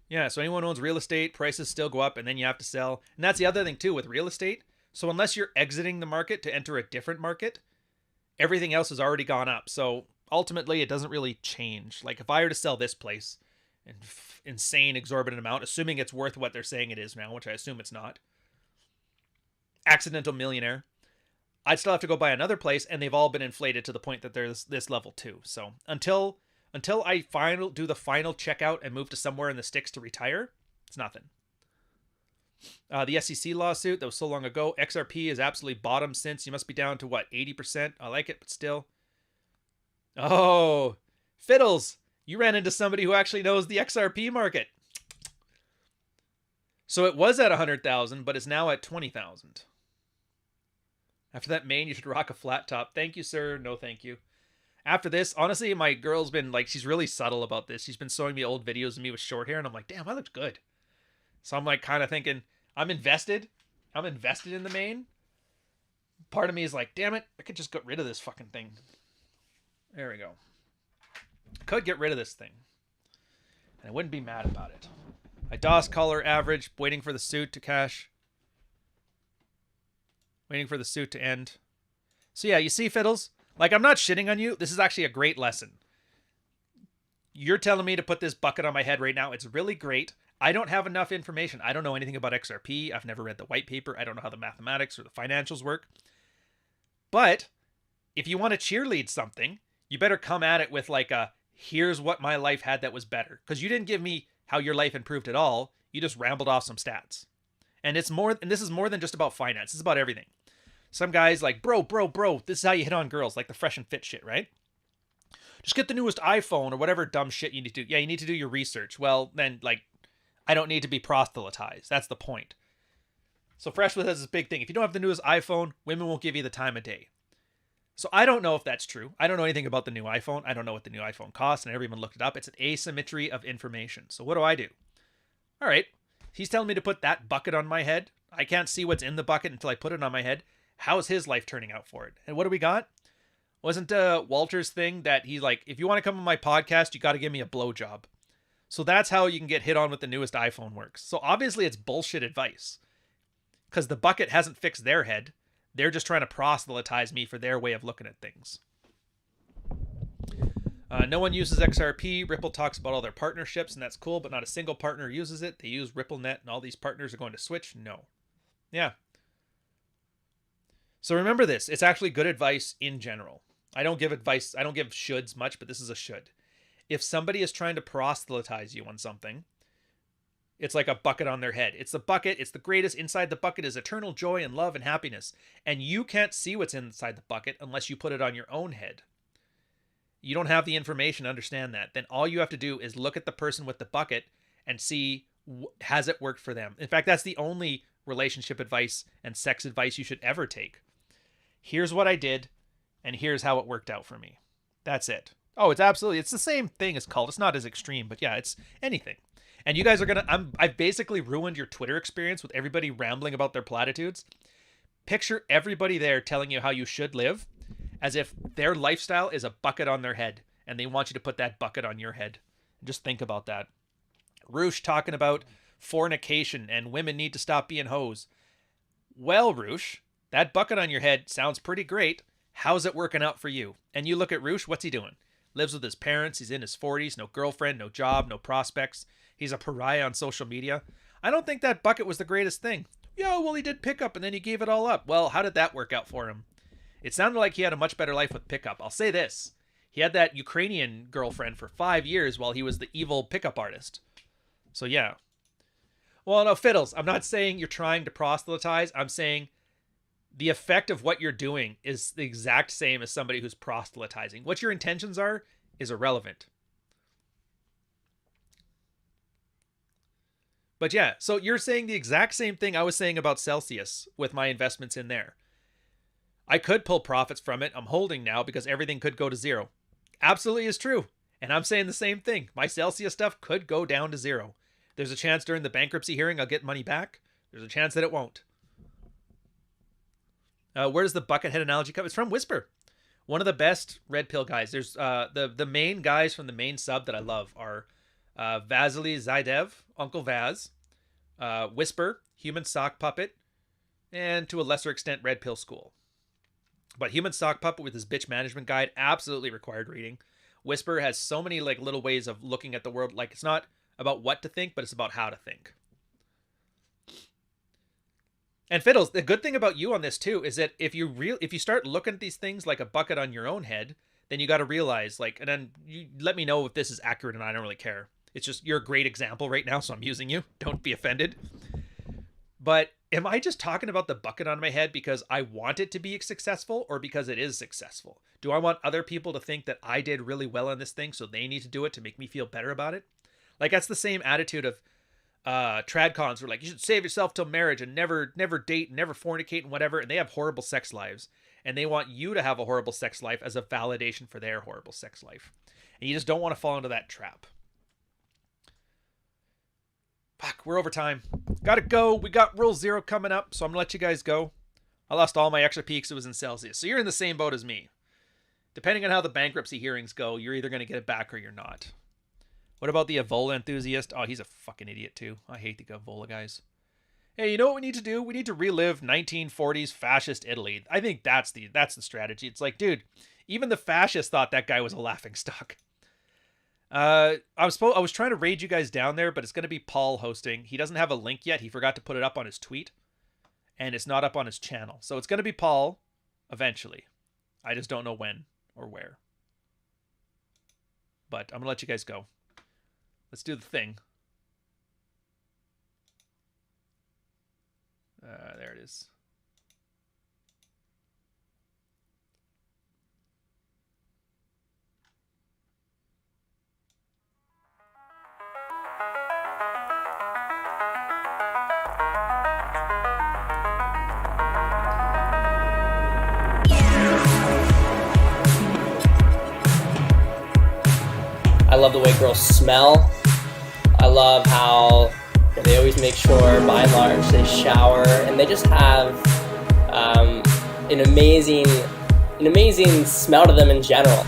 A: Yeah, so anyone who owns real estate, prices still go up and then you have to sell. And that's the other thing too with real estate. So unless you're exiting the market to enter a different market, everything else has already gone up. So ultimately it doesn't really change. Like if I were to sell this place, an insane exorbitant amount, assuming it's worth what they're saying it is now, which I assume it's not. Accidental millionaire. I'd still have to go buy another place, and they've all been inflated to the point that there's this level too. So until I do the final checkout and move to somewhere in the sticks to retire, it's nothing. The SEC lawsuit, that was so long ago. XRP is absolutely bottom since. You must be down to what, 80%? I like it, but still. Oh, Fiddles, you ran into somebody who actually knows the XRP market. So it was at 100,000, but it's now at 20,000. After that mane, you should rock a flat top. Thank you, sir. No, thank you. After this, honestly, my girl's been like, she's really subtle about this. She's been showing me old videos of me with short hair, and I'm like, damn, I looked good. So I'm like kind of thinking, I'm invested. I'm invested in the mane. Part of me is like, damn it, I could just get rid of this fucking thing. There we go. Could get rid of this thing. And I wouldn't be mad about it. I DOS color average, waiting for the suit to cash. Waiting for the suit to end. So yeah, you see, Fiddles? Like, I'm not shitting on you. This is actually a great lesson. You're telling me to put this bucket on my head right now. It's really great. I don't have enough information. I don't know anything about XRP. I've never read the white paper. I don't know how the mathematics or the financials work. But if you want to cheerlead something, you better come at it with like a, here's what my life had that was better. Because you didn't give me how your life improved at all. You just rambled off some stats. And this is more than just about finance. It's about everything. Some guys like, bro, this is how you hit on girls, like the fresh and fit shit, right? Just get the newest iPhone or whatever dumb shit you need to do. Yeah, you need to do your research. Well, then, like, I don't need to be proselytized. That's the point. So Fresh has this big thing. If you don't have the newest iPhone, women won't give you the time of day. So I don't know if that's true. I don't know anything about the new iPhone. I don't know what the new iPhone costs, and I never even looked it up. It's an asymmetry of information. So what do? All right. He's telling me to put that bucket on my head. I can't see what's in the bucket until I put it on my head. How's his life turning out for it? And what do we got? Wasn't Walter's thing that he's like, if you want to come on my podcast, you got to give me a blowjob. So that's how you can get hit on with the newest iPhone works. So obviously it's bullshit advice. because the bucket hasn't fixed their head. They're just trying to proselytize me for their way of looking at things. No one uses XRP. Ripple talks about all their partnerships, and that's cool, but not a single partner uses it. They use RippleNet, and all these partners are going to switch. No. Yeah. So remember this. It's actually good advice in general. I don't give advice. I don't give shoulds much, but this is a should. If somebody is trying to proselytize you on something, it's like a bucket on their head. It's the bucket. It's the greatest. Inside the bucket is eternal joy and love and happiness. And you can't see what's inside the bucket unless you put it on your own head. You don't have the information to understand that. Then all you have to do is look at the person with the bucket and see, has it worked for them? In fact, that's the only relationship advice and sex advice you should ever take. Here's what I did, and here's how it worked out for me. That's it. Oh, it's the same thing as cult. It's not as extreme, but yeah, it's anything. And you guys are I've basically ruined your Twitter experience with everybody rambling about their platitudes. Picture everybody there telling you how you should live, as if their lifestyle is a bucket on their head, and they want you to put that bucket on your head. Just think about that. Roosh talking about fornication and women need to stop being hoes. Well, Roosh, that bucket on your head sounds pretty great. How's it working out for you? And you look at Roosh, what's he doing? Lives with his parents, he's in his 40s, no girlfriend, no job, no prospects. He's a pariah on social media. I don't think that bucket was the greatest thing. Yeah, well, he did pickup and then he gave it all up. Well, how did that work out for him? It sounded like he had a much better life with pickup. I'll say this. He had that Ukrainian girlfriend for 5 years while he was the evil pickup artist. So, yeah. Well, no, Fiddles, I'm not saying you're trying to proselytize. I'm saying the effect of what you're doing is the exact same as somebody who's proselytizing. What your intentions are is irrelevant. But yeah, so you're saying the exact same thing I was saying about Celsius with my investments in there. I could pull profits from it. I'm holding now because everything could go to zero. Absolutely is true. And I'm saying the same thing. My Celsius stuff could go down to zero. There's a chance during the bankruptcy hearing I'll get money back. There's a chance that it won't. Where does the buckethead analogy come? It's from Whisper. One of the best red pill guys. There's the main guys from the main sub that I love are Vasily Zaidev, Uncle Vaz, Whisper, Human Sock Puppet, and to a lesser extent Red Pill School. But Human Sock Puppet with his bitch management guide, absolutely required reading. Whisper has so many like little ways of looking at the world. Like it's not about what to think, but it's about how to think. And Fiddles, the good thing about you on this too is that if you start looking at these things like a bucket on your own head, then you got to realize like, and then you let me know if this is accurate, and I don't really care. It's just you're a great example right now, so I'm using you. Don't be offended. But am I just talking about the bucket on my head because I want it to be successful or because it is successful? Do I want other people to think that I did really well on this thing so they need to do it to make me feel better about it? Like that's the same attitude of tradcons were like, you should save yourself till marriage and never date, never fornicate and whatever. And they have horrible sex lives. And they want you to have a horrible sex life as a validation for their horrible sex life. And you just don't want to fall into that trap. Fuck, we're over time. Gotta go. We got Rule 0 coming up, so I'm gonna let you guys go. I lost all my extra peaks. It was in Celsius. So you're in the same boat as me. Depending on how the bankruptcy hearings go, you're either gonna get it back or you're not. What about the Evola enthusiast? Oh, he's a fucking idiot too. I hate the Evola guys. Hey, you know what we need to do? We need to relive 1940s fascist Italy. I think that's the strategy. It's like, dude, even the fascists thought that guy was a laughingstock. I was trying to raid you guys down there, but it's going to be Paul hosting. He doesn't have a link yet. He forgot to put it up on his tweet, and it's not up on his channel. So it's going to be Paul eventually. I just don't know when or where. But I'm going to let you guys go. Let's do the thing. There it is.
E: I love the way girls smell. I love how they always make sure, by and large, they shower, and they just have an amazing smell to them in general.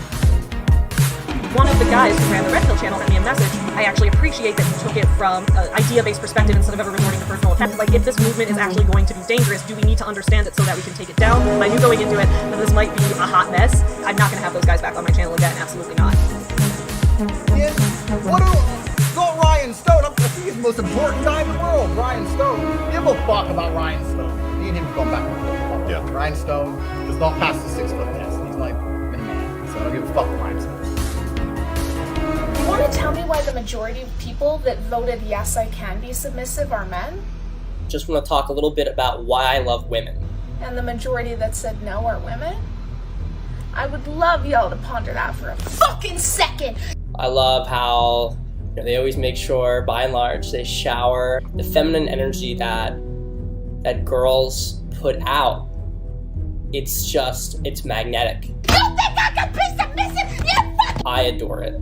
F: One of the guys who ran the Red Pill channel sent me a message. I actually appreciate that you took it from an idea-based perspective instead of ever resorting to personal attack. Like, if this movement is actually going to be dangerous, do we need to understand it so that we can take it down? I knew going into it that this might be a hot mess. I'm not going to have those guys back on my channel again. Absolutely not.
G: Yeah. Got Ryan Stone. I think he's the most important guy in the world. Ryan Stone. Give a fuck about Ryan Stone. Me and him have gone back and forth.
H: Yeah.
G: Ryan Stone does not pass the 6 foot test. He's like a man. So I don't give a fuck what Ryan Stone.
I: You want to tell me why the majority of people that voted yes, I can be submissive are men?
E: Just want to talk a little bit about why I love women.
I: And the majority that said no are women? I would love y'all to ponder that for a fucking second!
E: I love how they always make sure, by and large, they shower. The feminine energy that girls put out, it's magnetic.
I: You think I can be submissive? You fuck!
E: I adore it.